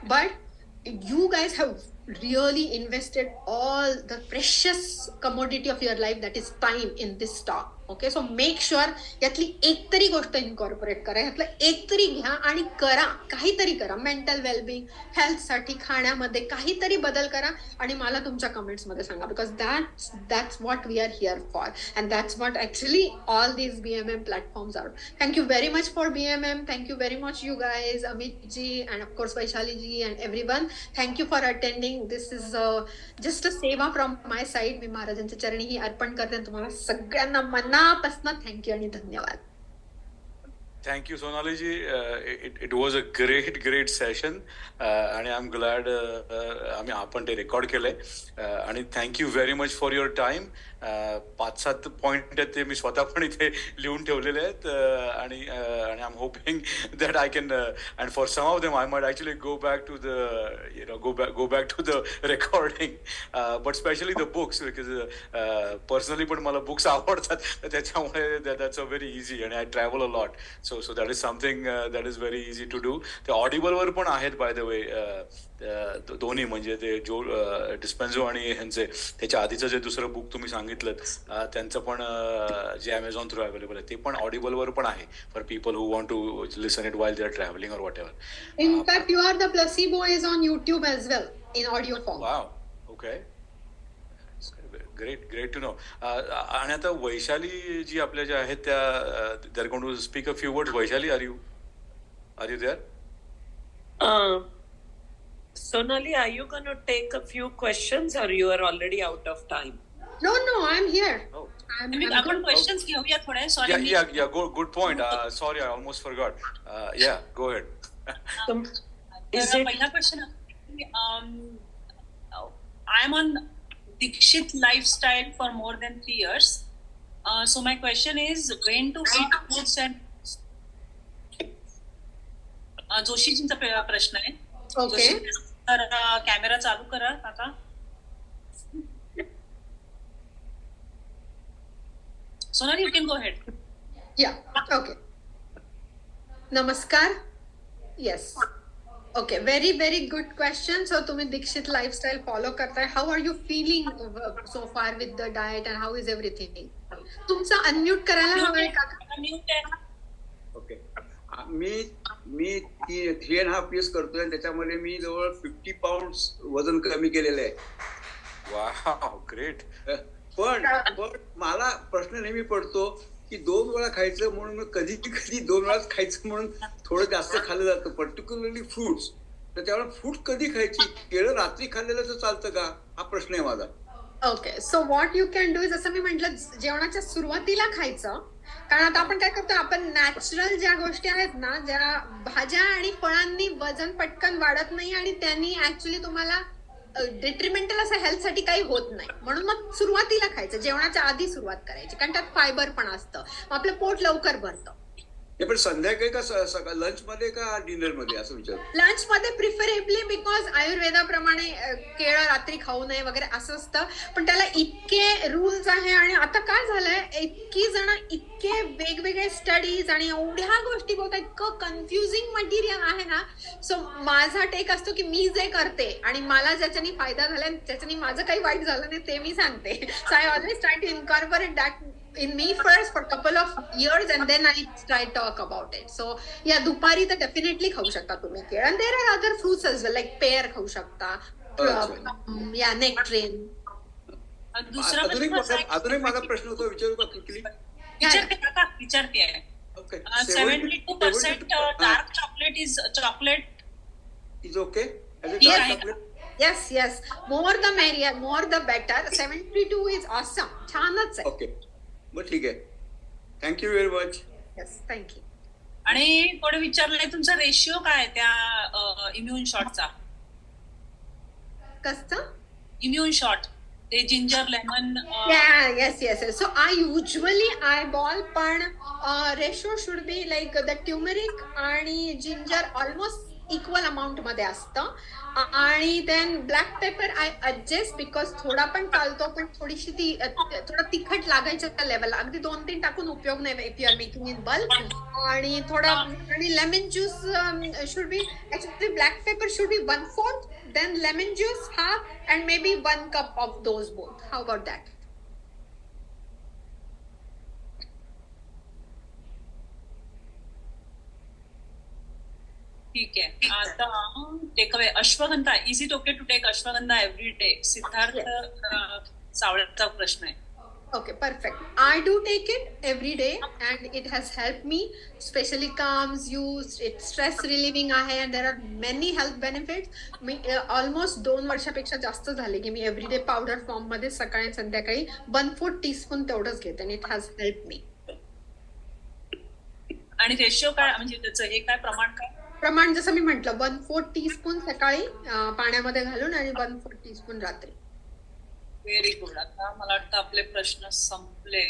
But you guys have really invested all the precious commodity of your life, that is time, in this talk. Okay, so make sure यातली एक तरी गोष्ट incorporate करा, यातलं एक तरी घ्या आणि करा, काहीतरी करा. मेंटल वेलबिंग, हेल्थसाठी, खाण्यामध्ये काहीतरी बदल करा आणि मला तुमच्या कमेंट्स मध्ये सांगा, because that's what we are here for, and that's what actually all these BMM platforms are. Thank you very much for BMM. Thank you very much you guys, Amit ji, and of course Vaishali ji, and everyone. Thank you for attending. This is just a seva from my side. मी महाराजांच्या चरणी ही अर्पण करते. तुम्हाला सगळ्यांना मनापासून thank you आणि धन्यवाद. Thank you, Sonali ji. It was a great session, and I'm glad आम्ही आपण ते रेकॉर्ड केलंय, आणि thank you very much for your time. 5-7 point आहेत ते मी स्वतः पण इथे लिहून ठेवलेले आहेत, आणि I am hoping that I can, and for some of them I might actually go back to the recording, but specially the books, because personally पण मला बुक्स आवडतात, तर त्याच्यामुळे दॅट्स अ व्हेरी इझी, आणि I travel a lot. So so that is something that is very easy to do. ते ऑडिबलवर पण आहेत बाय द वे, दोन्ही, म्हणजे ते जो डिस्पेन्झो आणि ह्यांचे त्याच्या आधीचं जे दुसरं बुक तुम्ही सांगितलं त्यांचं पण जे अमेझॉन थ्रू अवेलेबल आहे ते पण ऑडिबलवर पण आहे for people who want to listen it while they are travelling or whatever. In fact, You Are the Placebo is on YouTube as well in audio form. Wow, okay, great to know. आणि आता वैशाली जी आपल्या ज्या आहेत त्या they are going to speak a few words. Vaishali, are you there? Sonali, are you going to take a few questions or you are already out of time? No, I'm here. Oh. आपण questions घेऊया थोडे. Sorry. Yeah, good point. Sorry, I almost forgot. Yeah, go ahead. Is it पहिला question, I am on Dikshit lifestyle for more than 3 years. So my question is, when to eat fruits and जोशीजींचा प्रश्न आहे. Okay. तर camera चालू करा काका. Sonali, you can go ahead. Yeah, okay. Namaskar. Yes. Okay, very good question. So तुम्ही Dikshit lifestyle follow करताय. How are you feeling so far with the diet and how is everything? तुमचं unmute करायला हवंय का? Okay. मी 3.5 years करतोय आणि त्याच्यामध्ये मी जवळ 50 pounds वजन कमी केलेलं आहे. Wow, great. पण मला प्रश्न नेहमी पडतो की 2 वेळा खायचं म्हणून कधी 2 वेळाच खायचं म्हणून थोडं जास्त खाल्लं जातं, पर्टिक्युलरली फ्रुट्स. तर त्यावेळेला फ्रूट कधी खायची? केळं रात्री खाल्लेलं तर चालतं का, हा प्रश्न आहे माझा. Okay, so what you can do is, जसं मी म्हटलं, जेवणाच्या सुरुवातीला खायचं. कारण आता आपण काय करतो, आपण नॅचरल ज्या गोष्टी आहेत ना, ज्या भाज्या आणि फळांनी वजन पटकन वाढत नाही आणि त्यांनी ऍक्च्युली तुम्हाला डिट्रिमेंटल असं हेल्थसाठी काही होत नाही. म्हणून मग सुरुवातीला खायचं, जेवणाच्या आधी सुरुवात करायची, कारण त्यात फायबर पण असतं, आपलं पोट लवकर भरतं. पण संध्याकाळी का लंच मध्ये का डिनर मध्ये असं विचार? लंच मध्ये प्रिफरेबली, बिकॉज आयुर्वेदाप्रमाणे केळं रात्री खाऊ नये वगैरे असं असतं. पण त्याला इतके रूल्स आहे आणि आता काय झालंय, इतकी जण इतके वेगवेगळे स्टडीज आणि एवढ्या गोष्टी बोलतात, इतकं कन्फ्युजिंग मटेरियल आहे ना. सो माझा टेक असतो की मी जे करते आणि मला ज्याच्यानी फायदा झाला, ज्याच्यानी माझं काही वाईट झालं नाही ते मी सांगते. So I always try to incorporate that in me first for couple of years and then I try to talk about it. So yeah, दुपारी तर definitely खाऊ शकता तुम्ही केळ. And there are other fruits as well, like pear खाऊ शकता, yeah, nectarine. अजून माझा प्रश्न होता, विचारू का क्विकली? विचारते. 72% dark chocolate is okay as a dark chocolate? Yes, more the merrier, more the better. 72 is awesome, छानच आहे. Okay, मग ठीक आहे. Thank you you much. Yes, thank you. आणि कोणी विचारलंय तुमचा रेशिओ काय त्या इम्युन शॉटचा? कसं? इम्युन शॉट, ते ginger lemon. Yes. So I usually eyeball, पण ratio should be like the turmeric आणि जिंजर ऑलमोस्ट इक्वल अमाऊंट मध्ये असतं. आणि then black pepper I adjust, because थोडा पण चालतो, पण थोडीशी ती थोडं तिखट लागायच्या लेवलला. अगदी 2-3 टाकून उपयोग नाही if you are making in bulk. आणि थोडा, आणि lemon juice should be, actually black pepper should be 1/4, then lemon juice half, and maybe 1 cup of those both. How about that? ठीक आहे. आता take away ashwagandha. Is it okay to take ashwagandha every day? Siddharth सावळ्याचा प्रश्न आहे. Okay, perfect. I do take it every day and it has helped me, especially calms you, it's stress relieving आहे, and there are many health benefits. Me almost 2 वर्षापेक्षा जास्त झाले की मी everyday powder form मध्ये सकाळी संध्याकाळी 1/4 teaspoon तेवढंच घेते, and it has helped me. आणि रेशिओ काय, म्हणजे त्याचं हे काय प्रमाण काय? प्रमाण जसं मी म्हटलं, 1/4 teaspoon सकाळी पाण्यामध्ये घालून आणि 1/4 teaspoon रात्री. Very good. आता मला वाटतं आपले प्रश्न संपले.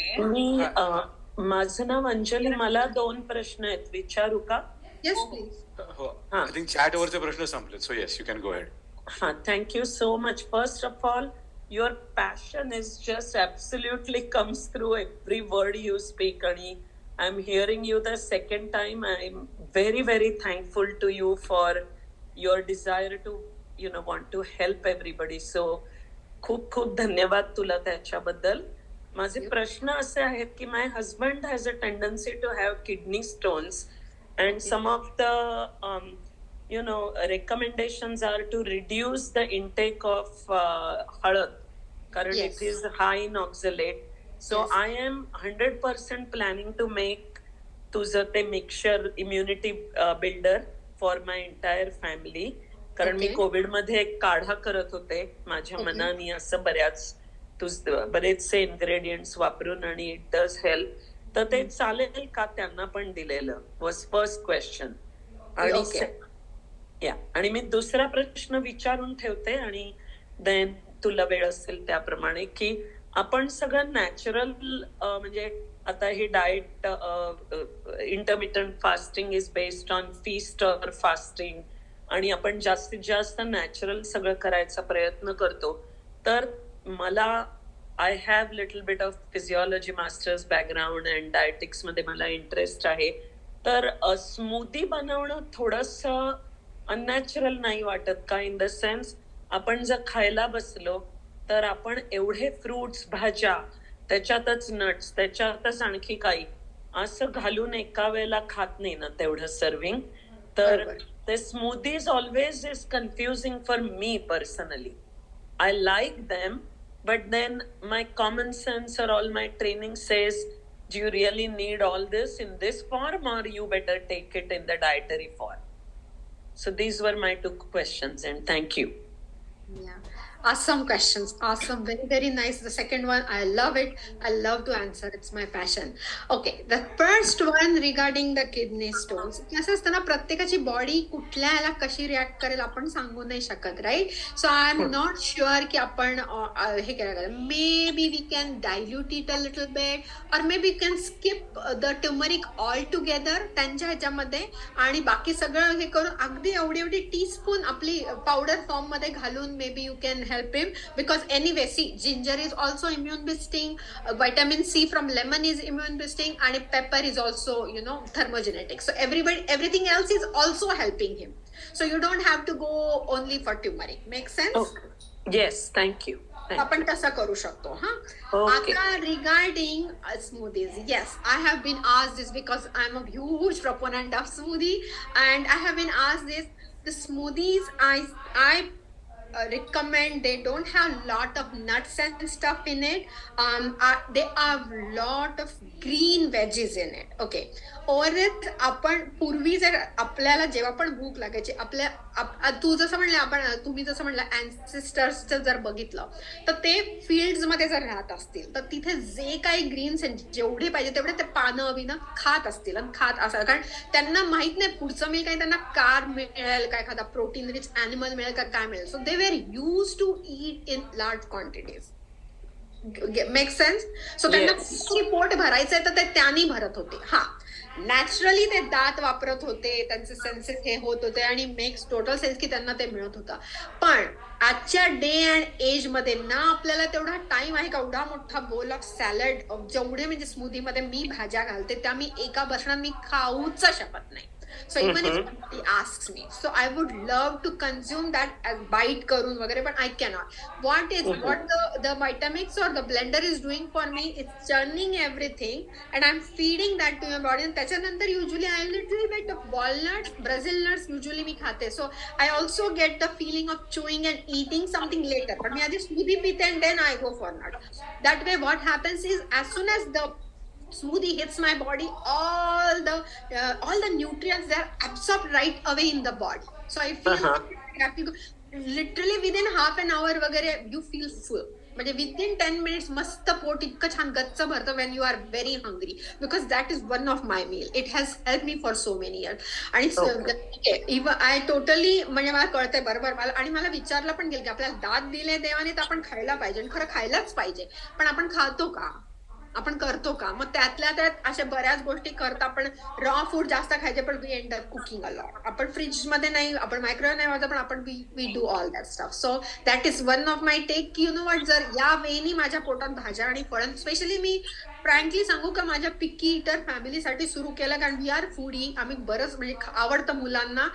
माझं नाव अंजली, मला 2 प्रश्न आहेत, विचारू का? Yes please. हो, आय थिंक चॅट वरचे प्रश्न संपलेत, so yes you can go ahead. हा, thank you so much. First of all, your passion is just absolutely comes through every word you speak, आणि I'm hearing you the second time. I'm very, very thankful to you for your desire to, want to help everybody. So खूप खूप धन्यवाद तुला त्याच्याबद्दल. माझे प्रश्न असे आहेत की my husband has a tendency to have kidney stones and some of the recommendations are to reduce the intake of हळद कारण it is high in oxalate. So I am 100% planning to make तुझं ते mixture immunity builder for my entire family. कारण मी Covid मध्ये एक काढा करत होते माझ्या मनाने असं बरेचसे इन्ग्रेडियंट्स वापरून आणि इट डज हेल्प. तर ते चालेल का त्यांना पण दिलेलं वॉज फर्स्ट क्वेश्चन. आणि मी दुसरा प्रश्न विचारून ठेवते आणि देन तुला वेळ असेल त्याप्रमाणे की आपण सगळं नॅचरल म्हणजे आता ही diet intermittent fasting is based on feast or fasting आणि आपण जास्तीत जास्त नॅचरल सगळं करायचा प्रयत्न करतो. तर मला I have little bit of physiology masters background and dietetics मध्ये मला इंटरेस्ट आहे. तर स्मूदी बनवणं थोडंसं अननॅचरल नाही वाटत का? इन द सेन्स आपण जर खायला बसलो तर आपण एवढे फ्रुट्स भाज्या त्याच्यातच नट्स त्याच्यातच आणखी काही असं घालून एका वेळेला खात नाही ना तेवढं सर्विंग. तर ते smoothies always is confusing for me personally. I like them but then my common sense or all my training says do you really need all this in this form or you better take it in the dietary form? So these were my 2 questions and thank you. Yeah. Awesome questions. Awesome. Very, very nice. The second one, I love it. I love to answer. It's my passion. Okay. The first one regarding the kidney stones. कसं असतं ना प्रत्येकाची body कुठल्या याला कशी react करेल आपण सांगू नाही शकत, right? So I am not sure की आपण हे करायला maybe we can dilute it a little bit or maybe can skip the turmeric altogether त्यांच्या ह्याच्यामध्ये आणि बाकी सगळं हे करून अगदी एवढी टीस्पून आपली पावडर फॉर्म मध्ये घालून may be you can help him, because anyway see ginger is also immune boosting, vitamin C from lemon is immune boosting and pepper is also thermogenetic. So everything else is also helping him, so you don't have to go only for turmeric. Make sense? Okay. Yes, thank you. आपण तसं करू शकतो. आता regarding smoothies, yes, I have been asked this because I'm a huge proponent of smoothie and I have been asked this. The smoothies I recommend, they don't have lot of nuts and stuff in it. They have lot of green veggies in it. Okay. और आपण पूर्वी जर आपल्याला जेव्हा पण भूक लागायची तू जसं म्हणलं तुम्ही जसं म्हणलं अँसेस्टर्सचं जर बघितलं तर ते फील्ड्स मध्ये जर राहत असतील तर तिथे जे काही ग्रीन्स जेवढे पाहिजे तेवढे ते पानं खात असतील आणि खात असं कारण त्यांना माहित नाही पुढचं मिळेल काय, त्यांना कार मिळेल काय, एखादा प्रोटीन रिच ॲनिमल मिळेल का काय मिळेल. So they were used to eat in large quantities. Make sense? So त्यांना पोट भरायचंय तर ते त्यांनी भरत होते. नॅचरली ते दात वापरत होते, त्यांचे सेन्सेस हे होत होते आणि मेक्स टोटल सेन्स की त्यांना ते मिळत होतं. पण आजच्या डे अँड एज मध्ये ना आपल्याला तेवढा टाइम आहे का एवढा मोठा बोल ऑफ सॅलड जेवढे म्हणजे स्मूदी मध्ये मी भाज्या घालते त्या मी एका बसण्यात मी खाऊच शकत नाही. So even if somebody asks me, so I would love to consume that as bite karun vagare, but I cannot. What the Vitamix or the blender is doing for me, it's churning everything and I'm feeding that to your body. And त्याच्यानंतर usually I little bit of walnuts, Brazil nuts usually मी खाते. So I also get the feeling of chewing and eating something later. But मी आधी smoothie पिते and then I go for nuts. That way what happens is as soon as the smoothie hits my body, all the nutrients, they are absorbed right away in the body. So I feel literally within half an hour वगैरे you feel full. म्हणजे within 10 minutes मस्त पोट इतकं छान गच्च भरतं when you are very hungry, because that is one of my meal. It has helped me for so many years. आणि I totally म्हणजे मला कळतंय बरोबर मला. आणि मला विचारलं पण गेलं की आपल्याला दात दिले देवाने तर आपण खायला पाहिजे आणि खरं खायलाच पाहिजे, पण आपण खातो का, आपण करतो का? मग त्यातल्या त्यात अशा बऱ्याच गोष्टी करतो आपण. रॉ फूड जास्त खायचे पण we end up cooking a lot. आपण फ्रीज मध्ये नाही, आपण मायक्रोवेव्ह नाही वाजत, पण आपण we do all that stuff. So that is one of my take की जर या वेळी माझ्या पोटात भाज्या आणि फळं, स्पेशली मी फ्रँकली सांगू का माझ्या पिकी इटर फॅमिलीसाठी सुरू केलं, कारण वी आर फूडी, आम्ही बरंच म्हणजे आवडतं मुलांना,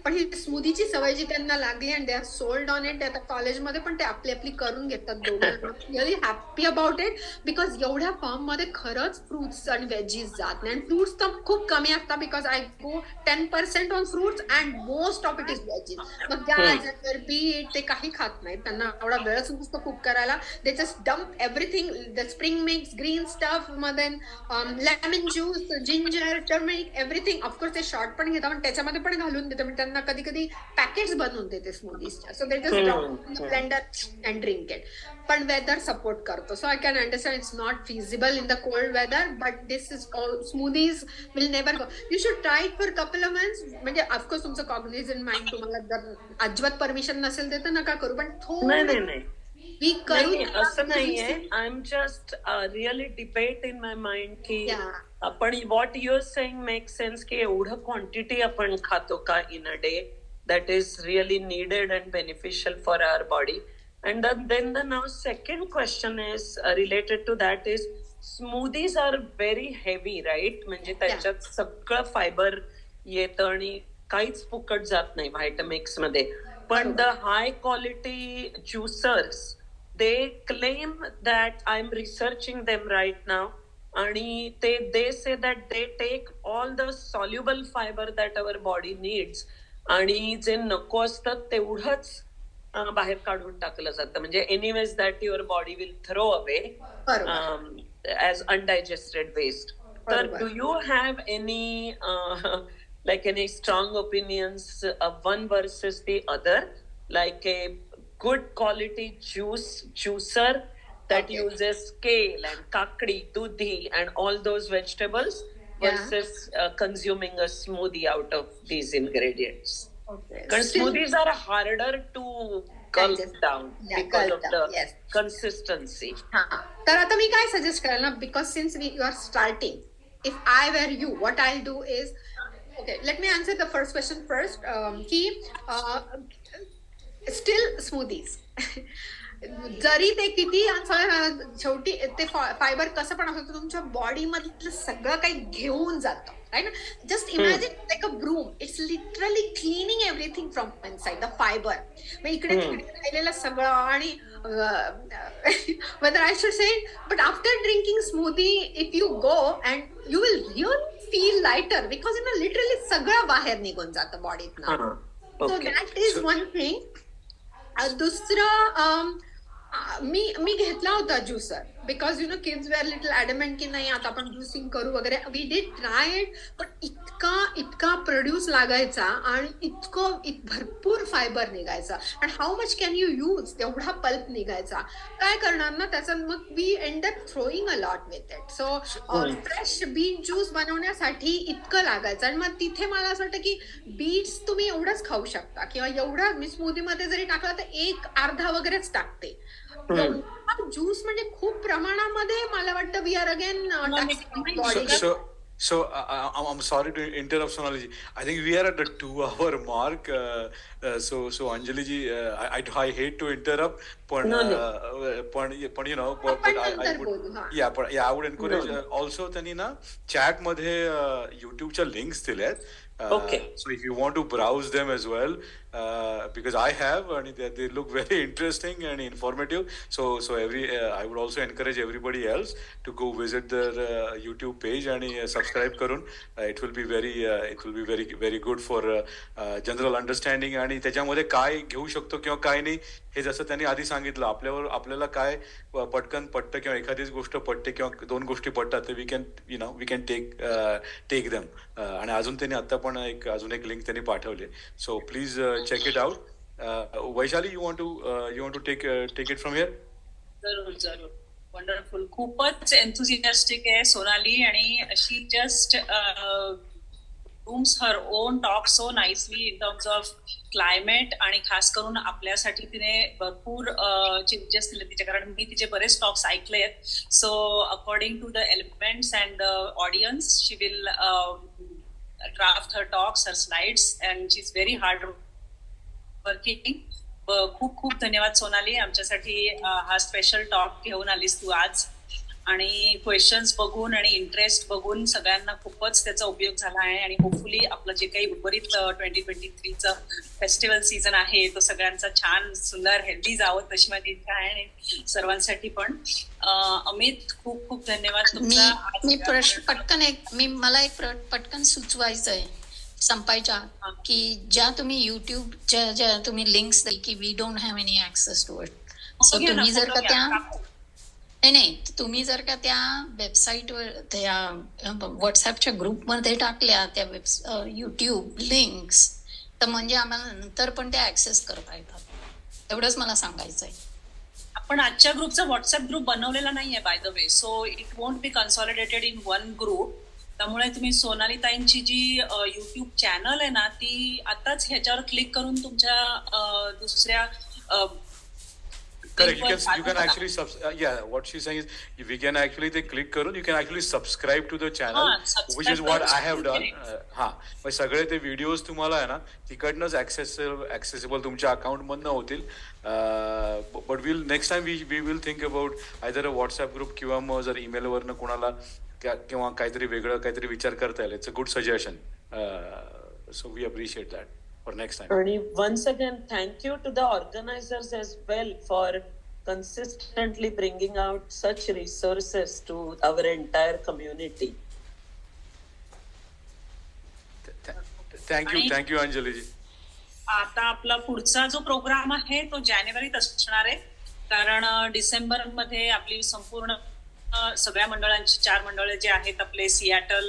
पण ही स्मूदीची सवय जी त्यांना लागली आणि they R sold on it. आता कॉलेजमध्ये पण ते आपली आपली करून घेतात दोघं. Really happy about it, because एवढ्या फॉर्म मध्ये खरंच फ्रुट्स आणि व्हेजीस जात नाही, आणि फ्रुट्स तर खूप कमी असतात, because I go 10% on fruits and most of it is veggies. मग गाजर बीट ते काही खात नाहीत, त्यांना एवढा वेळच नसतो कुक करायला. They just dump everything, the spring mix, green stuff, मध्ये lemon juice, ginger, turmeric, everything. Of course ते शॉर्ट पण घेतात, पण त्याच्यामध्ये पण घालून देते, म्हणजे त्यांना कधी कधी पॅकेट्स बनवून देते स्मूदीजच्या. So they just blender and drink it. पण वेदर सपोर्ट करतो, so I can understand it's not feasible in the cold weather, but this is smoothies will never go. You should try it for couple of months. म्हणजे of course तुमचं cognizant mind तुम्हाला जर अजिबात permission नसेल तर नका करू, पण थोडं असं नाहीये. I am just really debate in my mind की आपण what you're saying make sense, की एवढं क्वांटिटी आपण खातो का in a day that is really needed and beneficial for our body. And then the now second question is related to that is smoothies are very heavy, right? म्हणजे त्याच्यात सगळं fibre येतं आणि काहीच फुकट जात नाही व्हायटमिक्स मध्ये. पण the high quality juicers they claim that I am researching them right now, आणि they say that they take all the soluble fiber that our body needs, आणि जे नको असतं तेवढंच बाहेर काढून टाकलं जातं. म्हणजे anyways that your body will throw away as undigested waste. तर do you have any like any strong opinions of one versus the other, like a good quality juicer that uses kale and kakdi, dudhi and all those vegetables versus consuming a smoothie out of these ingredients? Because smoothies are harder to gulp down because of the consistency. तर आता मी काय suggest कराल ना, because since you are starting, if I were you, what I do is, okay, let me answer the first question first. Still smoothies. जरी ते किती शेवटी ते फायबर कसं पण असतं, तुमच्या बॉडी मधलं सगळं काही घेऊन जातं, राईट ना. Just imagine like a broom, it's literally cleaning everything from inside the fibre. मग इकडे तिकडे राहिलेलं सगळं, आणि whether I should say it, but after drinking smoothie, if you go and you will really feel lighter, because literally सगळं बाहेर निघून जातं बॉडीतनं. So that is one thing. दुसरं मी घेतला होता juicer, because kids were little adamant की नाही आता आपण ज्युसिंग करू वगैरे. वी डिड ट्राय इट, पण इतका प्रोड्यूस लागायचा आणि इतकं भरपूर फायबर निघायचा, आणि how much can you use, तेवढा पल्प निघायचा. काय करणार ना त्याचं, मग we end up throwing a lot with it. So fresh beet juice बनवण्यासाठी इतकं लागायचं, आणि मग तिथे मला असं वाटतं की बीट्स तुम्ही एवढंच खाऊ शकता, किंवा एवढा मी स्मूदी मध्ये जरी टाकला तर एक अर्धा वगैरेच टाकते. ज्यूस म्हणजे खूप प्रमाणामध्ये मला वाटतं we are again. So I'm sorry to interrupt, Sonali ji. I think we are at the 2-hour mark. So Anjali ji, I hate to interrupt, but you know, but I would I would encourage also त्यांनी ना chat मध्ये YouTubeच्या links दिल्यात. So if you want to browse them as well, because I have, and they look very interesting and informative. So I would also encourage everybody else to go visit their YouTube page and subscribe karun. It will be very good for general understanding. आणि त्याच्यामध्ये काय घेऊ शकतो किंवा काय नाही हे जसं त्यांनी आधी सांगितलं, आपल्याला काय पटकन पटतं किंवा एखादीच गोष्ट पटते किंवा दोन गोष्टी पटतात, तर वी कॅन टेक देम. आणि अजून त्यांनी आता पण अजून एक लिंक त्यांनी पाठवले. So please check it out. Vaishali, you want to take it from here? जरूर. वंडरफुल. खूपच एन्थुसियास्टिक आहे सोनाली, आणि शी just rooms her own talk so nicely in terms of climate, आणि खास करून आपल्यासाठी तिने भरपूर चेंजेस दिले तिचे, कारण मी तिचे बरेच टॉक्स ऐकले आहेत. So according to the elements and the audience, she will draft her talks, her slides, and she's very hard working. खूप खूप धन्यवाद सोनाली, आमच्यासाठी हा स्पेशल टॉक घेऊन आलीस तू आज. आणि क्वेश्चन्स बघून आणि इंटरेस्ट बघून सगळ्यांना खूपच त्याचा उपयोग झाला आहे. आणि होपफुली आपलं जे काही उर्वरित 2023चं फेस्टिवल सीझन आहे तो सगळ्यांचा छान सुंदर हेल्दी जावं तशी माझी इच्छा आहे. आणि सर्वांसाठी पण अमित खूप खूप धन्यवाद तुमचा. मी मला एक पटकन सुचवायचं आहे संपायच्या की ज्या तुम्ही युट्यूबच्या ज्या तुम्ही लिंक्स द्याल की we don't have any access to it, so तुम्ही जर का त्या नाही तुम्ही जर का त्या वेबसाईटवर त्या व्हॉट्सअपच्या ग्रुपमध्ये टाकल्या त्या युट्यूब लिंक्स तर म्हणजे आम्हाला नंतर पण त्या ऍक्सेस करता येतात. एवढंच मला सांगायचं आहे. आपण आजच्या ग्रुपचा व्हॉट्सअप ग्रुप बनवलेला नाहीये bye the way, so it won't be consolidated in one group. त्यामुळे तुम्ही सोनाली ताईंची जी युट्यूब चॅनल आहे ना ती आताच ह्याच्यावर क्लिक करून तुमच्या दुसऱ्या Correct. You can actually what she's saying is we can actually they click करून you can actually subscribe to the channel, which is what I have done. मग सगळे ते व्हिडिओज तुम्हाला आहे ना तिकडनंच ऍक्सेसिबल तुमच्या अकाउंट मधनं होतील. But next time we will think about either a WhatsApp group किंवा मग जर ईमेल वरनं कोणाला किंवा काहीतरी वेगळं काहीतरी विचार करता येईल. It's a good suggestion. So we appreciate that for next time. And once again, thank you to the organizers as well for consistently bringing out such resources to our entire community. Thank you Anjali ji. आता आपला पुढचा जो programme आहे तो जानेवारीत असणार आहे, कारण डिसेंबर मध्ये आपली संपूर्ण सगळ्या मंडळांची 4 मंडळ जे आहेत आपले सियाटल,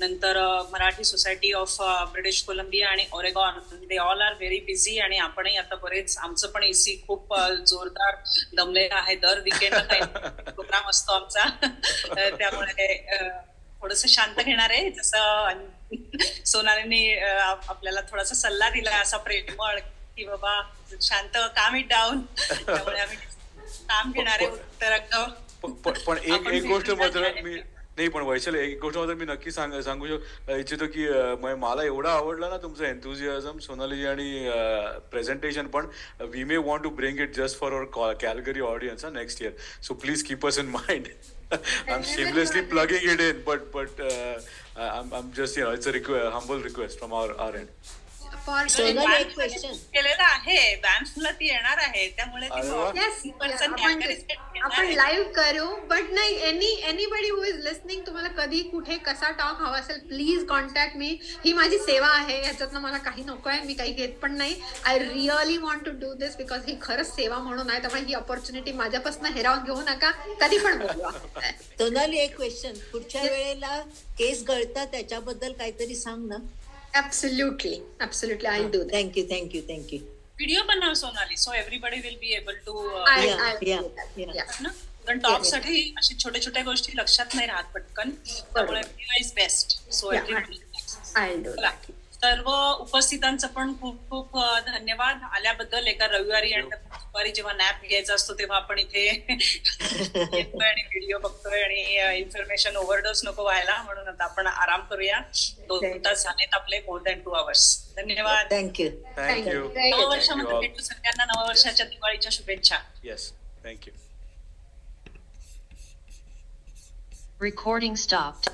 नंतर Marathi society of British Columbia आणि Oregon, they all are very busy. आणि आपणही आता बरेच आमचं पण एसी खूप जोरदार दमलेलं आहे. दर विकेंडला काही प्रोग्राम असतो आमचा. त्यामुळे थोडस शांत घेणार आहे. जसं सोनालीने आपल्याला थोडासा सल्ला दिला असा प्रेमळ की बाबा शांत, काम इट डाऊन. त्यामुळे आम्ही काम घेणार आहे उत्तराखंड. पण एक गोष्ट मात्र मी नाही, पण वैशाली एक गोष्ट मात्र मी नक्की सांगू इच्छितो की मला एवढं आवडलं ना तुमचं एन्थुझियाझम सोनालीजी आणि प्रेझेंटेशन. पण we may want to bring it just for our Calgary audience next year. So please keep us in mind. I am shamelessly plugging it in, but I'm just, it's a humble request from our end. केलेलं आहे बॅन्सला ती येणार आहे, त्यामुळे आपण live करू. But नाही, anybody who is listening, तुम्हाला कधी कुठे कसा टॉक हवा असेल प्लीज कॉन्टॅक्ट मी. ही माझी सेवा आहे, ह्याच्यातनं मला काही नको आहे, मी काही घेत पण नाही. I really want to do this because he खरंच सेवा म्हणून आहे. त्यामुळे ही ऑपॉर्च्युनिटी माझ्यापासून हिरावून घेऊ नका, कधी पण बोलवा. सोनाली, एक क्वेश्चन, पुढच्या वेळेला केस गळतात त्याच्याबद्दल काहीतरी सांग ना. Absolutely, I'll do that. Thank you. Video बनव Sonali, so everybody will be able to कारण टॉप साठी अशी छोट्या छोट्या गोष्टी लक्षात नाही राहत पटकन, त्यामुळे video is best. So everybody सर्व उपस्थितांचं पण खूप खूप धन्यवाद आल्याबद्दल. एका रविवारी आणि दुपारी जेव्हा नॅप घ्यायचा असतो तेव्हा आपण इथे येतोय आणि व्हिडिओ बघतोय आणि इन्फॉर्मेशन ओव्हरडोस नको व्हायला, म्हणून आता आपण आराम करूया. 2 तास झालेत आपले, more than 2 hours. धन्यवाद. थँक्यू. नववर्षामध्ये भेटू सगळ्यांना. नववर्षाच्या दिवाळीच्या शुभेच्छा. Yes, thank you. Recording stopped.